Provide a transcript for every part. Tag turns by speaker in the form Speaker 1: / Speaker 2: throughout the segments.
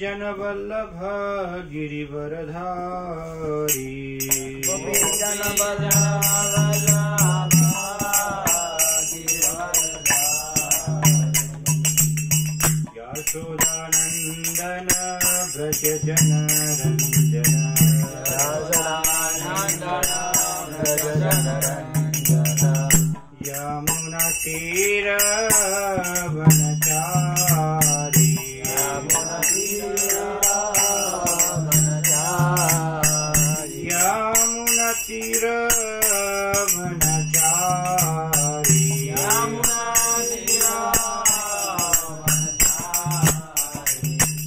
Speaker 1: जन वल्लभ गिरिवरधारी
Speaker 2: जन वल्लभ
Speaker 1: यशोदानंदन व्रज जन रंजन यमुना तीर वनचारी यमुना तीर वनचारी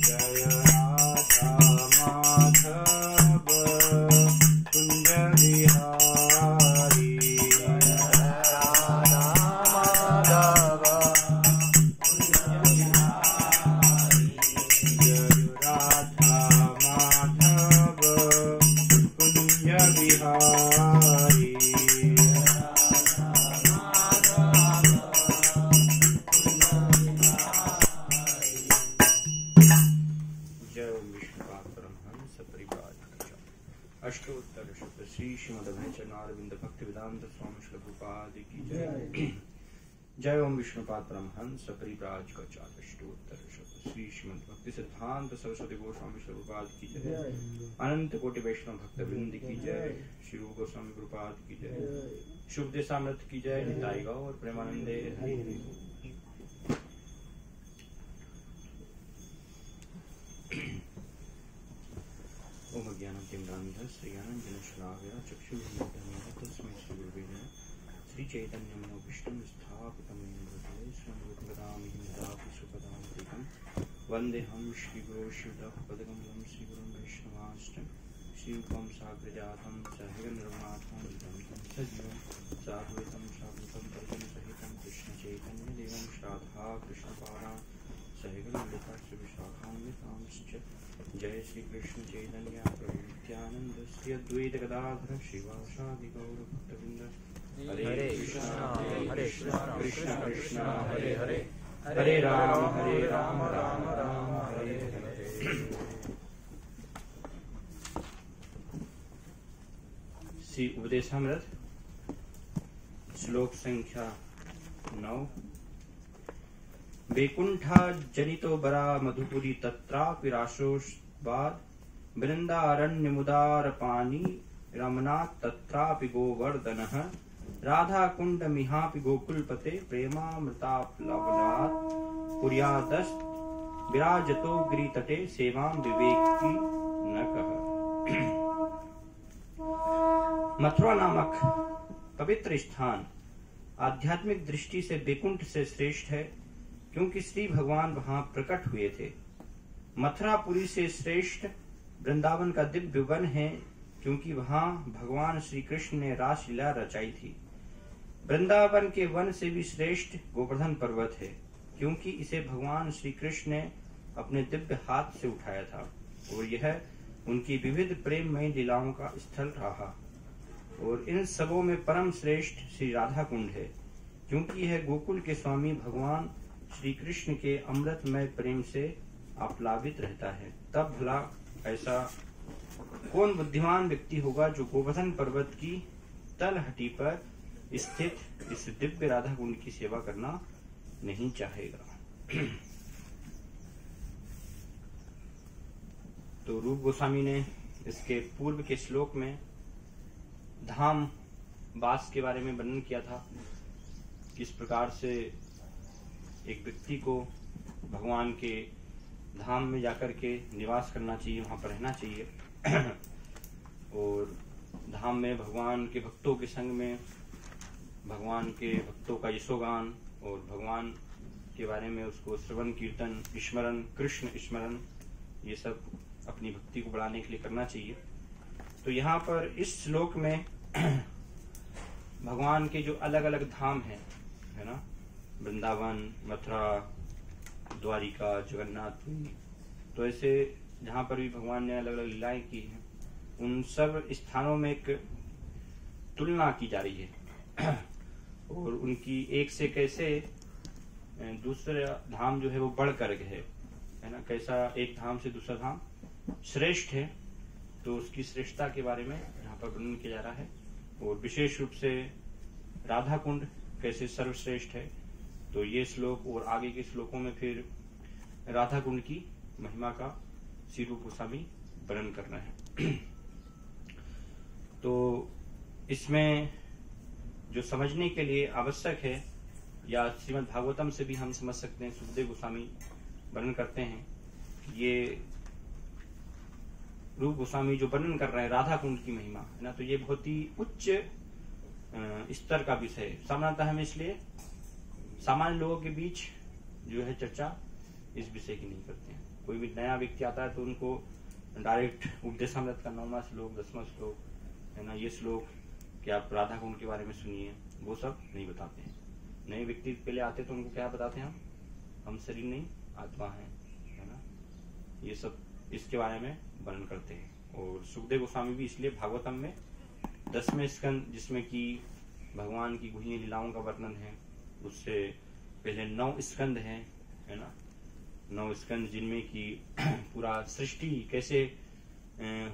Speaker 1: जय राधा माधव कुंज बिहारी अष्टोत्तर शत श्री श्रीमद् भक्ति वेदांत स्वामी श्री प्रभुपाद की जय। जय ओम विष्णुपाद परमहंस परिव्राज कचार अष्टोत्तर शत श्री श्रीमद् भक्ति सिद्धांत सरस्वती गोस्वामी श्री प्रभुपाद की जय। अनंत कोटि वैष्णव भक्त वृंद की जय। श्री रूप गोस्वामी प्रभुपाद की जय। शुभ देशामृत की जय। निताई गौर प्रेमानंदे हरि हरि। ओम ज्ञानतिमिरान्धस्य ज्ञानाञ्जनशलाकया चक्षुरुन्मिलितं तस्मै श्रीगुरुवे नमः। श्रीचैतन्यमनोभीष्टं स्थापितं येन भूतले स्वयं ददामि सुपदान्तिकं वन्देऽहं श्रीगुरो शिवदपदकमलं श्रीगुरुं वैष्णवाष्टं श्रीरूपं साग्रजातं सहगणरघुनाथं सजीवं साद्वैतं साधुतं परिजनसहितं कृष्णचैतन्यदेवं श्राद्धा कृष्णपादान् सहगणललिता श्रीविशाखान्वितांश्च। जय श्री कृष्ण चैतन्य प्रभु नित्यानंद श्री अद्वैत गदाधर श्रीवासादि गौर भक्तवृंद। हरे कृष्ण कृष्ण कृष्ण हरे हरे हरे राम राम राम हरे हरे। श्री उपदेशामृत श्लोक संख्या 9। वैकुंठा जनितो बरा मधुपुरी तत्रापि राशोस्वाद वृंदारण्य मुदार पानी रमनाथ तत्रापि गोवर्धनः राधा कुंड मिहापि गोकुलपते प्रेमामृताप्लवनात् कुर्यादस्त विराजतो गिरितटे सेवां विवेकी न कह। मथुरा नामक पवित्र स्थान आध्यात्मिक दृष्टि से वैकुंठ से श्रेष्ठ है, क्योंकि श्री भगवान वहां प्रकट हुए थे। मथुरापुरी से श्रेष्ठ वृंदावन का दिव्य वन है, क्योंकि वहां भगवान श्री कृष्ण ने रासलीला रचाई थी। वृंदावन के वन से भी श्रेष्ठ गोवर्धन पर्वत है, क्योंकि इसे भगवान श्री कृष्ण ने अपने दिव्य हाथ से उठाया था और यह उनकी विविध प्रेममय लीलाओं का स्थल रहा। और इन सबों में परम श्रेष्ठ श्री राधा कुंड है, क्योंकि यह गोकुल के स्वामी भगवान श्री कृष्ण के अमृतमय प्रेम से आप्लावित रहता है। तब भला ऐसा कौन बुद्धिमान व्यक्ति होगा जो गोवर्धन पर्वत की तलहटी पर स्थित इस दिव्य राधा कुंड की सेवा करना नहीं चाहेगा। तो रूप गोस्वामी ने इसके पूर्व के श्लोक में धाम वास के बारे में वर्णन किया था, किस प्रकार से एक व्यक्ति को भगवान के धाम में जाकर के निवास करना चाहिए, वहां पर रहना चाहिए। और धाम में भगवान के भक्तों के संग में भगवान के भक्तों का यशोगान और भगवान के बारे में उसको श्रवण कीर्तन स्मरण कृष्ण स्मरण ये सब अपनी भक्ति को बढ़ाने के लिए करना चाहिए। तो यहाँ पर इस श्लोक में भगवान के जो अलग अलग धाम है ना, वृंदावन, मथुरा, द्वारिका, जगन्नाथपुरी, तो ऐसे जहाँ पर भी भगवान ने अलग अलग लीलाएं की हैं, उन सब स्थानों में एक तुलना की जा रही है और उनकी एक से कैसे दूसरा धाम जो है वो बढ़ कर है। है ना, कैसा एक धाम से दूसरा धाम श्रेष्ठ है, तो उसकी श्रेष्ठता के बारे में यहाँ पर वर्णन किया जा रहा है। और विशेष रूप से राधा कुंड कैसे सर्वश्रेष्ठ है, तो ये श्लोक और आगे के श्लोकों में फिर राधा कुंड की महिमा का श्री रूप गोस्वामी वर्णन कर रहे हैं। तो इसमें जो समझने के लिए आवश्यक है, या श्रीमद् भागवतम से भी हम समझ सकते हैं, सुखदेव गोस्वामी वर्णन करते हैं, ये रूप गोस्वामी जो वर्णन कर रहे हैं राधा कुंड की महिमा, है ना, तो ये बहुत ही उच्च स्तर का विषय है। सामान्यतः हम इसलिए सामान्य लोगों के बीच जो है चर्चा इस विषय की नहीं करते हैं। कोई भी नया व्यक्ति आता है तो उनको डायरेक्ट उपदेशामृत का 9वां श्लोक 10वां श्लोक, है ना, ये श्लोक कि आप राधा कुंड के बारे में सुनिए, वो सब नहीं बताते हैं। नए व्यक्ति पहले आते तो उनको क्या बताते हैं, हम शरीर नहीं आत्मा है ना, ये सब इसके बारे में वर्णन करते हैं। और सुखदेव गोस्वामी भी इसलिए भागवतम में 10वें स्कंद, जिसमें कि भगवान की गुह्य लीलाओं का वर्णन है, उससे पहले 9 स्कंद है ना, 9 स्कंद जिनमें कि पूरा सृष्टि कैसे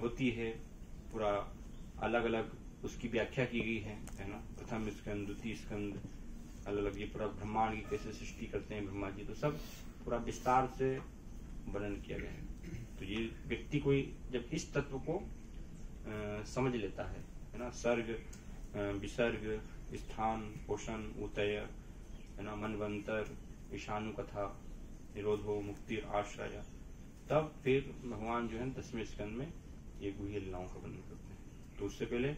Speaker 1: होती है, पूरा अलग अलग उसकी व्याख्या की गई है ना। प्रथम स्कंद, द्वितीय स्कंद, अलग अलग ये पूरा ब्रह्मांड की कैसे सृष्टि करते हैं ब्रह्मा जी, तो सब पूरा विस्तार से वर्णन किया गया है। तो ये व्यक्ति कोई जब इस तत्व को समझ लेता है ना, सर्ग विसर्ग, स्थान, पोषण, उतय, है ना, मनवंतर, ईशानु कथा, निरोधो, मुक्ति, आश्रय, तब फिर भगवान जो है 10वें स्कंद में ये गुह्य लीलाओं का वर्णन करते हैं। तो उससे पहले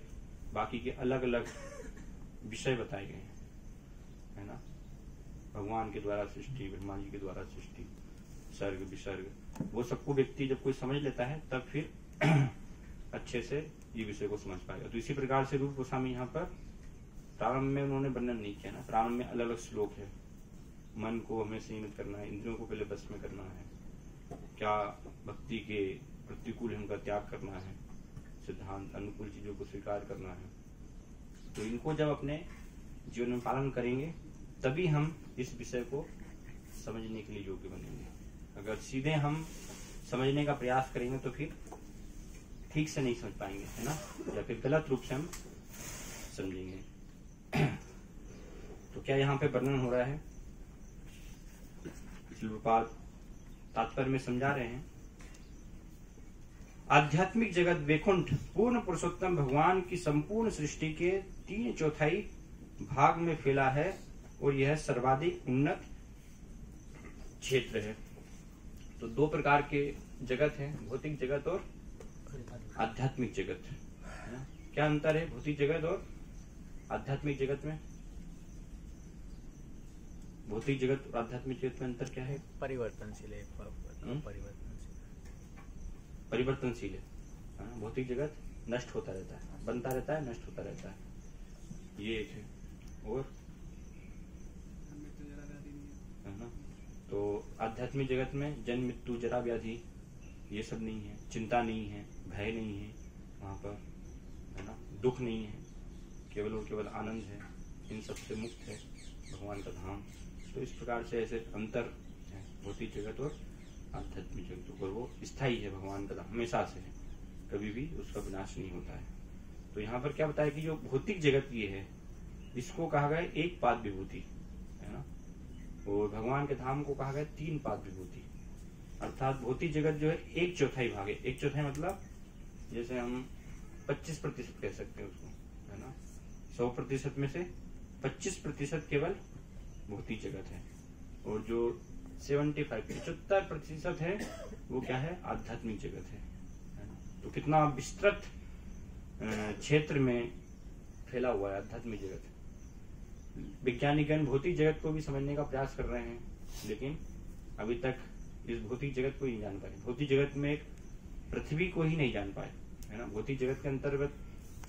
Speaker 1: बाकी के अलग अलग विषय बताए गए हैं, है ना, भगवान के द्वारा सृष्टि, ब्रह्मा जी के द्वारा सृष्टि, सर्ग विसर्ग, वो सबको व्यक्ति जब कोई समझ लेता है तब फिर अच्छे से ये विषय को समझ पाएगा। तो इसी प्रकार से रूप गोस्वामी यहाँ पर प्रारंभ में उन्होंने वर्णन नहीं किया ना, प्रारंभ में अलग अलग श्लोक है, मन को हमें सीमित करना है, इंद्रियों को पहले बस में करना है, क्या भक्ति के प्रतिकूल है उनका त्याग करना है, सिद्धांत अनुकूल चीजों को स्वीकार करना है। तो इनको जब अपने जीवन में पालन करेंगे तभी हम इस विषय को समझने के लिए योग्य बनेंगे। अगर सीधे हम समझने का प्रयास करेंगे तो फिर ठीक से नहीं समझ पाएंगे, है ना, या फिर गलत रूप से हम समझेंगे। तो क्या यहाँ पे वर्णन हो रहा है, श्रीपाद तात्पर्य में समझा रहे हैं, आध्यात्मिक जगत वैकुंठ पूर्ण पुरुषोत्तम भगवान की संपूर्ण सृष्टि के 3/4 भाग में फैला है और यह सर्वाधिक उन्नत क्षेत्र है। तो 2 प्रकार के जगत हैं, भौतिक जगत और आध्यात्मिक जगत, है ना। क्या अंतर है भौतिक जगत और आध्यात्मिक जगत में? भौतिक जगत और आध्यात्मिक जगत में अंतर क्या है?
Speaker 2: परिवर्तनशील है,
Speaker 1: परिवर्तनशील है। भौतिक जगत नष्ट होता रहता है, बनता रहता है, नष्ट होता रहता है, ये एक है। और है ना, तो आध्यात्मिक जगत में जन्म मृत्यु जरा व्याधि ये सब नहीं है, चिंता नहीं है, भय नहीं है वहां पर, है ना, दुख नहीं है, केवल और केवल आनंद है, इन सब से मुक्त है भगवान का धाम। तो इस प्रकार से ऐसे अंतर है भौतिक जगत और आध्यात्मिक जगत, और वो स्थायी है भगवान का धाम, हमेशा से है, कभी भी उसका विनाश नहीं होता है। तो यहाँ पर क्या बताया कि जो भौतिक जगत ये है इसको कहा गया एक पाद विभूति, है ना, और भगवान के धाम को कहा गया 3 पाद विभूति। अर्थात भौतिक जगत जो है 1/4 भाग है, 1/4 मतलब जैसे हम 25% कह सकते हैं उसको, है ना, 100% में से 25% केवल भौतिक जगत है, और जो 75% है वो क्या है, आध्यात्मिक जगत है ना। तो कितना विस्तृत क्षेत्र में फैला हुआ है आध्यात्मिक जगत। वैज्ञानिकगण भौतिक जगत को भी समझने का प्रयास कर रहे हैं, लेकिन अभी तक इस भौतिक जगत को नहीं जान पाए। भौतिक जगत में एक पृथ्वी को ही नहीं जान पाए, है ना। भौतिक जगत के अंतर्गत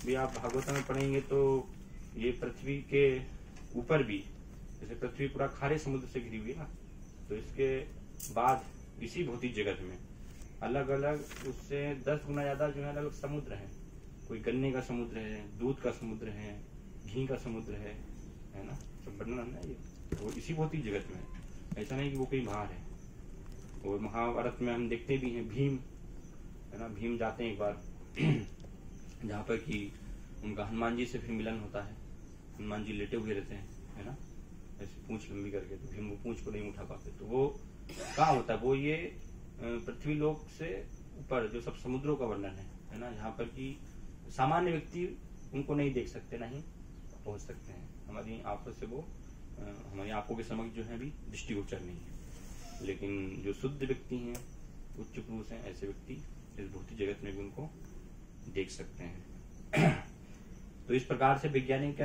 Speaker 1: भी आप भागवत में पढ़ेंगे तो ये पृथ्वी के ऊपर भी, जैसे पृथ्वी पूरा खारे समुद्र से घिरी हुई है ना, तो इसके बाद इसी भौतिक जगत में अलग अलग उससे 10 गुना ज्यादा जो है अलग अलग समुद्र है। कोई गन्ने का समुद्र है, दूध का समुद्र है, घी का समुद्र है ना, सब वर्णन है ये। तो इसी भौतिक जगत में, ऐसा नहीं कि वो कहीं बाहर है। और महाभारत में हम देखते भी हैं भीम, है ना, भीम जाते हैं एक बार जहाँ पर कि उनका हनुमान जी से फिर मिलन होता है। हनुमान जी लेटे हुए रहते हैं, है ना, ऐसे पूंछ लंबी करके, तो भीम वो पूंछ को नहीं उठा पाते। तो वो कहाँ होता है? वो ये पृथ्वी लोक से ऊपर जो सब समुद्रों का वर्णन है ना, जहाँ पर कि सामान्य व्यक्ति उनको नहीं देख सकते, नहीं पहुंच सकते हैं। हमारी आंखों से वो हमारी आंखों के समक्ष जो है अभी दृष्टिगोचर नहीं है। लेकिन जो शुद्ध व्यक्ति हैं, उच्च पुरुष हैं, ऐसे व्यक्ति इस भौतिक जगत में भी उनको देख सकते हैं। तो इस प्रकार से वैज्ञानिक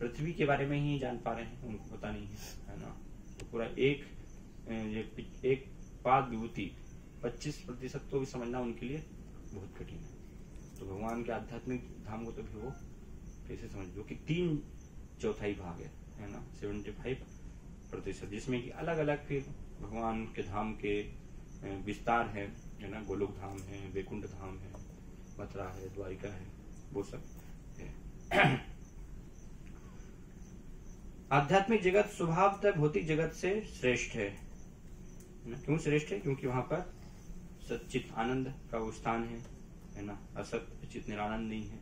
Speaker 1: पृथ्वी के बारे में ही जान पा रहे हैं, उनको पता नहीं है ना। तो पूरा एक पाद विभूति 25% को भी समझना उनके लिए बहुत कठिन है। तो भगवान के आध्यात्मिक धाम को तो भी वो कैसे समझ, जो कि 3/4 भाग है ना, 75%, जिसमें कि अलग अलग फिर भगवान के धाम के विस्तार है ना। गोलोक धाम है, वैकुंठ धाम है, मथुरा है, द्वारिका है, वो सब है। आध्यात्मिक जगत स्वभावतः भौतिक जगत से श्रेष्ठ है। क्यों श्रेष्ठ है? क्योंकि वहां पर सच्चित आनंद का वो स्थान है ना। असत चित निरानंद नहीं है,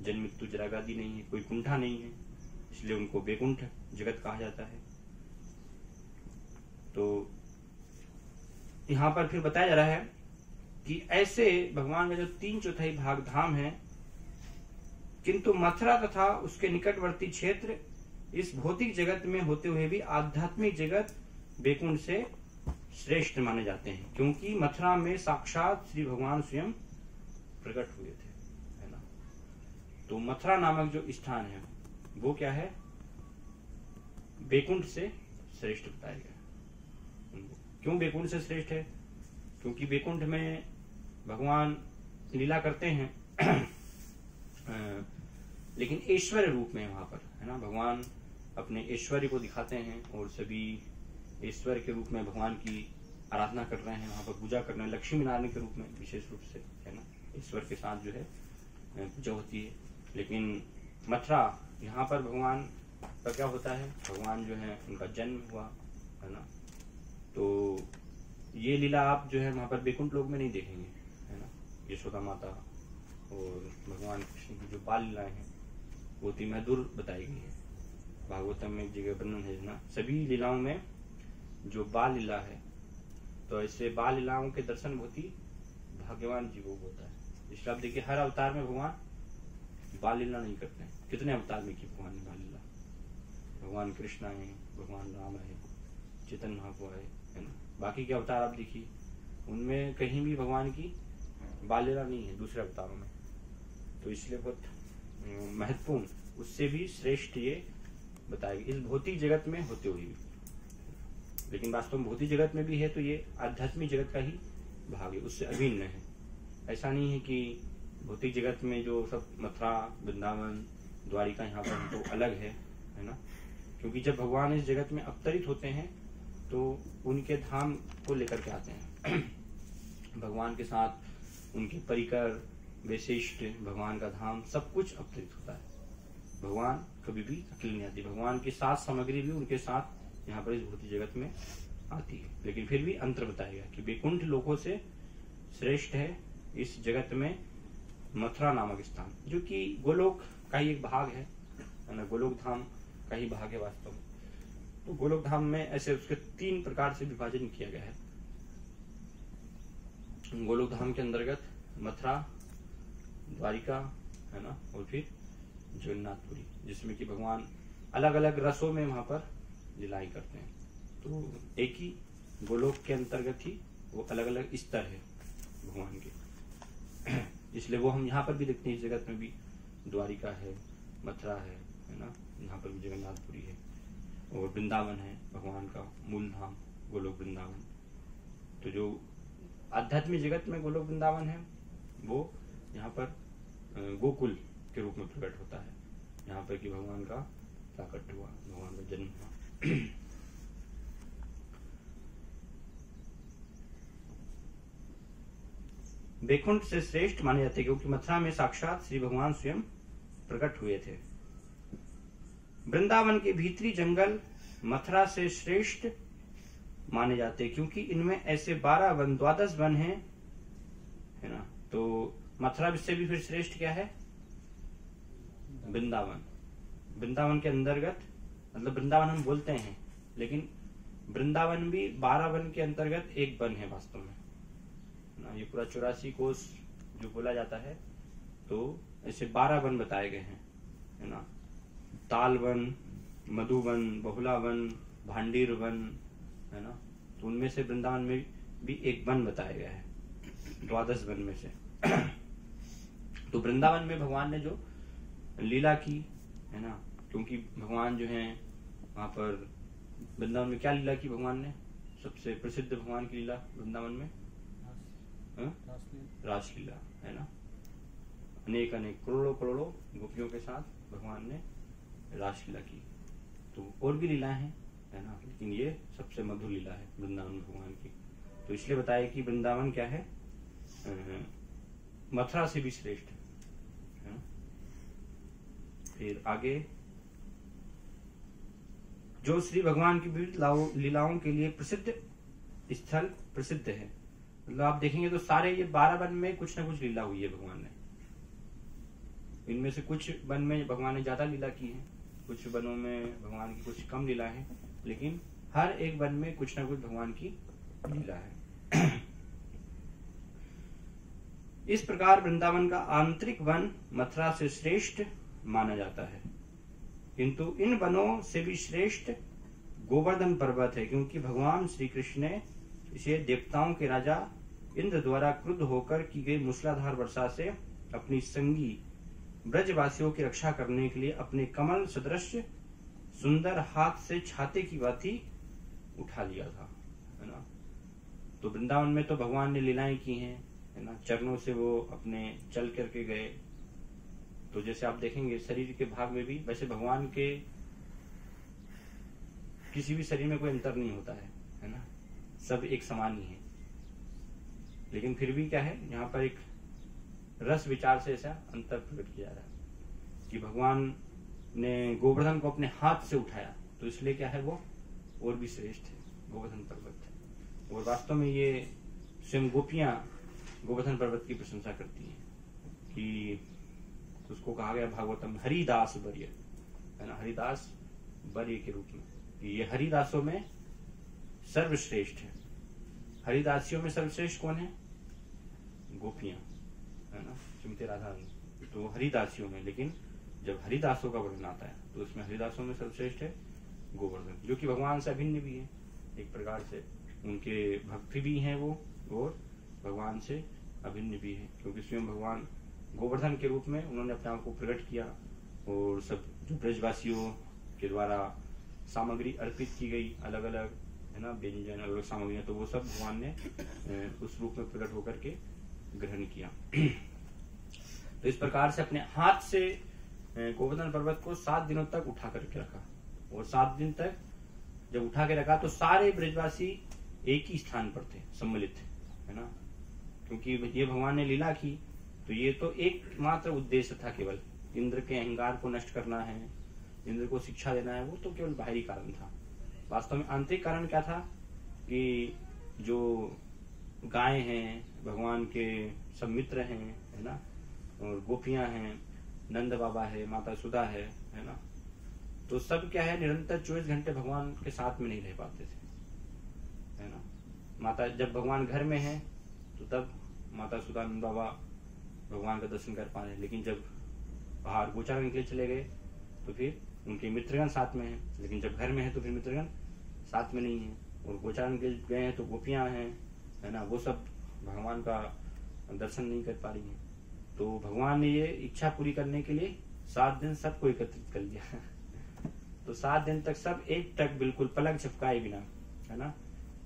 Speaker 1: जन्म मृत्यु जरागादि नहीं है, कोई कुंठा नहीं है, इसलिए उनको वैकुंठ जगत कहा जाता है। तो यहाँ पर फिर बताया जा रहा है कि ऐसे भगवान का जो 3/4 भाग धाम है, किंतु मथुरा तथा उसके निकटवर्ती क्षेत्र इस भौतिक जगत में होते हुए भी आध्यात्मिक जगत वैकुंठ से श्रेष्ठ माने जाते हैं, क्योंकि मथुरा में साक्षात श्री भगवान स्वयं प्रकट हुए थे, है ना। तो मथुरा नामक जो स्थान है वो क्या है? वैकुंठ से श्रेष्ठ बताया गया। क्यों वैकुंठ से श्रेष्ठ है? क्योंकि वैकुंठ में भगवान लीला करते हैं लेकिन ऐश्वर्य रूप में वहां पर, है ना। भगवान अपने ऐश्वर्य को दिखाते हैं और सभी ऐश्वर्य के रूप में भगवान की आराधना कर रहे हैं, वहां पर पूजा कर रहे हैं, लक्ष्मी नारायण के रूप में विशेष रूप से, है ना। ईश्वर के साथ जो है पूजा होती है। लेकिन मथुरा, यहाँ पर भगवान का क्या होता है? भगवान जो है उनका जन्म हुआ, है ना। तो ये लीला आप जो है वहां पर वैकुंठ लोक में नहीं देखेंगे, है ना। यशोदा माता और भगवान कृष्ण की जो बाल लीलाएं हैं वो अति मधुर बताई गई है। भागवतम में एक जगह वर्णन है ना, सभी लीलाओं में जो बाल लीला है, तो ऐसे बाल लीलाओं के दर्शन बहुत ही भाग्यवान जीवों को होता है। इसलिए आप देखिए हर अवतार में भगवान बाल लीला नहीं करते हैं। कितने अवतार में की भगवान ने बाल लीला? भगवान कृष्ण आए, भगवान राम आए, चेतन महाप्रभु आए, है ना। बाकी के अवतार आप देखिए उनमें कहीं भी भगवान की बाल लीला नहीं है दूसरे अवतारों में। तो इसलिए बहुत महत्वपूर्ण, उससे भी श्रेष्ठ ये बताएगी इस भौतिक जगत में होते हुए भी। लेकिन वास्तव में भौतिक जगत में भी है तो ये आध्यात्मिक जगत का ही भाग है, उससे अभिन्न है। ऐसा नहीं है कि भौतिक जगत में जो सब मथुरा, वृंदावन, द्वारिका यहाँ पर तो अलग है ना। क्योंकि जब भगवान इस जगत में अवतरित होते हैं तो उनके धाम को लेकर के आते हैं भगवान के साथ उनके परिकर, वैशिष्ट, भगवान का धाम, सब कुछ अवतरित होता है। भगवान कभी भी अकेले नहीं आती, भगवान की साथ सामग्री भी उनके साथ यहाँ पर इस भौतिक जगत में आती है। लेकिन फिर भी अंतर बताएगा कि वैकुंठ लोकों से श्रेष्ठ है इस जगत में मथुरा नामक स्थान, जो कि गोलोक का ही एक भाग है ना। गोलोक धाम का ही भाग है वास्तव में। तो गोलोक धाम में ऐसे उसके 3 प्रकार से विभाजन किया गया है। गोलोक धाम के अंतर्गत मथुरा, द्वारिका, है ना, और फिर जगन्नाथपुरी, जिसमें कि भगवान अलग अलग रसों में वहां पर लीलाएं करते हैं। तो एक ही गोलोक के अंतर्गत ही वो अलग अलग स्तर है भगवान के। इसलिए वो हम यहाँ पर भी देखते हैं, इस जगत में भी द्वारिका है, मथुरा है ना, यहाँ पर भी जगन्नाथपुरी है, और वृंदावन है भगवान का मूल धाम, गोलोक वृंदावन। तो जो आध्यात्मिक जगत में गोलोक वृंदावन है वो यहाँ पर गोकुल के रूप में प्रकट होता है, यहाँ पर कि भगवान का प्राकट्य हुआ, भगवान का जन्म हुआ। वैकुंठ से श्रेष्ठ माने जाते क्योंकि मथुरा में साक्षात श्री भगवान स्वयं प्रकट हुए थे। वृंदावन के भीतरी जंगल मथुरा से श्रेष्ठ माने जाते हैं, क्योंकि इनमें ऐसे 12 वन, 12 वन हैं, है ना। तो मथुरा से भी फिर श्रेष्ठ क्या है? वृंदावन। वृंदावन के अंतर्गत, मतलब वृंदावन हम बोलते हैं, लेकिन वृंदावन भी 12 वन के अंतर्गत एक वन है वास्तव में, है ना। ये पूरा 84 कोस जो बोला जाता है, तो ऐसे 12 वन बताए गए हैं, है ना। ताल वन, मधुवन, बहुला वन, भांडीर वन, है ना। तो उनमें से वृंदावन में भी एक वन बताया गया है 12 वन में से। तो वृंदावन में भगवान ने जो लीला की, है ना, क्योंकि भगवान जो है वहां पर वृंदावन में क्या लीला की भगवान ने? सबसे प्रसिद्ध भगवान की लीला वृंदावन में रासलीला, है ना। अनेक अनेक करोड़ों करोड़ों गोपियों के साथ भगवान ने रासलीला की। तो और भी लीला है ना, लेकिन ये सबसे मधुर लीला है वृंदावन भगवान की। तो इसलिए बताया कि वृंदावन क्या है? मथुरा से भी श्रेष्ठ है। फिर आगे, जो श्री भगवान की विविध लीलाओं के लिए प्रसिद्ध स्थल प्रसिद्ध है। मतलब आप देखेंगे तो सारे ये 12 वन में कुछ ना कुछ लीला हुई है भगवान ने। इनमें से कुछ वन में भगवान ने ज्यादा लीला की है, कुछ वनों में भगवान की कुछ कम लीला है, लेकिन हर एक वन में कुछ ना कुछ भगवान की लीला है। इस प्रकार वृंदावन का आंतरिक वन मथुरा से श्रेष्ठ माना जाता है, किंतु इन वनों से भी श्रेष्ठ गोवर्धन पर्वत है, क्योंकि भगवान श्री कृष्ण ने इसे देवताओं के राजा इंद्र द्वारा क्रुद्ध होकर की गई मूसलाधार वर्षा से अपनी संगी ब्रजवासियों की रक्षा करने के लिए अपने कमल सदृश सुंदर हाथ से छाते की भांति उठा लिया था, है ना। तो वृंदावन में तो भगवान ने लीलाएं की हैं, है ना। चरणों से वो अपने चल करके गए। तो जैसे आप देखेंगे शरीर के भाग में भी, वैसे भगवान के किसी भी शरीर में कोई अंतर नहीं होता है ना, सब एक समान ही है। लेकिन फिर भी क्या है, यहाँ पर एक रस विचार से ऐसा अंतर प्रकट किया जा रहा है कि भगवान ने गोवर्धन को अपने हाथ से उठाया, तो इसलिए क्या है, वो और भी श्रेष्ठ है गोवर्धन पर्वत। और वास्तव में ये स्वयं गोपियां गोवर्धन पर्वत की प्रशंसा करती हैं कि उसको कहा गया भागवतम हरिदास वर्य, है ना, हरिदास वर्य के रूप में। ये हरिदासों में सर्वश्रेष्ठ है। हरिदासियों में सर्वश्रेष्ठ कौन है? गोपियां, है ना, श्रीमती राधा रानी। तो हरिदासियों में, लेकिन जब हरिदासों का वर्णन आता है तो उसमें हरिदासों में सर्वश्रेष्ठ है गोवर्धन, जो कि भगवान से अभिन्न भी है एक प्रकार से। उनके भक्त भी हैं वो, और भगवान से अभिन्न भी है, क्योंकि स्वयं भगवान गोवर्धन के रूप में उन्होंने अपने आप को प्रकट किया। और सब जो ब्रजवासियों के द्वारा सामग्री अर्पित की गई, अलग अलग, है ना, व्यंजन, अलग अलग सामग्रियां, तो वो सब भगवान ने उस रूप में प्रकट होकर के ग्रहण किया। तो इस प्रकार से अपने हाथ से गोवर्धन पर्वत को 7 दिनों तक उठा करके रखा, और 7 दिन तक जब उठा के रखा तो सारे ब्रजवासी एक ही स्थान पर थे सम्मिलित, है ना। क्योंकि ये भगवान ने लीला की, तो ये तो एकमात्र उद्देश्य था, केवल इंद्र के अहंकार को नष्ट करना है, इंद्र को शिक्षा देना है, वो तो केवल बाहरी कारण था। वास्तव में आंतरिक कारण क्या था कि जो गाय हैं भगवान के सब मित्र हैं, है ना, और गोपियां हैं, नंद बाबा है, माता सुधा है ना, तो सब क्या है, निरंतर 24 घंटे भगवान के साथ में नहीं रह पाते थे, है ना। माता जब भगवान घर में है तो तब माता सुधा, नंद बाबा भगवान का दर्शन कर पा रहे हैं, लेकिन जब बाहर गोचारण के लिए चले गए तो फिर उनके मित्रगण साथ में है, लेकिन जब घर में है तो फिर मित्रगण साथ में नहीं है। और गोचारण के लिए गए हैं तो गोपियां हैं, है ना, वो सब भगवान का दर्शन नहीं कर पा रही हैं। तो भगवान ने ये इच्छा पूरी करने के लिए 7 दिन सबको एकत्रित कर लिया। तो 7 दिन तक सब एक टक बिल्कुल पलक झपकाए बिना, है ना,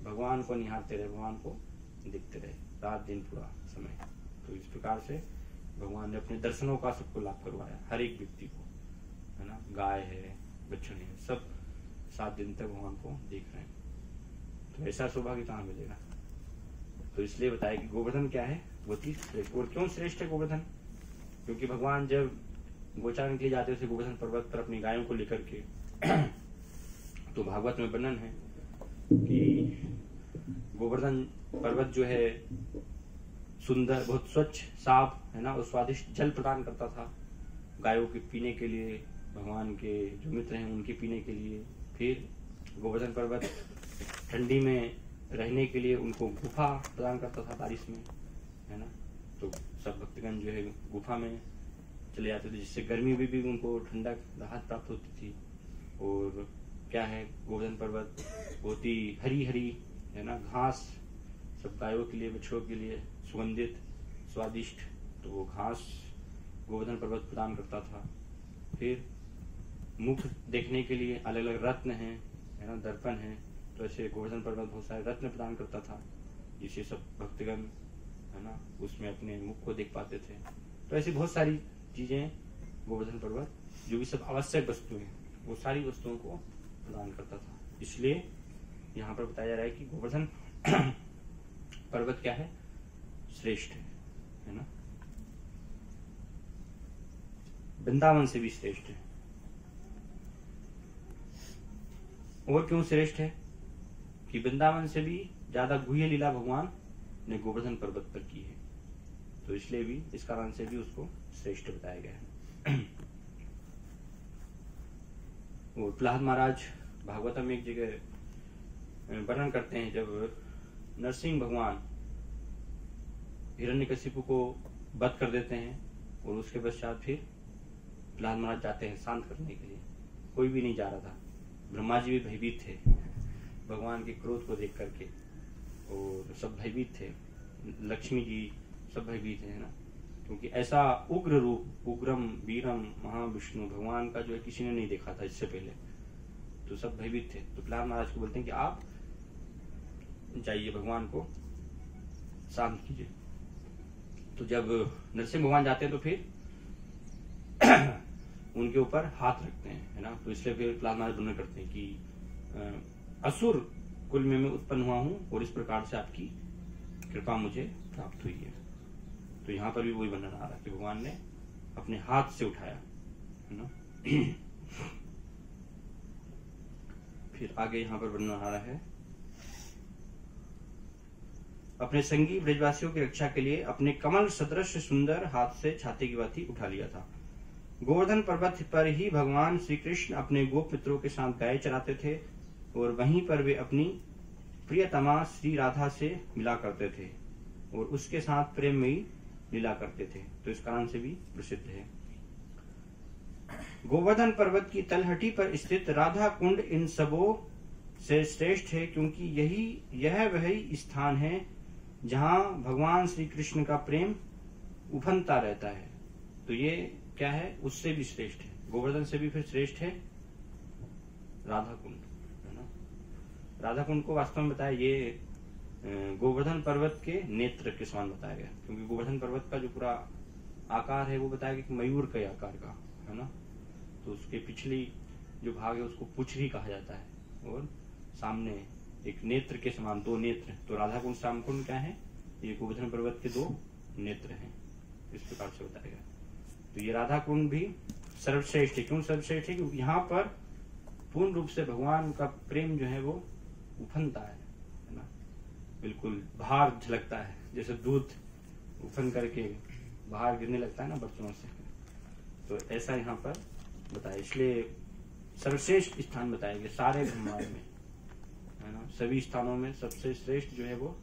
Speaker 1: भगवान को निहारते रहे, भगवान को दिखते रहे 7 दिन पूरा समय। तो इस प्रकार से भगवान ने अपने दर्शनों का सबको लाभ करवाया, हर एक व्यक्ति को, है ना, गाय है, बच्चन है, सब 7 दिन तक भगवान को देख रहे हैं। तो ऐसा सौभाग्य कहाँ मिलेगा। तो इसलिए बताया कि गोवर्धन क्या है, बहुत ही श्रेष्ठ। और क्यों श्रेष्ठ है गोवर्धन? क्योंकि भगवान जब गोचारण के लिए जाते थे गोवर्धन पर्वत पर अपनी गायों को लेकर के, तो भागवत में वर्णन है कि गोवर्धन पर्वत जो है सुंदर, बहुत स्वच्छ, साफ है ना, और स्वादिष्ट जल प्रदान करता था गायों के पीने के लिए, भगवान के जो मित्र हैं उनके पीने के लिए। फिर गोवर्धन पर्वत ठंडी में रहने के लिए उनको गुफा प्रदान करता था बारिश में, है ना। तो सब भक्तगण जो है गुफा में चले जाते थे, जिससे गर्मी में भी उनको ठंडक राहत प्राप्त होती थी। और क्या है, गोवर्धन पर्वत बहुत ही हरी हरी है ना, घास सब गायों के लिए, बछड़ों के लिए सुगंधित स्वादिष्ट, तो वो घास गोवर्धन पर्वत प्रदान करता था। फिर मुख देखने के लिए अलग अलग रत्न है ना, दर्पण है, तो ऐसे गोवर्धन पर्वत बहुत सारे रत्न प्रदान करता था, जिससे सब भक्तगण है ना उसमें अपने मुख को देख पाते थे। तो ऐसी बहुत सारी चीजें गोवर्धन पर्वत, जो भी सब आवश्यक वस्तुएं, वो सारी वस्तुओं को प्रदान करता था। इसलिए यहाँ पर बताया जा रहा है कि गोवर्धन पर्वत क्या है, श्रेष्ठ है ना, वृंदावन से भी श्रेष्ठ है। और क्यों श्रेष्ठ है कि वृंदावन से भी ज्यादा गुह्य लीला भगवान ने गोवर्धन पर्वत पर की है, तो इसलिए भी, इस कारण से भी उसको श्रेष्ठ बताया गया है। और प्रहलाद महाराज भागवतम में एक जगह वर्णन करते हैं, जब नरसिंह भगवान हिरण्यकशिपु को वध कर देते हैं और उसके पश्चात फिर प्रहलाद महाराज जाते हैं शांत करने के लिए। कोई भी नहीं जा रहा था, ब्रह्मा जी भी भयभीत थे भगवान के क्रोध को देख करके, और सब भयभीत थे, लक्ष्मी जी सब भयभीत है ना, क्योंकि ऐसा उग्र रूप, उग्रम वीरम महाविष्णु भगवान का जो है किसी ने नहीं देखा था इससे पहले, तो सब भयभीत थे। तो प्रहलाद महाराज को बोलते हैं कि आप जाइए भगवान को शांत कीजिए। तो जब नरसिंह भगवान जाते हैं तो फिर उनके ऊपर हाथ रखते हैं, है ना, तो इसलिए फिर प्रहलाद महाराज वर्णन करते हैं कि असुर कुल में मैं उत्पन्न हुआ हूं और इस प्रकार से आपकी कृपा मुझे प्राप्त हुई है। तो यहाँ पर भी वही वर्णन आ रहा है कि भगवान ने अपने हाथ से उठाया, है ना। फिर आगे यहाँ पर वर्णन आ रहा है, अपने संगी ब्रजवासियों की रक्षा के लिए अपने कमल सदृश सुंदर हाथ से छाती की बाती उठा लिया था। गोवर्धन पर्वत पर ही भगवान श्री कृष्ण अपने गोप मित्रों के साथ गाय चराते थे और वहीं पर वे अपनी प्रियतमा श्री राधा से मिला करते थे और उसके साथ प्रेम में ही लीला करते थे, तो इस कारण से भी प्रसिद्ध है। गोवर्धन पर्वत की तलहटी पर स्थित राधा कुंड इन सबों से श्रेष्ठ है, क्योंकि यह वही स्थान है जहाँ भगवान श्री कृष्ण का प्रेम उफनता रहता है। तो ये क्या है, उससे भी श्रेष्ठ है, गोवर्धन से भी फिर श्रेष्ठ है राधा कुंड, है ना। राधा कुंड को वास्तव में बताया, ये गोवर्धन पर्वत के नेत्र के समान बताया गया, क्योंकि गोवर्धन पर्वत का जो पूरा आकार है वो बताया गया कि मयूर के आकार का, है ना। तो उसके पिछली जो भाग है उसको पुछरी कहा जाता है, और सामने एक नेत्र के समान दो नेत्र, तो राधा कुंड श्याम कुंड क्या है, ये गोवर्धन पर्वत के दो नेत्र हैं, इस प्रकार से बताया गया। तो ये राधा कुंड भी सर्वश्रेष्ठ है। क्यों सर्वश्रेष्ठ है, क्योंकि यहाँ पर पूर्ण रूप से भगवान का प्रेम जो है वो उफनता है ना, बिल्कुल बाहर झलकता है, जैसे दूध उफन करके बाहर गिरने लगता है ना बर्तनों से, तो ऐसा यहाँ पर बताया। इसलिए सर्वश्रेष्ठ स्थान बताया गया सारे ब्रह्मांड में, है ना, सभी स्थानों में सबसे श्रेष्ठ जो है वो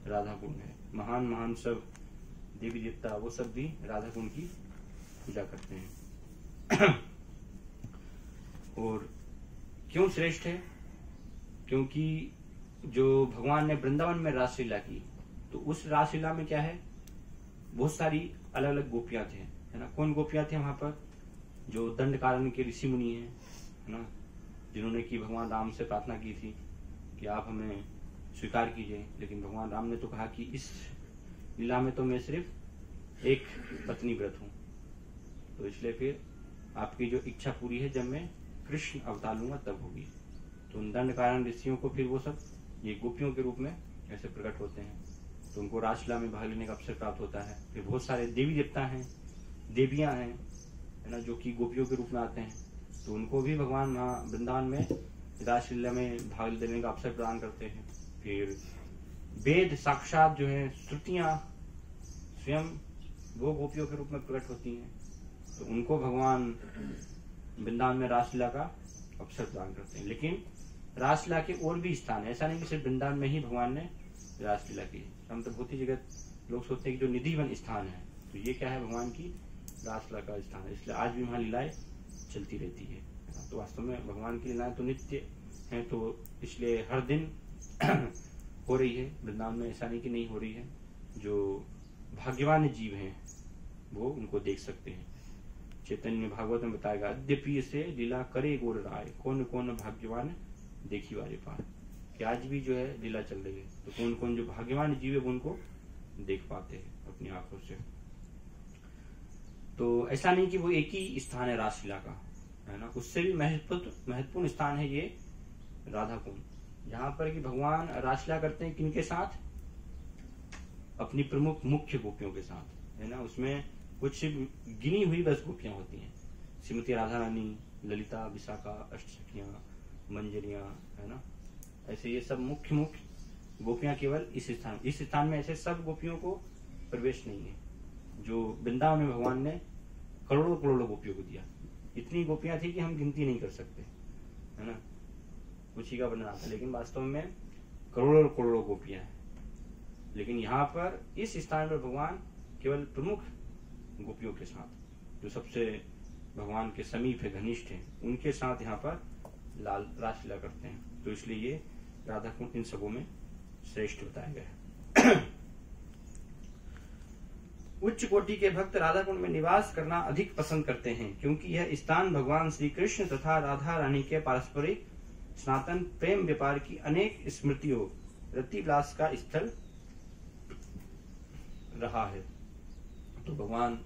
Speaker 1: राधा कुंड है। महान महान सब देवी देवता वो सब भी राधा कुंड की पूजा करते हैं। और क्यों श्रेष्ठ है, क्योंकि जो भगवान ने वृंदावन में रासलीला की, तो उस रासलीला में क्या है, बहुत सारी अलग अलग गोपियां थे, है ना। कौन गोपियां थे वहां पर, जो दंडकारण्य के ऋषि मुनि है ना, जिन्होंने की भगवान राम से प्रार्थना की थी कि आप हमें स्वीकार कीजिए, लेकिन भगवान राम ने तो कहा कि इस लीला में तो मैं सिर्फ एक पत्नी व्रत हूं, तो इसलिए फिर आपकी जो इच्छा पूरी है, जब मैं कृष्ण अवतार लूंगा तब होगी। तो उन दंडकारण ऋषियों को फिर वो सब ये गोपियों के रूप में ऐसे प्रकट होते हैं, तो उनको रासलीला में भाग लेने का अवसर प्राप्त होता है। फिर बहुत सारे देवी देवता हैं, देवियां हैं, है ना, जो कि गोपियों के रूप में आते हैं, तो उनको भी भगवान वहाँ वृंदावन में रासलीला में भाग लेने का अवसर प्रदान करते हैं। फिर वेद साक्षात जो है श्रुतियां स्वयं वो गोपियों के रूप में प्रकट होती हैं, तो उनको भगवान वृंदावन में रासलीला का अवसर प्रदान करते हैं। लेकिन रासलीला के और भी स्थान है, ऐसा नहीं कि सिर्फ वृंदावन में ही भगवान ने रासलीला की। हम तो भौतिक जगत लोग सोचते हैं कि जो निधिवन स्थान है, तो ये क्या है, भगवान की रासलीला का स्थान है, इसलिए आज भी वहां लीलाएं चलती रहती है। तो वास्तव में भगवान की लीलाएं तो नित्य है, तो इसलिए हर दिन हो रही है वृंदावन में, ऐसा नहीं कि नहीं हो रही है। जो भाग्यवान जीव हैं वो उनको देख सकते हैं। चैतन्य भागवत में बताएगा, अद्यपि से लीला करे गोर राय, कौन कौन भाग्यवान देखी वाले पार, कि आज भी जो है लीला चल रही है, तो कौन कौन जो भाग्यवान जीव है वो उनको देख पाते हैं अपनी आंखों से। तो ऐसा नहीं कि वो एक ही स्थान है रासलीला का, है ना, उससे भी महत्वपूर्ण स्थान है ये राधा कुंड, जहां पर कि भगवान रासलीला करते हैं किनके साथ, अपनी प्रमुख मुख्य गोपियों के साथ, है ना। उसमें कुछ गिनी हुई बस गोपियां होती हैं, श्रीमती राधा रानी, ललिता, विशाखा, अष्टसखियां, मंजरियां, है ना, ऐसे ये सब मुख्य गोपियां केवल इस स्थान में ऐसे सब गोपियों को प्रवेश नहीं है। जो वृंदावन में भगवान ने करोड़ों गोपियों को दिया, इतनी गोपियां थी कि हम गिनती नहीं कर सकते, है ना, कुछ ही का वर्णन आता, लेकिन वास्तव में करोड़ों गोपियां हैं। लेकिन यहाँ पर इस स्थान पर भगवान केवल प्रमुख गोपियों के साथ, जो सबसे भगवान के समीप है, घनिष्ठ है, उनके साथ यहाँ पर रासलीला करते हैं। तो इसलिए ये राधा कुंड इन सबों में श्रेष्ठ बताया गया है। उच्च कोटि के भक्त राधा कुंड में निवास करना अधिक पसंद करते हैं, क्योंकि यह स्थान भगवान श्री कृष्ण तथा राधा रानी के पारस्परिक सनातन प्रेम व्यापार की अनेक स्मृतियों, रति विलास का स्थल रहा है। तो भगवान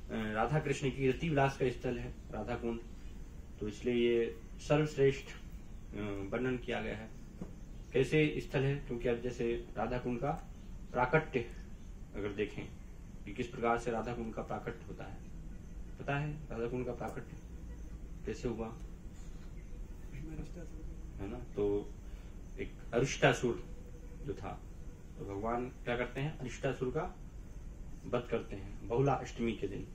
Speaker 1: राधा कृष्ण की रति विलास का स्थल है राधा कुंड, तो इसलिए ये सर्वश्रेष्ठ वर्णन किया गया है। कैसे स्थल है, क्योंकि अब जैसे राधा कुंड का प्राकट्य अगर देखें कि किस प्रकार से राधा कुंड का प्राकट्य होता है, पता है राधा कुंड का प्राकट्य कैसे हुआ, है ना। तो एक अरिष्टासुर जो था, तो भगवान क्या करते हैं, अरिष्टासुर का वध करते हैं बहुला अष्टमी के दिन।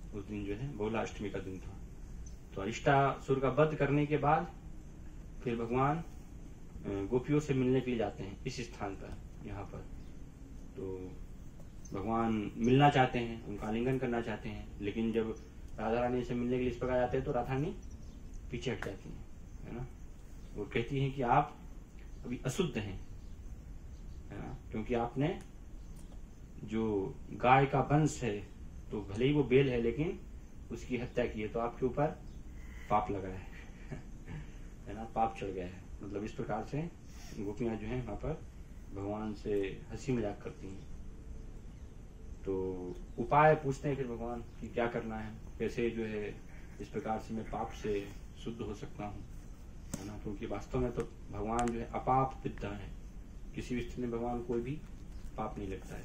Speaker 1: उस दिन जो है बहुला अष्टमी का दिन था, तो अरिष्टासुर का वध करने के बाद फिर भगवान गोपियों से मिलने के लिए जाते हैं इस स्थान पर, यहाँ पर। तो भगवान मिलना चाहते हैं, उनका आलिंगन करना चाहते हैं, लेकिन जब राधा रानी से मिलने के लिए इस प्रकार जाते हैं तो राधा रानी पीछे हट जाती है ना। वो कहती हैं कि आप अभी अशुद्ध हैं, है ना, क्योंकि आपने जो गाय का वंश है, तो भले ही वो बेल है लेकिन उसकी हत्या की है, तो आपके ऊपर पाप लग रहा है ना, पाप चढ़ गया है। मतलब इस प्रकार से गोपियां जो है वहां पर भगवान से हंसी मजाक करती हैं। तो उपाय पूछते हैं फिर भगवान कि क्या करना है, कैसे जो है इस प्रकार से मैं पाप से शुद्ध हो सकता हूँ, है ना, क्योंकि वास्तव में तो भगवान जो है अपाप विद्या है, किसी भी स्थिति में भगवान कोई भी पाप नहीं लगता है,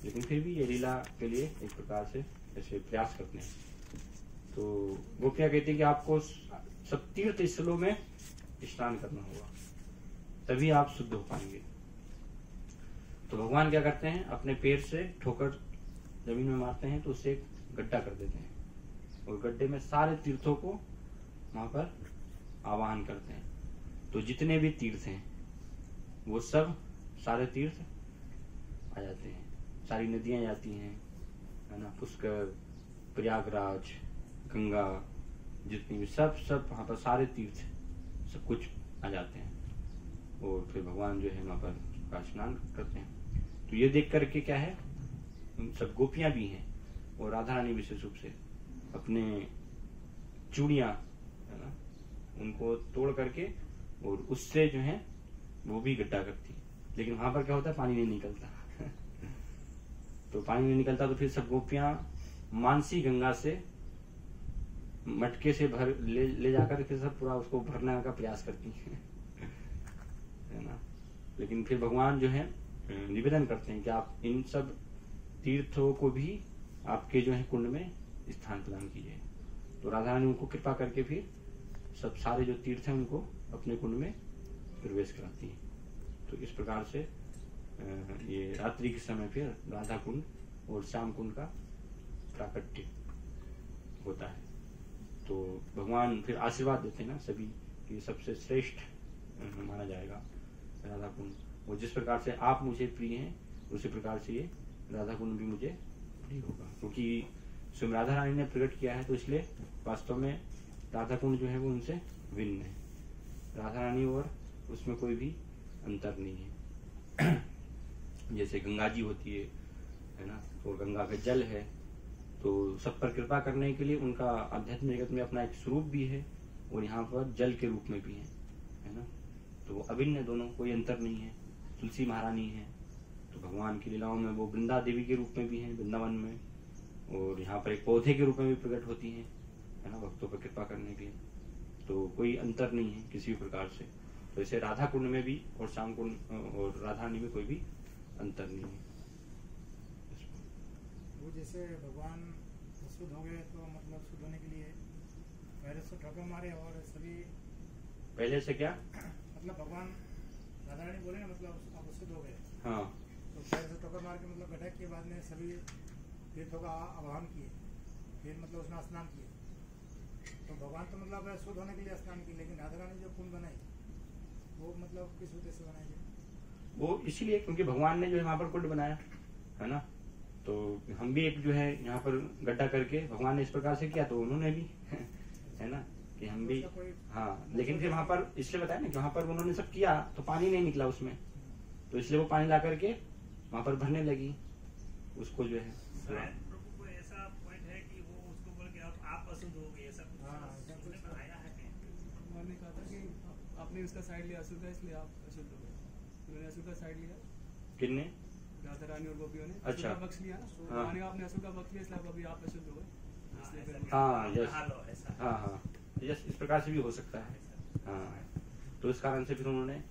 Speaker 1: लेकिन फिर भी ये लीला के लिए एक प्रकार से ऐसे प्रयास करते हैं। तो वो क्या कहते हैं कि आपको सब तीर्थ स्थलों में स्नान करना होगा, तभी आप शुद्ध हो पाएंगे। तो भगवान क्या करते हैं, अपने पैर से ठोकर जमीन में मारते हैं, तो उससे एक गड्ढा कर देते हैं, और गड्ढे में सारे तीर्थों को वहां पर आवाहन करते हैं। तो जितने भी तीर्थ हैं वो सब सारे तीर्थ आ जाते हैं, सारी नदियां जाती हैं, है ना, पुष्कर, प्रयागराज, गंगा, जितनी भी सब वहां पर सारे तीर्थ सब कुछ आ जाते हैं, और फिर भगवान जो है वहां पर स्नान करते हैं। तो ये देख करके क्या है, सब गोपियां भी हैं और राधा रानी विशेष रूप से अपने चूड़ियां, है ना, उनको तोड़ करके और उससे जो है वो भी गड्ढा करती है, लेकिन वहां पर क्या होता है, पानी नहीं निकलता तो पानी नहीं निकलता, तो फिर सब गोपियां मानसी गंगा से मटके से भर ले जाकर फिर सब पूरा उसको भरने का प्रयास करती है ना। लेकिन फिर भगवान जो है निवेदन करते हैं कि आप इन सब तीर्थों को भी आपके जो है कुंड में स्थान प्रदान कीजिए। तो राधा रानी उनको कृपा करके फिर सब सारे जो तीर्थ हैं उनको अपने कुंड में प्रवेश कराती है। तो इस प्रकार से ये रात्रि के समय फिर राधा कुंड और श्याम कुंड का प्राकट्य होता है। तो भगवान फिर आशीर्वाद देते हैं ना सभी कि सबसे श्रेष्ठ माना जाएगा राधा कुंड। और जिस प्रकार से आप मुझे प्रिय हैं उसी प्रकार से ये राधा कुंड भी मुझे प्रिय होगा, क्योंकि स्वयं राधा रानी ने प्रकट किया है। तो इसलिए वास्तव में राधा कुंड जो है वो उनसे भिन्न है। राधा रानी और उसमें कोई भी अंतर नहीं है। जैसे गंगा जी होती है ना, तो गंगा का जल है, तो सब पर कृपा करने के लिए उनका आध्यात्मिक जगत में अपना एक स्वरूप भी है और यहाँ पर जल के रूप में भी है ना। तो वो अभिन्न है दोनों, कोई अंतर नहीं है। तुलसी महारानी है तो भगवान की लीलाओं में वो वृंदा देवी के रूप में भी है वृंदावन में, और यहाँ पर एक पौधे के रूप में भी प्रकट होती है ना, भक्तों पर कृपा करने के लिए। तो कोई अंतर नहीं है किसी भी प्रकार से। तो इसे राधा कुंड में भी और श्याम कुंड और राधा रानी में कोई भी अंतर नहीं है।
Speaker 3: वो जैसे भगवान शुद्ध हो गए तो मतलब शुद्ध होने के लिए पहले से ठोकर मारे और सभी
Speaker 1: पहले से क्या
Speaker 3: मतलब भगवान राधा रानी बोले ना मतलब आप शुद्ध हो गए।
Speaker 1: हाँ,
Speaker 3: तो पहले से ठोकर मार के मतलब गड्ढा के बाद में सभी तीर्थों का आवाहन किए, फिर मतलब उसमें स्नान किए। तो भगवान तो मतलब शुद्ध होने के लिए स्नान किए, लेकिन राधा रानी जो कुंड बनाई वो मतलब किस उद्देश्य से बनाई गई?
Speaker 1: वो इसीलिए क्योंकि भगवान ने जो है वहां पर कुंड बनाया है ना। तो हम भी एक जो है यहाँ पर गड्ढा करके भगवान ने इस प्रकार से किया तो उन्होंने भी है ना कि हम भी। हाँ, लेकिन फिर वहां पर इसलिए बताया ना कि वहां पर उन्होंने सब किया तो पानी नहीं निकला उसमें, तो इसलिए वो पानी ला करके वहां पर भरने लगी उसको जो है।
Speaker 4: प्रभु को ऐसा पॉइंट है कि वो उसको बोल के आप अशुद्ध हो गए, ऐसा कुछ आया है।
Speaker 2: उन्होंने कहा था कि आपने उसका साइड लिया अशुद्ध है इसलिए आप अशुद्ध हो गए। उन्होंने अशुद्ध का साइड लिया,
Speaker 1: किन्ने?
Speaker 2: राधा रानी और गोपियों ने
Speaker 1: अच्छा।
Speaker 2: अशुद्ध का पक्ष लिया ना, तो
Speaker 1: हाँ।
Speaker 2: माने आपने अशुद्ध का पक्ष लिया इसलिए अभी आप अशुद्ध हो गए। इसलिए फिर
Speaker 1: हाँ यस, हाँ हाँ यस, इस प्रकार से भी हो सकता है। हाँ, तो इस कारण से फिर उन्होंने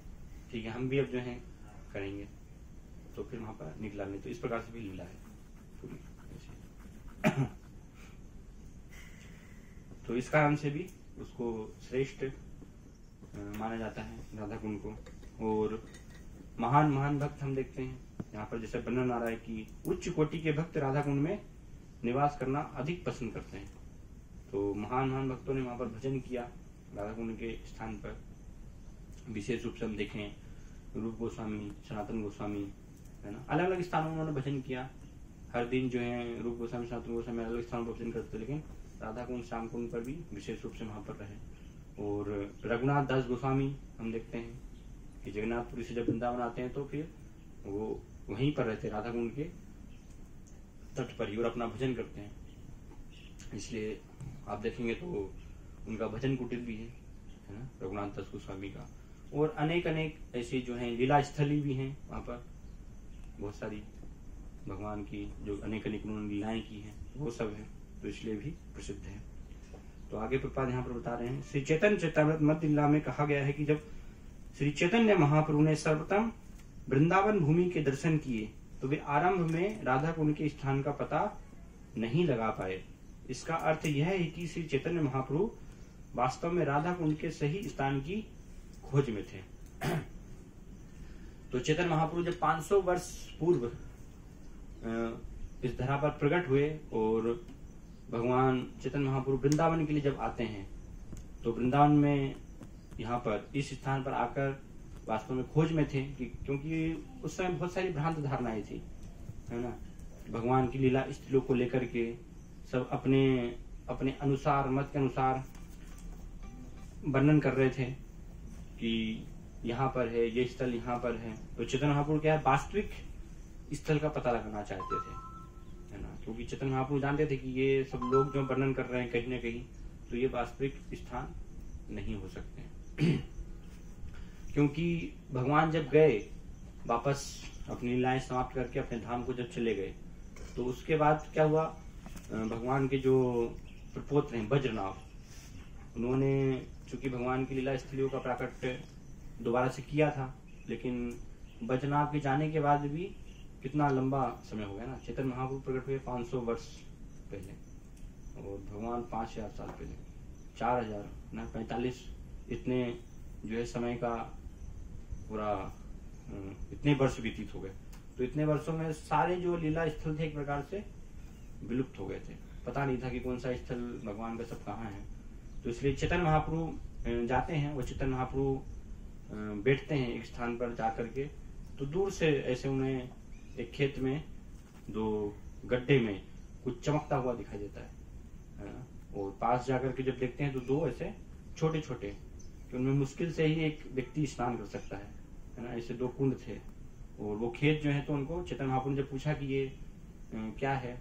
Speaker 1: ठीक है हम भी अब जो है करेंगे, तो फिर वहां पर निकला नहीं। तो इस प्रकार से भी लीला है पूरी ऐसी। तो इस कारण से भी उसको श्रेष्ठ माना जाता है राधा कुंड को। और महान महान भक्त हम देखते हैं यहाँ पर जैसे वर्णन आ रहा है कि उच्च कोटि के भक्त राधा कुंड में निवास करना अधिक पसंद करते हैं। तो महान महान भक्तों ने वहां पर भजन किया राधा कुंड के स्थान पर। विशेष रूप से हम देखें रूप गोस्वामी, सनातन गोस्वामी है ना, अलग अलग स्थानों में उन्होंने भजन किया। हर दिन जो है रूप गोस्वामी, सनातन गोस्वामी अलग स्थानों पर भजन करते, लेकिन राधा कुंड श्याम कुंड पर भी विशेष रूप से वहां पर रहे। और रघुनाथ दास गोस्वामी हम देखते हैं कि जगन्नाथपुरी से जब वृंदावन आते हैं तो फिर वो वहीं पर रहते राधा कुंड के तट पर ही और अपना भजन करते हैं। इसलिए आप देखेंगे तो उनका भजन कुटीर भी है ना रघुनाथ दास गोस्वामी का। और अनेक अनेक ऐसी जो है लीला स्थली भी हैं वहां पर, बहुत सारी भगवान की जो अनेक अनेक उन्होंने लीलाएं की हैं वो सब है, तो इसलिए भी प्रसिद्ध है। तो आगे प्रपाद यहाँ पर बता रहे हैं, श्री चैतन्य चरितामृत मध्य लीला में कहा गया है कि जब श्री चैतन्य महाप्रभु ने सर्वप्रथम वृंदावन भूमि के दर्शन किए तो वे आरंभ में राधा कुंड के स्थान का पता नहीं लगा पाए। इसका अर्थ यह है कि श्री चैतन्य महाप्रभु वास्तव में राधा कुंड के सही स्थान की खोज में थे। तो चैतन्य महाप्रभु जब 500 वर्ष पूर्व इस धरा पर प्रकट हुए और भगवान चैतन्य महाप्रभु वृंदावन के लिए जब आते हैं तो वृंदावन में यहाँ पर इस स्थान पर आकर वास्तव में खोज में थे कि क्योंकि उस समय बहुत सारी भ्रांत धारणाएं थी है ना। भगवान की लीला स्त्रियों को लेकर के सब अपने अपने अनुसार मत के अनुसार वर्णन कर रहे थे कि यहाँ पर है ये स्थल, यहाँ पर है। तो चैतन्य महाप्रभु क्या है वास्तविक स्थल का पता लगाना चाहते थे है ना, क्योंकि चैतन्य महाप्रभु जानते थे कि ये सब लोग जो वर्णन कर रहे हैं कहीं न कहीं तो ये वास्तविक स्थान नहीं हो सकते। क्योंकि भगवान जब गए वापस अपनी लीलाएं समाप्त करके अपने धाम को जब चले गए तो उसके बाद क्या हुआ, भगवान के जो प्रपोत्र हैं वज्रनाभ, उन्होंने चूंकि भगवान की लीला स्थलियों का प्राकट्य दोबारा से किया था, लेकिन वज्रनाभ के जाने के बाद भी कितना लंबा समय हो गया ना। चैतन्य महाप्रभु प्रकट हुए 500 वर्ष पहले और भगवान 5000 साल पहले, 4000 ना 45, इतने जो है समय का पूरा इतने वर्ष व्यतीत हो गए। तो इतने वर्षों में सारे जो लीला स्थल थे एक प्रकार से विलुप्त हो गए थे, पता नहीं था कि कौन सा स्थल भगवान का सब कहाँ है। तो इसलिए चैतन्य महाप्रभु जाते हैं, वो चैतन्य महाप्रभु बैठते हैं एक स्थान पर जाकर के, तो दूर से ऐसे उन्हें एक खेत में दो गड्ढे में कुछ चमकता हुआ दिखाई देता है ना? और पास जाकर के जब देखते हैं तो दो ऐसे छोटे छोटे कि उनमें मुश्किल से ही एक व्यक्ति स्नान कर सकता है ना? ऐसे दो कुंड थे और वो खेत जो है, तो उनको चैतन्य महाप्रभु ने जब पूछा कि ये क्या है,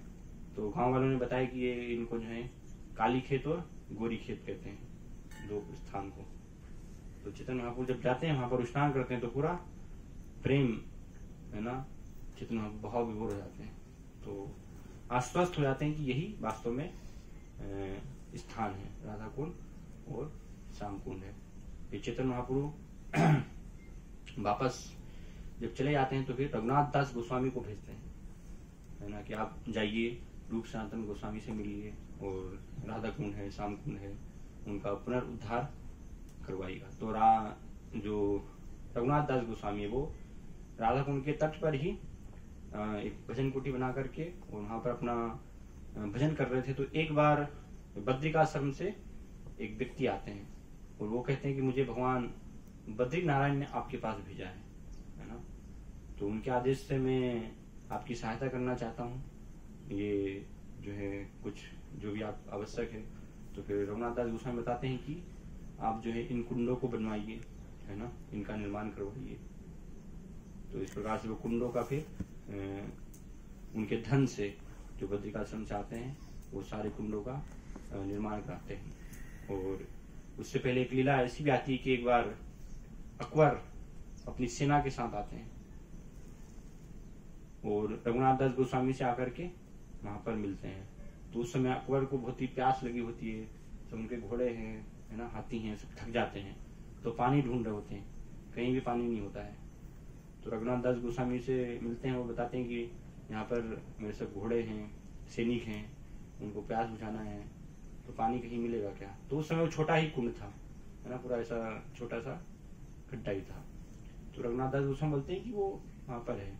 Speaker 1: तो गांव वालों ने बताया कि ये इनको जो है काली खेत और गोरी खेत कहते हैं, दो स्थान को। तो चैतन्य महाप्रभु जब जाते हैं वहां पर स्नान करते हैं तो पूरा प्रेम है ना, चैतन्य महाप्रभु भाव विभोर हो जाते हैं, तो आश्वस्त हो जाते हैं कि यही वास्तव में स्थान है, राधा कुंड और श्याम कुंड है। फिर चैतन्य महाप्रभु वापस जब चले जाते हैं तो फिर रघुनाथ दास गोस्वामी को भेजते हैं, है ना, कि आप जाइए रूप सनातन गोस्वामी से मिलिए और राधा कुंड है, श्याम कुंड है, उनका पुनरुद्धार करवाइएगा। तो जो रघुनाथ दास गोस्वामी है वो राधा कुंड के तट पर ही एक भजन कुटी बना करके और वहां पर अपना भजन कर रहे थे। तो एक बार बद्रिकाश्रम से एक व्यक्ति आते हैं और वो कहते हैं कि मुझे भगवान बद्री नारायण ने आपके पास भेजा है ना? तो उनके आदेश से मैं आपकी सहायता करना चाहता हूँ, ये जो है कुछ जो भी आप आवश्यक है। तो फिर रघुनाथ दास गोस्वामी बताते हैं कि आप जो है इन कुंडों को बनवाइए, है ना, इनका निर्माण करवाइए। तो इस प्रकार से वो कुंडों का फिर उनके धन से जो बद्रिकाश्रम से आते हैं वो सारे कुंडों का निर्माण कराते हैं। और उससे पहले एक लीला ऐसी भी आती है कि एक बार अकबर अपनी सेना के साथ आते हैं और रघुनाथ दास गोस्वामी से आकर के वहां पर मिलते हैं। तो उस समय अकबर को बहुत ही प्यास लगी होती है, सब उनके घोड़े हैं, है ना, हाथी हैं, सब थक जाते हैं, तो पानी ढूंढ रहे होते हैं, कहीं भी पानी नहीं होता है। तो रघुनाथ दास गोस्वामी से मिलते हैं, वो बताते हैं कि यहाँ पर मेरे सब घोड़े हैं, सैनिक हैं, उनको प्यास बुझाना है, तो पानी कहीं मिलेगा क्या? तो उस समय वो छोटा ही कुंड था, है ना, पूरा ऐसा छोटा सा गड्ढा ही था। तो रघुनाथ दास गोस्वामी बोलते हैं कि वो वहां पर है,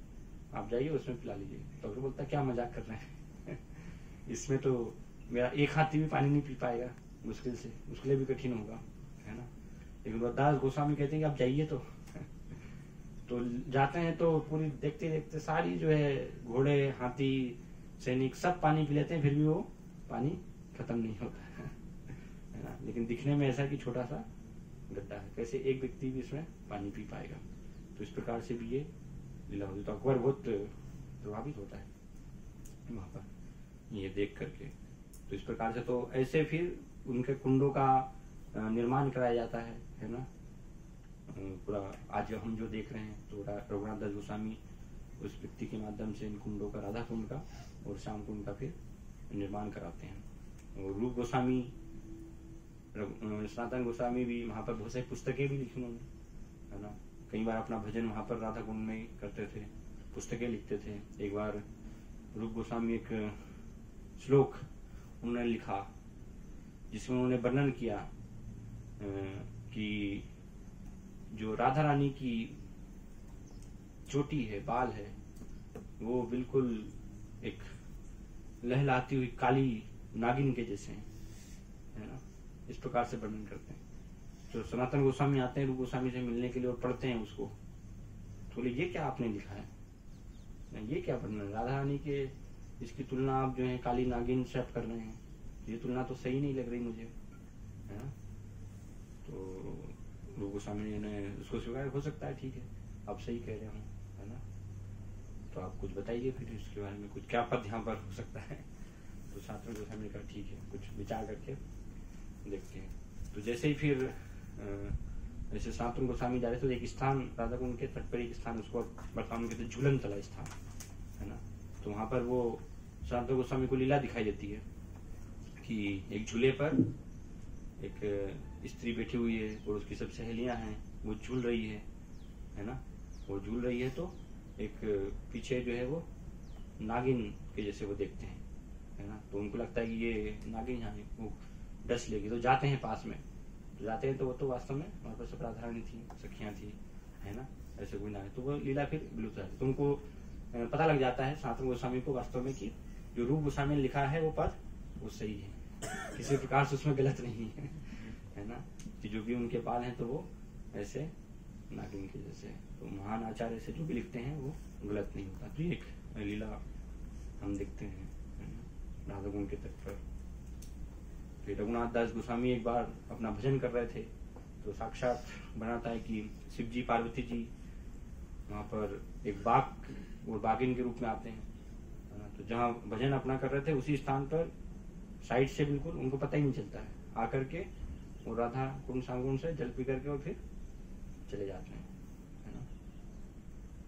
Speaker 1: आप जाइए उसमें पिला लीजिए। तो अकबर बोलता क्या मजाक कर रहे हैं इसमें तो मेरा एक हाथी भी पानी नहीं पी पाएगा, मुश्किल से, उसके लिए भी कठिन होगा, है ना। लेकिन दास गोस्वामी कहते हैं कि आप जाइए तो जाते हैं तो पूरी देखते देखते सारी जो है घोड़े, हाथी, सैनिक सब पानी पी लेते हैं, फिर भी वो पानी खत्म नहीं होता है ना। लेकिन दिखने में ऐसा कि छोटा सा गड्ढा है, कैसे एक व्यक्ति भी इसमें पानी पी पाएगा। तो इस प्रकार से भी ये लीला होती। तो अकबर बहुत प्रभावित होता है वहां पर ये देख करके। तो इस प्रकार से तो ऐसे फिर उनके कुंडों का निर्माण कराया जाता है ना। पूरा आज हम जो देख रहे हैं तो रघुनाथ दास गोस्वामी उस व्यक्ति के माध्यम से इन कुंडों का, राधा कुंड का और श्याम कुंड का फिर निर्माण कराते हैं। और रूप गोस्वामी, सनातन गोस्वामी भी वहां पर बहुत सारी पुस्तकें भी लिखी उन्होंने, है ना। कई बार अपना भजन वहां पर राधा कुंड में करते थे, पुस्तकें लिखते थे। एक बार रूप गोस्वामी एक श्लोक उन्होंने लिखा जिसमें उन्होंने वर्णन किया कि जो राधा रानी की चोटी है, बाल है, वो बिल्कुल एक लहलाती हुई काली नागिन के जैसे हैं, है ना। इस प्रकार से वर्णन करते हैं। तो सनातन गोस्वामी आते हैं रूप गोस्वामी से मिलने के लिए और पढ़ते हैं उसको, तो बोले ये क्या आपने लिखा है, ये क्या वर्णन, राधा रानी के इसकी तुलना आप जो है काली नागिन से कर रहे हैं, ये तुलना तो सही नहीं लग रही मुझे, है ना। तो रूप गोस्वामी ने उसको स्वीकार, हो सकता है, ठीक है, आप सही कह रहे हो, है ना, तो आप कुछ बताइए फिर इसके बारे में, कुछ क्या पद यहाँ पर हो सकता है। तो सनातन गोस्वामी ने कहा ठीक है, कुछ विचार करके देखते हैं। तो जैसे ही फिर जैसे सनातन गोस्वामी जा रहे थे, एक स्थान राधा कुंड के तट पर एक स्थान, उसको वर्तमान में कहते झूलन तला स्थान, है ना। तो वहां पर वो सनातन गोस्वामी को लीला दिखाई देती है कि एक झूले पर एक स्त्री बैठी हुई है और उसकी सब सहेलियां हैं, वो झूल रही है ना। वो झूल रही है तो एक पीछे जो है वो नागिन के जैसे वो देखते हैं, है ना। तो उनको लगता है कि ये नागिन यहाँ है, वो डस लेगी। तो जाते हैं पास में, तो जाते हैं तो वो तो वास्तव में वहां पर सब राधा रानी थी, सखियां थी, है ना। ऐसे ऐसे कोई ना है, तो वो लीला फिर विलुप्त हो जाती है। तो उनको पता लग जाता है सनातन गोस्वामी को वास्तव में कि जो रूप गोस्वामी ने लिखा है वो पद वो सही है, किसी प्रकार से उसमें गलत नहीं है ना, कि जो भी उनके पाल हैं तो वो ऐसे नागिन के जैसे। तो महान आचार्य से जो भी लिखते हैं वो गलत नहीं होता। तो एक लीला हम देखते हैं राधा गुण के तट पर। फिर रघुनाथ दास गोस्वामी एक बार अपना भजन कर रहे थे, तो साक्षात बनाता है कि शिव जी पार्वती जी वहां पर एक बाघ और बाघिन के रूप में आते हैं, तो जहाँ भजन अपना कर रहे थे उसी स्थान पर साइड से बिल्कुल उनको पता ही नहीं चलता है, आकर के वो राधा कुंड सांगुण से जल पी करके और फिर चले जाते हैं, है ना।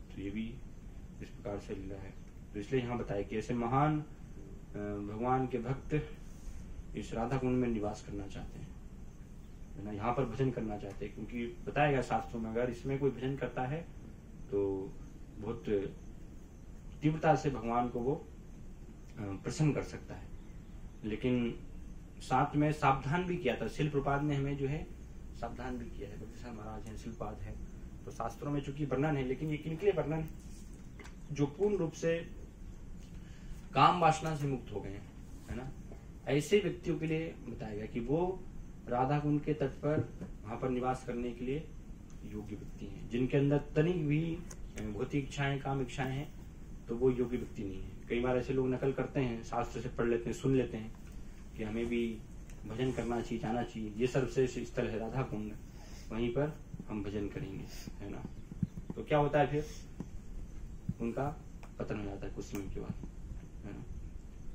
Speaker 1: तो ये भी इस प्रकार से लीला है। तो इसलिए यहाँ बताया कि ऐसे महान भगवान के भक्त इस राधा कुंड में निवास करना चाहते हैं, है ना, यहाँ पर भजन करना चाहते हैं, क्योंकि बताया गया शास्त्रों में अगर इसमें कोई भजन करता है तो बहुत तीव्रता से भगवान को वो प्रसन्न कर सकता है। लेकिन साथ में सावधान भी किया था, शिल प्रपाद ने हमें जो है सावधान भी किया है। भक्ति महाराज है, शिलपाद है, तो शास्त्रों में चूंकि वर्णन है, लेकिन ये किनके लिए वर्णन जो पूर्ण रूप से काम वासना से मुक्त हो गए हैं, है ना, ऐसे व्यक्तियों के लिए बताया गया कि वो राधा कुंड के तट पर वहां पर निवास करने के लिए योग्य व्यक्ति हैं। जिनके अंदर तनिक भी भौतिक इच्छाएं, काम इच्छाएं हैं, तो वो योग्य व्यक्ति नहीं है। कई बार ऐसे लोग नकल करते हैं, शास्त्र से पढ़ लेते हैं, सुन लेते हैं कि हमें भी भजन करना चाहिए, जाना चाहिए, ये सर्वश्रेष्ठ स्थल है राधा कुंड, वहीं पर हम भजन करेंगे, है ना। तो क्या होता है फिर उनका पतन हो जाता है कुछ समय के बाद, है ना।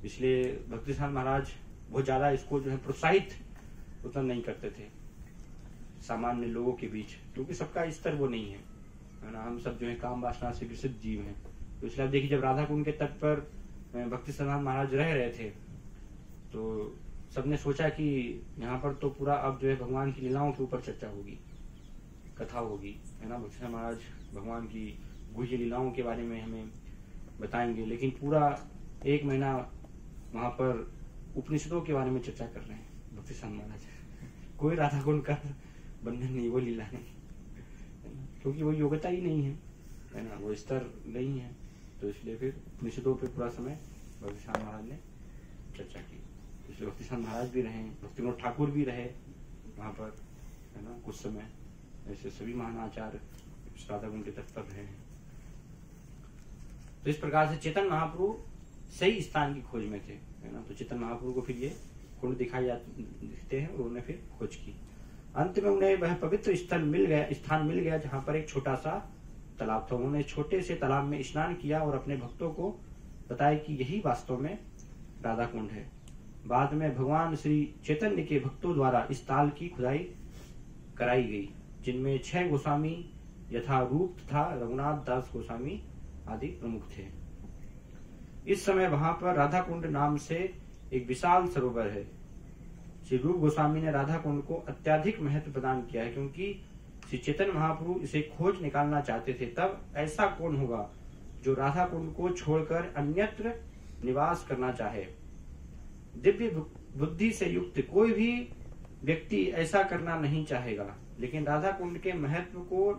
Speaker 1: इसलिए भक्ति सिद्धांत महाराज बहुत ज्यादा इसको जो है प्रोत्साहित उतना नहीं करते थे सामान्य लोगों के बीच, क्योंकि सबका स्तर वो नहीं है ना। हम सब जो है काम वासना से ग्रसित जीव हैं। तो इसलिए आप देखिए, जब राधा कुंड के तट पर भक्ति सिद्धांत महाराज रह रहे थे तो सबने सोचा कि यहाँ पर तो पूरा अब जो है भगवान की लीलाओं के ऊपर चर्चा होगी, कथा होगी, है ना। भक्ति सिद्धांत महाराज भगवान की गुह्य लीलाओं के बारे में हमें बताएंगे, लेकिन पूरा 1 महीना वहां पर उपनिषदों के बारे में चर्चा कर रहे हैं भक्ति सिद्धांत महाराज। कोई राधा कुंड का बंधन नहीं, वो लीला नहीं, क्योंकि वो योग्यता ही नहीं है ना, वो स्तर नहीं है। तो इसलिए फिर उपनिषदों पे पूरा समय भक्ति सिद्धांत महाराज ने चर्चा की। इसलिए भक्ति सिद्धांत महाराज भी रहे, भक्ति विनोद ठाकुर भी रहे वहां पर, है ना, कुछ समय। ऐसे सभी महान आचार्य राधा कुंड के तट पर रहे हैं। तो इस प्रकार से चेतन महाप्रभु सही स्थान की खोज में थे, है ना। तो चेतन महाप्रभु को फिर ये कुंड दिखते हैं और उन्होंने फिर खोज की। अंत में उन्हें वह पवित्र स्थान मिल गया जहां पर एक छोटा सा तालाब था। उन्होंने छोटे से तालाब में स्नान किया और अपने भक्तों को बताया कि यही वास्तव में राधा कुंड है। बाद में भगवान श्री चैतन्य के भक्तों द्वारा इस ताल की खुदाई कराई गई, जिनमें 6 गोस्वामी यथा रूप तथा रघुनाथ दास गोस्वामी आदि प्रमुख थे। इस समय वहां पर राधा कुंड नाम से एक विशाल सरोवर है। श्री रूप गोस्वामी ने राधा कुंड को अत्यधिक महत्व प्रदान किया है, क्योंकि श्री चैतन्य महाप्रभु इसे खोज निकालना चाहते थे। तब ऐसा कौन होगा जो राधा कुंड को छोड़कर अन्यत्र निवास करना चाहे। दिव्य बुद्धि से युक्त कोई भी व्यक्ति ऐसा करना नहीं चाहेगा, लेकिन राधा कुंड के महत्व को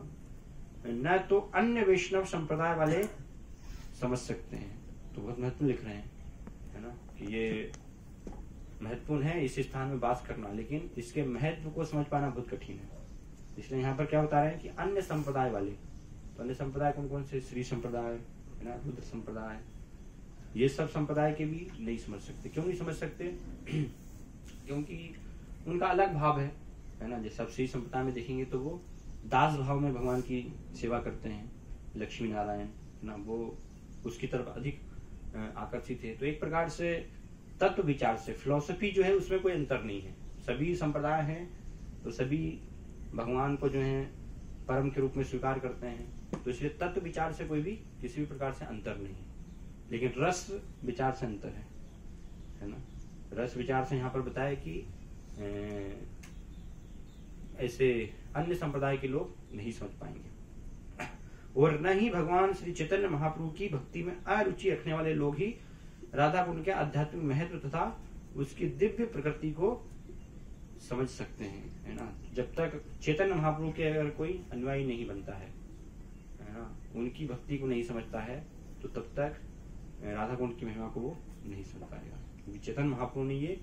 Speaker 1: न तो अन्य वैष्णव संप्रदाय वाले समझ सकते हैं। तो बहुत महत्व लिख रहे हैं, है ना, कि ये महत्वपूर्ण है इस स्थान में वास करना, लेकिन इसके महत्व को समझ पाना बहुत कठिन है। इसलिए यहाँ पर क्या बता रहे हैं कि अन्य संप्रदाय वाले, तो अन्य संप्रदाय कौन कौन से, श्री संप्रदाय, है ना, रुद्र संप्रदाय, ये सब संप्रदाय के भी नहीं समझ सकते। क्यों नहीं समझ सकते? क्योंकि उनका अलग भाव है ना। जैसे आप श्री संप्रदाय में देखेंगे तो वो दास भाव में भगवान की सेवा करते हैं, लक्ष्मी नारायण ना, वो उसकी तरफ अधिक आकर्षित है। तो एक प्रकार से तत्व विचार से, फिलोसफी जो है उसमें कोई अंतर नहीं है। सभी संप्रदाय हैं तो सभी भगवान को जो है परम के रूप में स्वीकार करते हैं। तो इसलिए तत्व विचार से कोई भी किसी भी प्रकार से अंतर नहीं है, लेकिन रस विचार से अंतर है ना। रस विचार से यहाँ पर बताया कि ऐसे अन्य संप्रदाय के लोग नहीं समझ पाएंगे, और न ही भगवान श्री चैतन्य महाप्रभु की भक्ति में अरुचि रखने वाले लोग ही राधा कुंड के आध्यात्मिक महत्व तथा उसकी दिव्य प्रकृति को समझ सकते हैं, है ना। जब तक चैतन्य महाप्रभु के अगर कोई अनुयायी नहीं बनता है उनकी भक्ति को नहीं समझता है तो तब तक राधा कुंड की महिमा को वो नहीं समझ पाएगा। क्योंकि चेतन महाप्रभु ने ये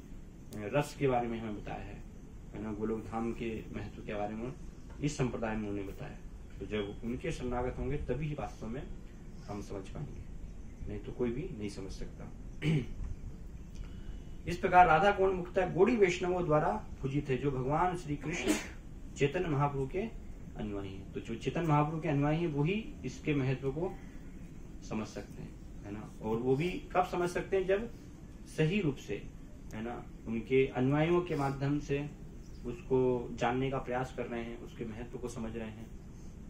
Speaker 1: रस के बारे में हमें बताया है ना, गोलोक धाम के महत्व के बारे में इस संप्रदाय में उन्होंने बताया। तो जब उनके शरणागत होंगे तभी ही वास्तव में हम समझ पाएंगे, नहीं तो कोई भी नहीं समझ सकता। इस प्रकार राधा कुंड मुख्यतः गौड़ी वैष्णवों द्वारा पूजित है, जो भगवान श्री कृष्ण चेतन महाप्रभु के अनुयायी हैं। तो जो चेतन महाप्रभु के अनुयायी हैं वही इसके महत्व को समझ सकते हैं, है ना। और वो भी कब समझ सकते हैं, जब सही रूप से, है ना, उनके अनुयायियों के माध्यम से उसको जानने का प्रयास कर रहे हैं, उसके महत्व को समझ रहे हैं,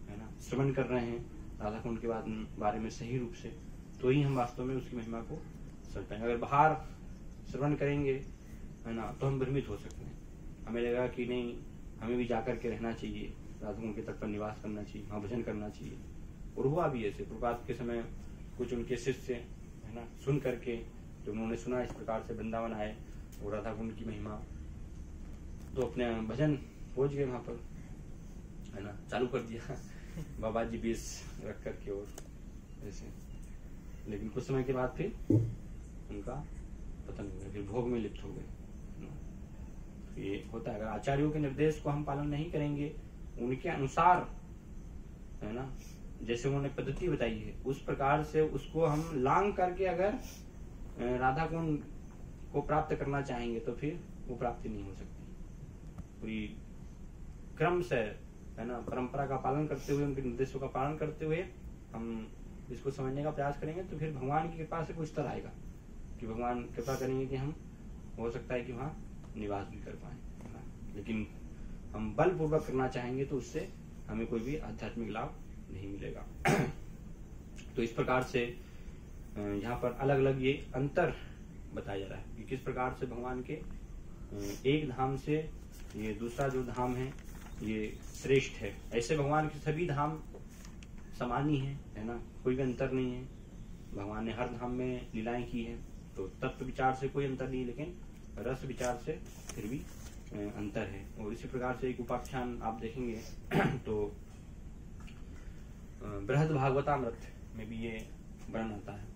Speaker 1: है ना, श्रवण कर रहे हैं राधा कुंड के बारे में सही रूप से, तो ही हम वास्तव में उसकी महिमा को समझ पाएंगे। अगर बाहर श्रवण करेंगे, है ना, तो हम भ्रमित हो सकते हैं, हमें लगेगा कि नहीं, हमें भी जाकर के रहना चाहिए, राधा कुंड के तट पर निवास करना चाहिए, वहाँ भजन करना चाहिए। और हुआ भी ऐसे, प्रभात के समय कुछ उनके शिष्य, है ना, सुन करके जो उन्होंने सुना इस प्रकार से वृंदावन आए और राधा कुंड की महिमा, तो अपने भजन पहुंच गए वहां पर, है ना, चालू कर दिया बाबा जी बीस रख करके और ऐसे। लेकिन कुछ समय के बाद फिर उनका पतन हो गया, फिर भोग में लिप्त हो गए। ये होता है, अगर आचार्यों के निर्देश को हम पालन नहीं करेंगे, उनके अनुसार, है ना, जैसे उन्होंने पद्धति बताई है उस प्रकार से उसको हम लांग करके अगर राधा कुंड को प्राप्त करना चाहेंगे तो फिर वो प्राप्ति नहीं हो सकती। पूरी क्रम से, है ना, परंपरा का पालन करते हुए, उनके निर्देशों का पालन करते हुए हम इसको समझने का प्रयास करेंगे, तो फिर भगवान की कृपा से कुछ तरह आएगा कि भगवान कृपा करेंगे कि हम, हो सकता है कि वहाँ निवास भी कर पाए, है ना। लेकिन हम बलपूर्वक करना चाहेंगे तो उससे हमें कोई भी आध्यात्मिक लाभ नहीं मिलेगा। तो इस प्रकार से यहाँ पर अलग अलग ये अंतर बताया जा रहा है कि किस प्रकार से भगवान के एक धाम से ये दूसरा जो धाम है ये श्रेष्ठ है। ऐसे भगवान के सभी धाम समान ही है ना, कोई भी अंतर नहीं है। भगवान ने हर धाम में लीलाएं की है, तो तत्व विचार से कोई अंतर नहीं, लेकिन रस विचार से फिर भी अंतर है। और इसी प्रकार से एक उपाख्यान आप देखेंगे तो बृहद भागवतामृत में भी ये वर्णन आता है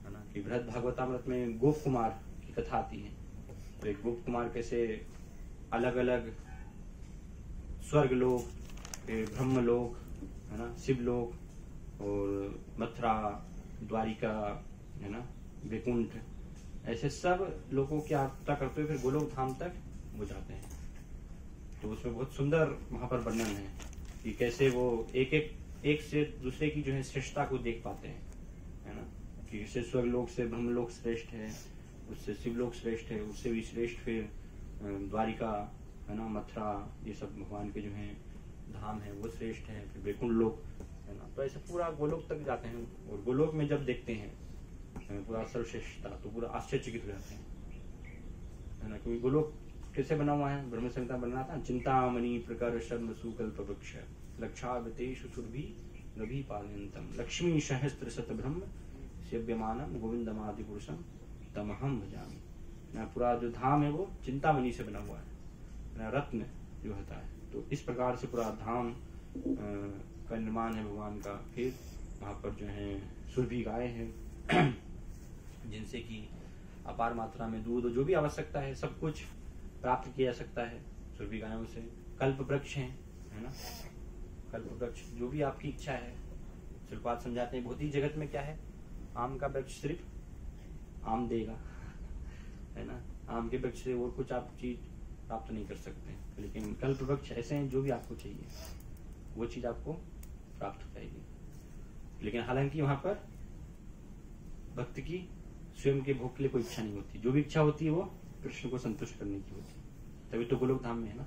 Speaker 1: ना, कि बृहद भागवतामृत में गोप कुमार की कथा आती है। तो एक गोप कुमार कैसे अलग अलग स्वर्ग लोक, ब्रह्म लोक, है ना, शिव लोक और मथुरा, द्वारिका, है ना, वैकुंठ, ऐसे सब लोगों की यात्रा करते हुए फिर गोलोक धाम तक वो जाते हैं। तो उसमें बहुत सुंदर वहां पर वर्णन है कि कैसे वो एक से दूसरे की जो है श्रेष्ठता को देख पाते हैं, है ना, कि जैसे स्वर्ग लोक से ब्रह्मलोक श्रेष्ठ है, उससे शिवलोक श्रेष्ठ है, उससे भी श्रेष्ठ फिर द्वारिका, है ना, मथुरा, ये सब भगवान के जो है धाम है वो श्रेष्ठ है, फिर वैकुंठ लोक, है ना। तो ऐसे पूरा गोलोक तक जाते हैं और गोलोक में जब देखते हैं पूरा सर्वश्रेष्ठता तो पूरा आश्चर्यचकित हो जाते हैं, है ना। क्योंकि गोलोक कैसे बना हुआ है, ब्रह्म संहिता बना था, चिंतामणि प्रकार शर्म सुकल्प वृक्ष लक्षावतेषु सुरभि रभि पालयन्तम लक्ष्मी सहस्त्र शत ब्रह्म सेव्यमानम गोविंदमादि पुरुषम तमहम भजामि। ना पूरा जो धाम है वो चिंतामणि से बना हुआ है ना, रत्न जो होता है। तो इस प्रकार से पूरा धाम का निर्माण है भगवान का। फिर वहाँ पर जो है सुरभि गाय है जिनसे कि अपार मात्रा में दूध, जो भी आवश्यकता है सब कुछ प्राप्त किया जा सकता है सुरभि गायों से। कल्प वृक्ष है ना, कल्प वृक्ष जो भी आपकी इच्छा है। श्रीपाद समझाते हैं भौतिक जगत में क्या है, आम का वृक्ष सिर्फ आम देगा, है ना, आम के वृक्ष से और कुछ आप चीज प्राप्त नहीं कर सकते। लेकिन कल्प वृक्ष ऐसे हैं जो भी आपको चाहिए वो चीज आपको प्राप्त हो जाएगी। लेकिन हालांकि वहां पर भक्त की स्वयं के भोग के लिए कोई इच्छा नहीं होती, जो भी इच्छा होती है वो कृष्ण को संतुष्ट करने की होती है। तभी तो गोलोक धाम में है ना,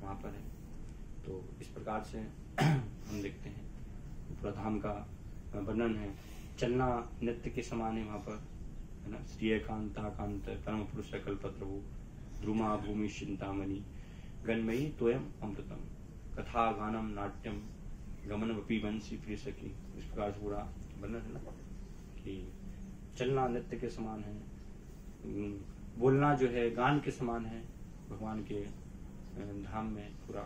Speaker 1: वहां पर है। तो इस प्रकार से हम देखते हैं पूरा धाम का वर्णन है। चलना नृत्य के समान है वहां पर, है ना। श्री कांता कांत परम पुरुष कल्पत्रु ध्रुमा भूमि चिंतामणि गणमयी तोयम अमृतम कथा गानम नाट्यम गमन वपी वंशी प्रिय सखी। इस प्रकार से पूरा वर्णन है ना, कि चलना नृत्य के समान है, बोलना जो है गान के समान है भगवान के धाम में पूरा।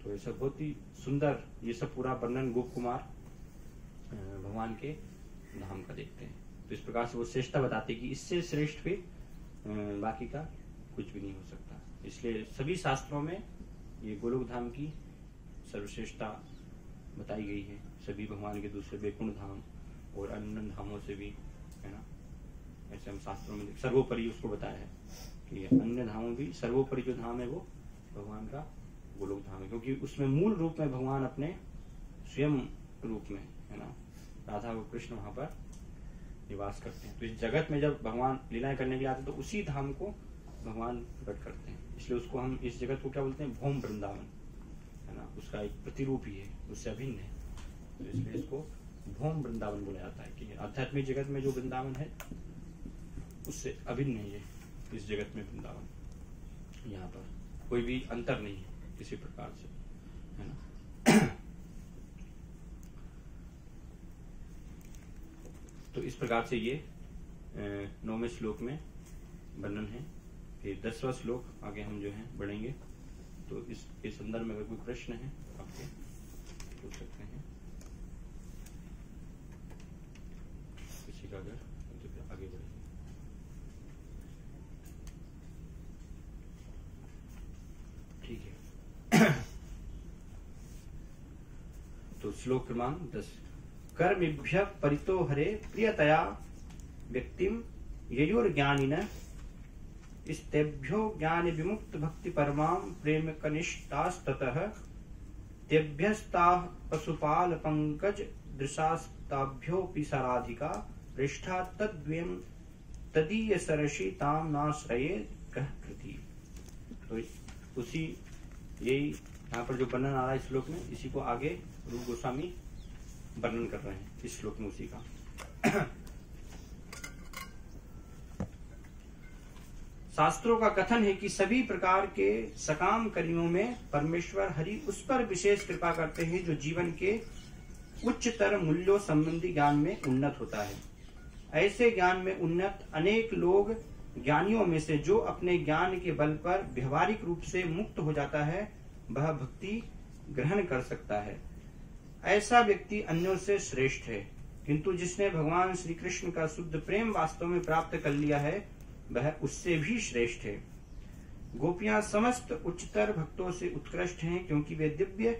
Speaker 1: तो ये सब बहुत ही सुंदर, ये सब पूरा वर्णन गोप कुमार भगवान के धाम का देखते हैं। तो इस प्रकार से वो श्रेष्ठता बताते हैं कि इससे श्रेष्ठ भी बाकी का कुछ भी नहीं हो सकता। इसलिए सभी शास्त्रों में ये गोलोक धाम की सर्वश्रेष्ठता बताई गई है, सभी भगवान के दूसरे वैकुंठ धाम और अन्य धामों से भी, है ना। ऐसे हम शास्त्रों में सर्वोपरि उसको बताया है कि अन्य धामों भी सर्वोपरि जो धाम है वो भगवान का गोलोक धाम है, क्योंकि उसमें मूल रूप में भगवान अपने स्वयं रूप में, है ना, राधा और कृष्ण वहां पर निवास करते हैं। तो इस जगत में जब भगवान लीलाएं करने के लिए आते हैं तो उसी धाम को भगवान प्रकट करते हैं। इसलिए उसको हम इस जगत को क्या बोलते हैं, भौम वृंदावन, है ना, उसका एक प्रतिरूप ही है, उससे अभिन्न है। तो इसलिए इसको भौम वृंदावन बोला जाता है कि आध्यात्मिक जगत में जो वृंदावन है उससे अभिन्न है ये, इस जगत में वृंदावन, यहाँ पर कोई भी अंतर नहीं है किसी प्रकार से, है ना। तो इस प्रकार से ये 9वें श्लोक में वर्णन है। फिर 10वां श्लोक आगे हम जो है बढ़ेंगे। तो इसके संदर्भ में अगर कोई प्रश्न है आपके पूछ सकते हैं, किसी का अगर, तो फिर आगे बढ़ेंगे। ठीक है। तो श्लोक क्रमांक 10। कर्मेभ्यः परितो हरे प्रियतया व्यक्तिम ययोर्ज्ञानिनः इस्तेभ्यो ज्ञान विमुक्त भक्ति परमां प्रेम कनिष्ठास्ततः तेभ्यस्ताः पशुपाल पंकज दृशास्ताभ्योऽपि सराधिका पृष्ठा तद्वयं तदीय सरसी ताम नाश्रये कह कृति। तो उसी यही यहाँ पर जो वर्णन आ रहा है इस श्लोक में, इसी को आगे रूप गोस्वामी वर्णन कर रहे हैं इस श्लोक में उसी का। शास्त्रों का कथन है कि सभी प्रकार के सकाम कर्मियों में परमेश्वर हरि उस पर विशेष कृपा करते हैं जो जीवन के उच्चतर मूल्यों संबंधी ज्ञान में उन्नत होता है। ऐसे ज्ञान में उन्नत अनेक लोग ज्ञानियों में से जो अपने ज्ञान के बल पर व्यवहारिक रूप से मुक्त हो जाता है वह भक्ति ग्रहण कर सकता है। ऐसा व्यक्ति अन्यों से श्रेष्ठ है, किंतु जिसने भगवान श्री कृष्ण का शुद्ध प्रेम वास्तव में प्राप्त कर लिया है वह उससे भी श्रेष्ठ है। गोपियां समस्त उच्चतर भक्तों से उत्कृष्ट हैं, क्योंकि वे दिव्य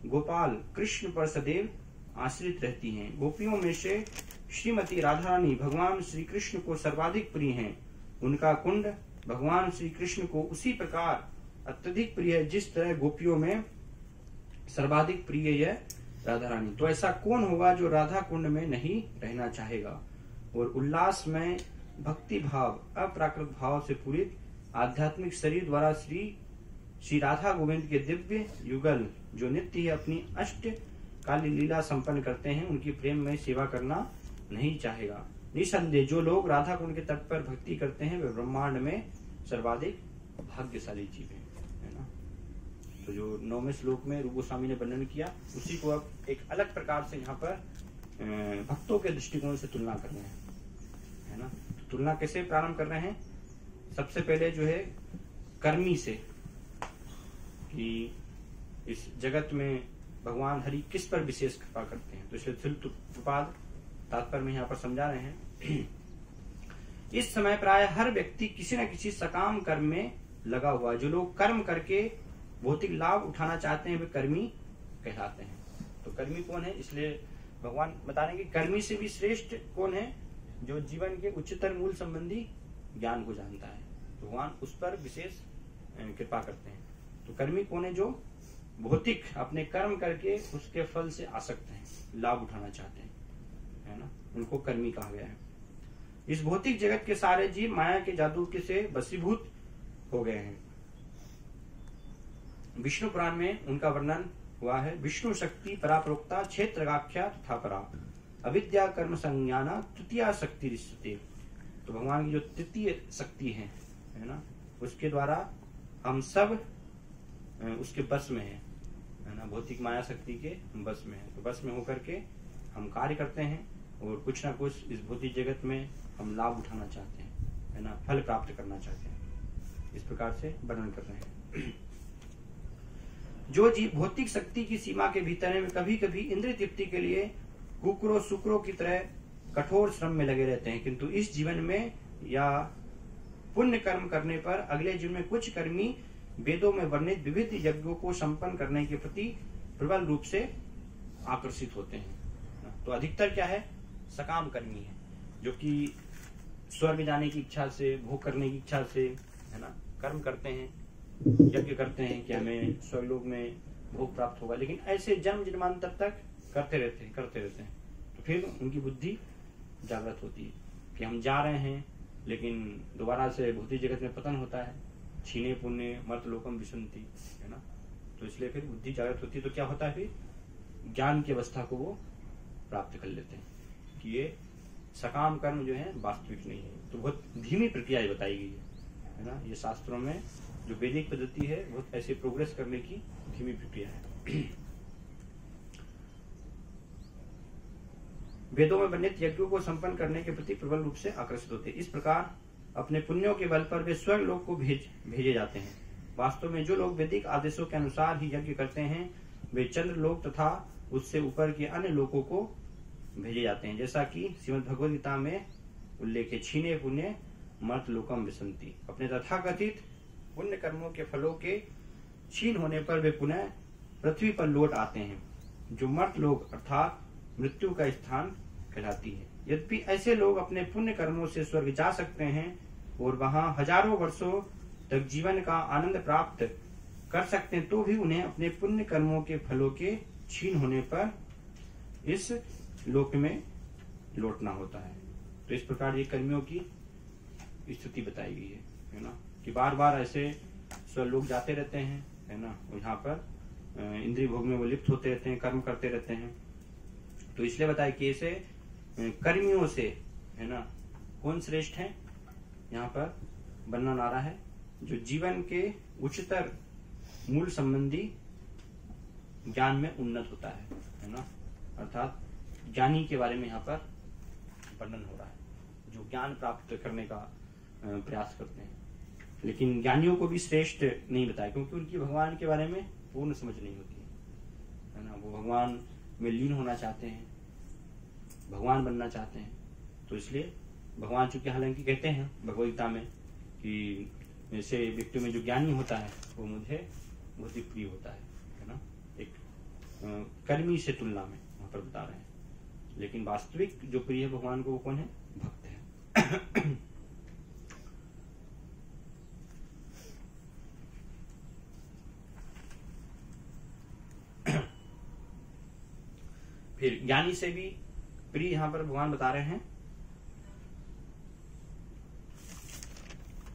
Speaker 1: गोपाल कृष्ण पर सदैव आश्रित रहती हैं। गोपियों में से श्रीमती राधा रानी भगवान श्री कृष्ण को सर्वाधिक प्रिय हैं। उनका कुंड भगवान श्री कृष्ण को उसी प्रकार अत्यधिक प्रिय है जिस तरह गोपियों में सर्वाधिक प्रिय है राधा रानी। तो ऐसा कौन होगा जो राधा कुंड में नहीं रहना चाहेगा और उल्लास में भक्ति भाव अप्राकृत भाव से पूरित आध्यात्मिक शरीर द्वारा श्री राधा गोविंद के दिव्य युगल जो नित्य ही अपनी अष्ट काली लीला संपन्न करते हैं उनकी प्रेम में सेवा करना नहीं चाहेगा। निसंदेह जो लोग राधा कुंड के तट पर भक्ति करते हैं वे ब्रह्मांड में सर्वाधिक भाग्यशाली जीव हैं, है ना। तो जो 9वें श्लोक में रूप गोस्वामी ने वर्णन किया उसी को अब एक अलग प्रकार से यहाँ पर भक्तों के दृष्टिकोण से तुलना कर रहे हैं, है ना। तो तुलना कैसे प्रारंभ कर रहे हैं, सबसे पहले जो है कर्मी से, कि इस जगत में भगवान हरि किस पर विशेष कृपा करते हैं। तो इसलिए त्रिपाद तात्पर्य में यहाँ पर समझा रहे हैं। इस समय प्राय हर व्यक्ति किसी न किसी सकाम कर्म में लगा हुआ। जो लोग कर्म करके भौतिक लाभ उठाना चाहते हैं वे कर्मी कहलाते हैं। तो कर्मी कौन है, इसलिए भगवान बता रहे हैं कि कर्मी से भी श्रेष्ठ कौन है, जो जीवन के उच्चतर मूल संबंधी ज्ञान को जानता है। तो भगवान उस पर विशेष कृपा करते हैं। तो कर्मी कौन है, जो भौतिक अपने कर्म करके उसके फल से आसक्त हैं, लाभ उठाना चाहते हैं, है ना, उनको कर्मी कहा गया है। इस भौतिक जगत के सारे जीव माया के जादू के से वशीभूत हो गए हैं। विष्णु पुराण में उनका वर्णन हुआ है। विष्णु शक्ति पराप्रोक्ता क्षेत्रगाख्या तथा परा अविद्या कर्म संज्ञाना तृतीया शक्ति रिश्ते। तो भगवान की जो तृतीय शक्ति है ना, उसके द्वारा हम सब उसके बस में है ना, भौतिक माया शक्ति के बस में है। तो बस में होकर के हम कार्य करते हैं और कुछ ना कुछ इस भौतिक जगत में हम लाभ उठाना चाहते हैं, है ना, फल प्राप्त करना चाहते हैं। इस प्रकार से वर्णन कर रहे हैं। जो जीव भौतिक शक्ति की सीमा के भीतर है, कभी कभी इंद्रिय तृप्ति के लिए कुकरों शुक्रों की तरह कठोर श्रम में लगे रहते हैं, किंतु इस जीवन में या पुण्य कर्म करने पर अगले जीवन में कुछ कर्मी वेदों में वर्णित विविध यज्ञों को संपन्न करने के प्रति प्रबल रूप से आकर्षित होते हैं। तो अधिकतर क्या है, सकाम कर्मी है, जो कि स्वर्ग जाने की इच्छा से, भोग करने की इच्छा से, है ना, कर्म करते हैं, यज्ञ करते हैं कि हमें स्वर्गलोक में भोग प्राप्त होगा, लेकिन ऐसे जन्म जन्मांतर तक करते रहते हैं। तो फिर उनकी बुद्धि जागृत होती है कि हम जा रहे हैं, लेकिन दोबारा से भौतिक जगत में पतन होता है, छीने पुण्य मर्त लोकम विसंति, है ना। तो इसलिए फिर बुद्धि जागृत होती है, तो क्या होता है, फिर ज्ञान की अवस्था को वो प्राप्त कर लेते हैं कि ये सकाम कर्म जो है वास्तविक नहीं है। तो बहुत धीमी प्रक्रिया बताई गई है ना। ये शास्त्रों में जो वैदिक पद्धति है बहुत ऐसे प्रोग्रेस करने की धीमी प्रक्रिया है। वेदों में वर्णित यज्ञों को संपन्न करने के प्रति प्रबल रूप से आकर्षित होते हैं। इस प्रकार अपने पुण्यों के बल पर वे स्वर्ग लोक को भेजे जाते हैं। वास्तव में जो लोग वैदिक आदेशों के अनुसार ही यज्ञ करते हैं वे चंद्र लोक तथा उससे ऊपर के अन्य लोकों को भेजे जाते हैं, जैसा कि श्रीमद् भगवद गीता में उल्लेख है, छीने पुण्य मर्त लोकम विसंति। अपने तथाकथित पुण्य कर्मों के फलों के छीन होने पर वे पुनः पृथ्वी पर लौट आते हैं, जो मर्त लोक अर्थात मृत्यु का स्थान कहलाती है। यद्यपि ऐसे लोग अपने पुण्य कर्मों से स्वर्ग जा सकते हैं और वहां हजारों वर्षों तक जीवन का आनंद प्राप्त कर सकते हैं, तो भी उन्हें अपने पुण्य कर्मों के फलों के छीन होने पर इस लोक में लौटना होता है। तो इस प्रकार ये कर्मियों की स्थिति बताई गई है ना, कि बार बार ऐसे स्वर्ग लोग जाते रहते हैं, है ना, और यहाँ पर इंद्रिय भोग में वो लिप्त होते रहते हैं, कर्म करते रहते हैं। तो इसलिए बताया कि ऐसे कर्मियों से, है ना, कौन श्रेष्ठ है, यहाँ पर वर्णन आ रहा है, जो जीवन के उच्चतर मूल संबंधी ज्ञान में उन्नत होता है ना, अर्थात ज्ञानी के बारे में यहाँ पर वर्णन हो रहा है, जो ज्ञान प्राप्त करने का प्रयास करते हैं। लेकिन ज्ञानियों को भी श्रेष्ठ नहीं बताया, क्योंकि उनकी भगवान के बारे में पूर्ण समझ नहीं होती है ना। वो भगवान में लीन होना चाहते हैं, भगवान बनना चाहते हैं। तो इसलिए भगवान चूंकि हालांकि कहते हैं भगवद गीता में कि ऐसे व्यक्ति में जो ज्ञानी होता है वो मुझे बहुत ही प्रिय होता है ना, एक कर्मी से तुलना में वहां पर बता रहे हैं। लेकिन वास्तविक जो प्रिय है भगवान को वो कौन है, भक्त है। फिर ज्ञानी से भी प्रिय यहाँ पर भगवान बता रहे हैं,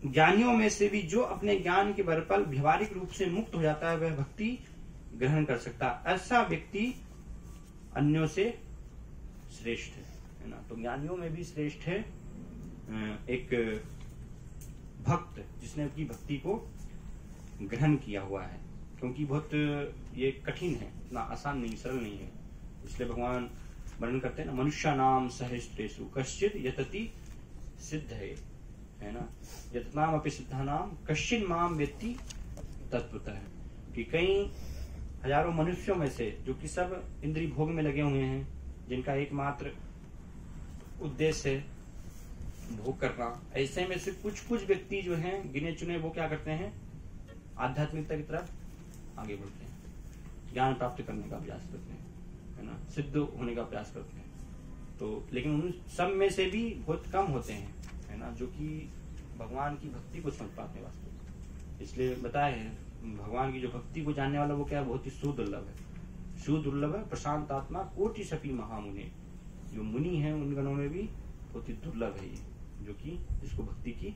Speaker 1: ज्ञानियों में से भी जो अपने ज्ञान के बल पर व्यवहारिक रूप से मुक्त हो जाता है वह भक्ति ग्रहण कर सकता है। ऐसा व्यक्ति अन्यों से श्रेष्ठ है ना। तो ज्ञानियों में भी श्रेष्ठ है एक भक्त जिसने अपनी भक्ति को ग्रहण किया हुआ है, क्योंकि बहुत ये कठिन है, इतना आसान नहीं, सरल नहीं है। इसलिए भगवान वर्णन करते हैं ना, मनुष्य नाम सहस्त्रेषु कश्चित यतति सिद्ध है ना, यतनाम अपि सिद्धा नाम कश्चिन माम वेत्ति तत्वतः। कि कई हजारों मनुष्यों में से जो कि सब इंद्रिय भोग में लगे हुए हैं, जिनका एकमात्र उद्देश्य है भोग करना, ऐसे में से कुछ कुछ व्यक्ति जो हैं गिने चुने, वो क्या करते हैं, आध्यात्मिकता की तरफ आगे बढ़ते हैं, ज्ञान प्राप्त करने का प्रयास करते हैं, है ना, सिद्ध होने का प्रयास करते हैं। तो लेकिन उन सब में से भी बहुत कम होते हैं, है ना, जो कि भगवान की भक्ति को समझ पाते हैं वास्तव। इसलिए बताया है भगवान की जो भक्ति को जानने वाला वो क्या है, बहुत ही सुदुर्लभ है। सुदुर्लभ है प्रशांत आत्मा कोटि सपी महामुनि, जो मुनि है उन गणों में भी बहुत ही दुर्लभ है ये, जो कि जिसको भक्ति की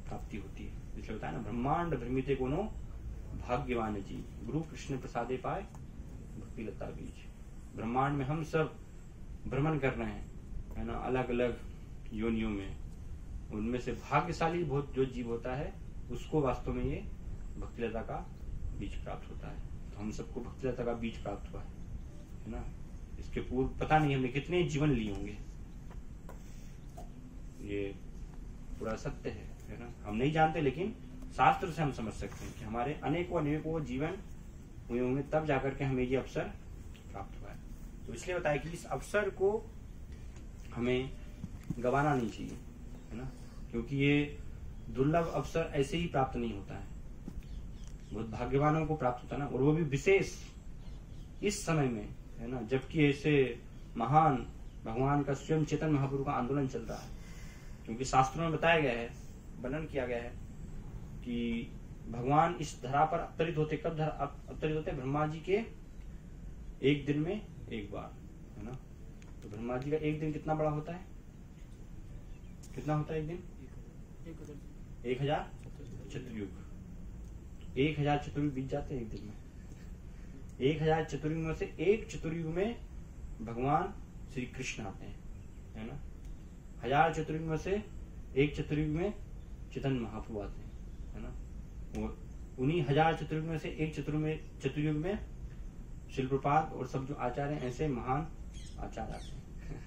Speaker 1: प्राप्ति होती है। इसलिए बताया ना, ब्रह्मांड भ्रमिते कोनो भाग्यवान जी, गुरु कृष्ण प्रसादे पाए भक्ति लता बीज। ब्रह्मांड में हम सब भ्रमण कर रहे हैं, है ना, अलग अलग योनियों में, उनमें से भाग्यशाली बहुत जो जीव होता है उसको वास्तव में ये भक्ति लता का बीज प्राप्त होता है। तो हम सबको भक्ति लता का बीज प्राप्त हुआ है ना। इसके पूर्व पता नहीं हमने कितने जीवन लिए होंगे, ये पूरा सत्य है ना, हम नहीं जानते, लेकिन शास्त्र से हम समझ सकते हैं कि हमारे अनेकों अनेकों जीवन हुए होंगे, तब जाकर के हमें ये अवसर प्राप्त हुआ है। तो इसलिए बताया कि इस अवसर को हमें गंवाना नहीं चाहिए, है ना, क्योंकि ये दुर्लभ अवसर ऐसे ही प्राप्त नहीं होता है, बहुत भाग्यवानों को प्राप्त होता है ना, और वो भी विशेष इस समय में, है ना, जबकि ऐसे महान भगवान का स्वयं चेतन महाप्रभु का आंदोलन चल रहा है। क्योंकि शास्त्रों में बताया गया है, वर्णन किया गया है कि भगवान इस धरा पर अवतरित होते, कब अवतरित होते? ब्रह्मा जी के एक दिन में एक बार, है ना। तो ब्रह्मा जी का एक दिन कितना बड़ा होता है? कितना होता है एक दिन? 1000 चतुर्युग। 1000 चतुर्युग बीत जाते हैं एक दिन में। 1000 चतुर्युग में से एक चतुर्युग में भगवान श्री कृष्ण आते हैं, है ना। 1000 चतुर्युग में से एक चतुर्युग में चेतन महाप्रभु आते हैं, है ना। और उन्हीं 1000 चतुर्युग में से एक चतुर्युग में शिल प्रपात और सब जो आचार्य ऐसे महान आचार्य आते हैं।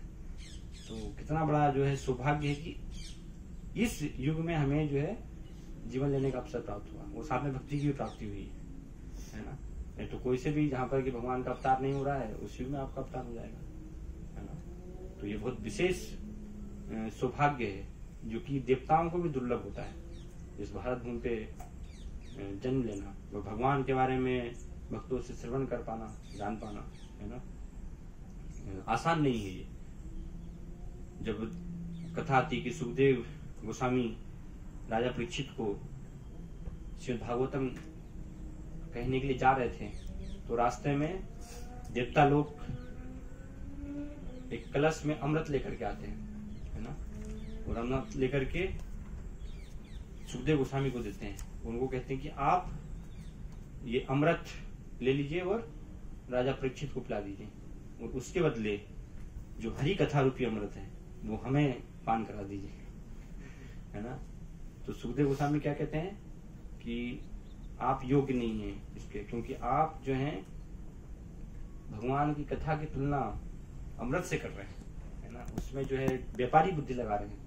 Speaker 1: तो कितना बड़ा जो है सौभाग्य है कि इस युग में हमें जो है जीवन लेने का अवसर प्राप्त हुआ, और साथ में भक्ति की भी प्राप्ति हुई है ना। नहीं तो कोई से भी जहाँ पर कि भगवान का अवतार नहीं हो रहा है, उस युग में आपका अवतार हो जाएगा, है ना। तो ये बहुत विशेष सौभाग्य है जो कि देवताओं को भी दुर्लभ होता है, इस भारत भूमि पे जन्म लेना, वो भगवान के बारे में भक्तों से श्रवण कर पाना, जान पाना, है ना। आसान नहीं है ये। जब कथा आती कि सुखदेव गोस्वामी राजा परीक्षित को श्रीमद् भागवतम कहने के लिए जा रहे थे, तो रास्ते में देवता लोग एक कलश में अमृत लेकर के आते हैं, है ना, और अमृत लेकर के सुखदेव गोस्वामी को देते हैं। उनको कहते हैं कि आप ये अमृत ले लीजिए और राजा परीक्षित को पिला दीजिए, और उसके बदले जो हरि कथा रूपी अमृत है वो हमें पान करा दीजिए, है ना। तो सुखदेव गोस्वामी क्या कहते हैं कि आप योग्य नहीं हैं इसके, क्योंकि आप जो हैं भगवान की कथा की तुलना अमृत से कर रहे हैं, है ना। उसमें जो है व्यापारी बुद्धि लगा रहे हैं,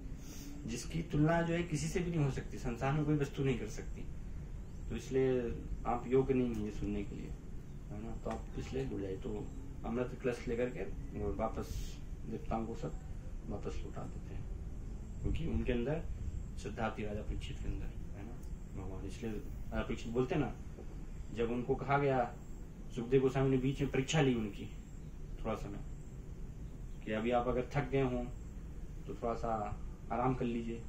Speaker 1: जिसकी तुलना जो है किसी से भी नहीं हो सकती, संसार में कोई वस्तु नहीं कर सकती। तो इसलिए आप योग्य नहीं है सुनने के लिए, है ना। तो आप इसलिए भूल जाए। तो अमृत कलश लेकर के और वापस देवताओं को सब वापस लौटा देते हैं, क्योंकि उनके अंदर श्रद्धा थी राजा परीक्षित के अंदर, है ना, भगवान। इसलिए राजा परीक्षित बोलते ना, जब उनको कहा गया, सुखदेव गोस्वामी ने बीच में परीक्षा ली उनकी थोड़ा समय कि अभी आप अगर थक गए हों तो थोड़ा सा आराम कर लीजिए,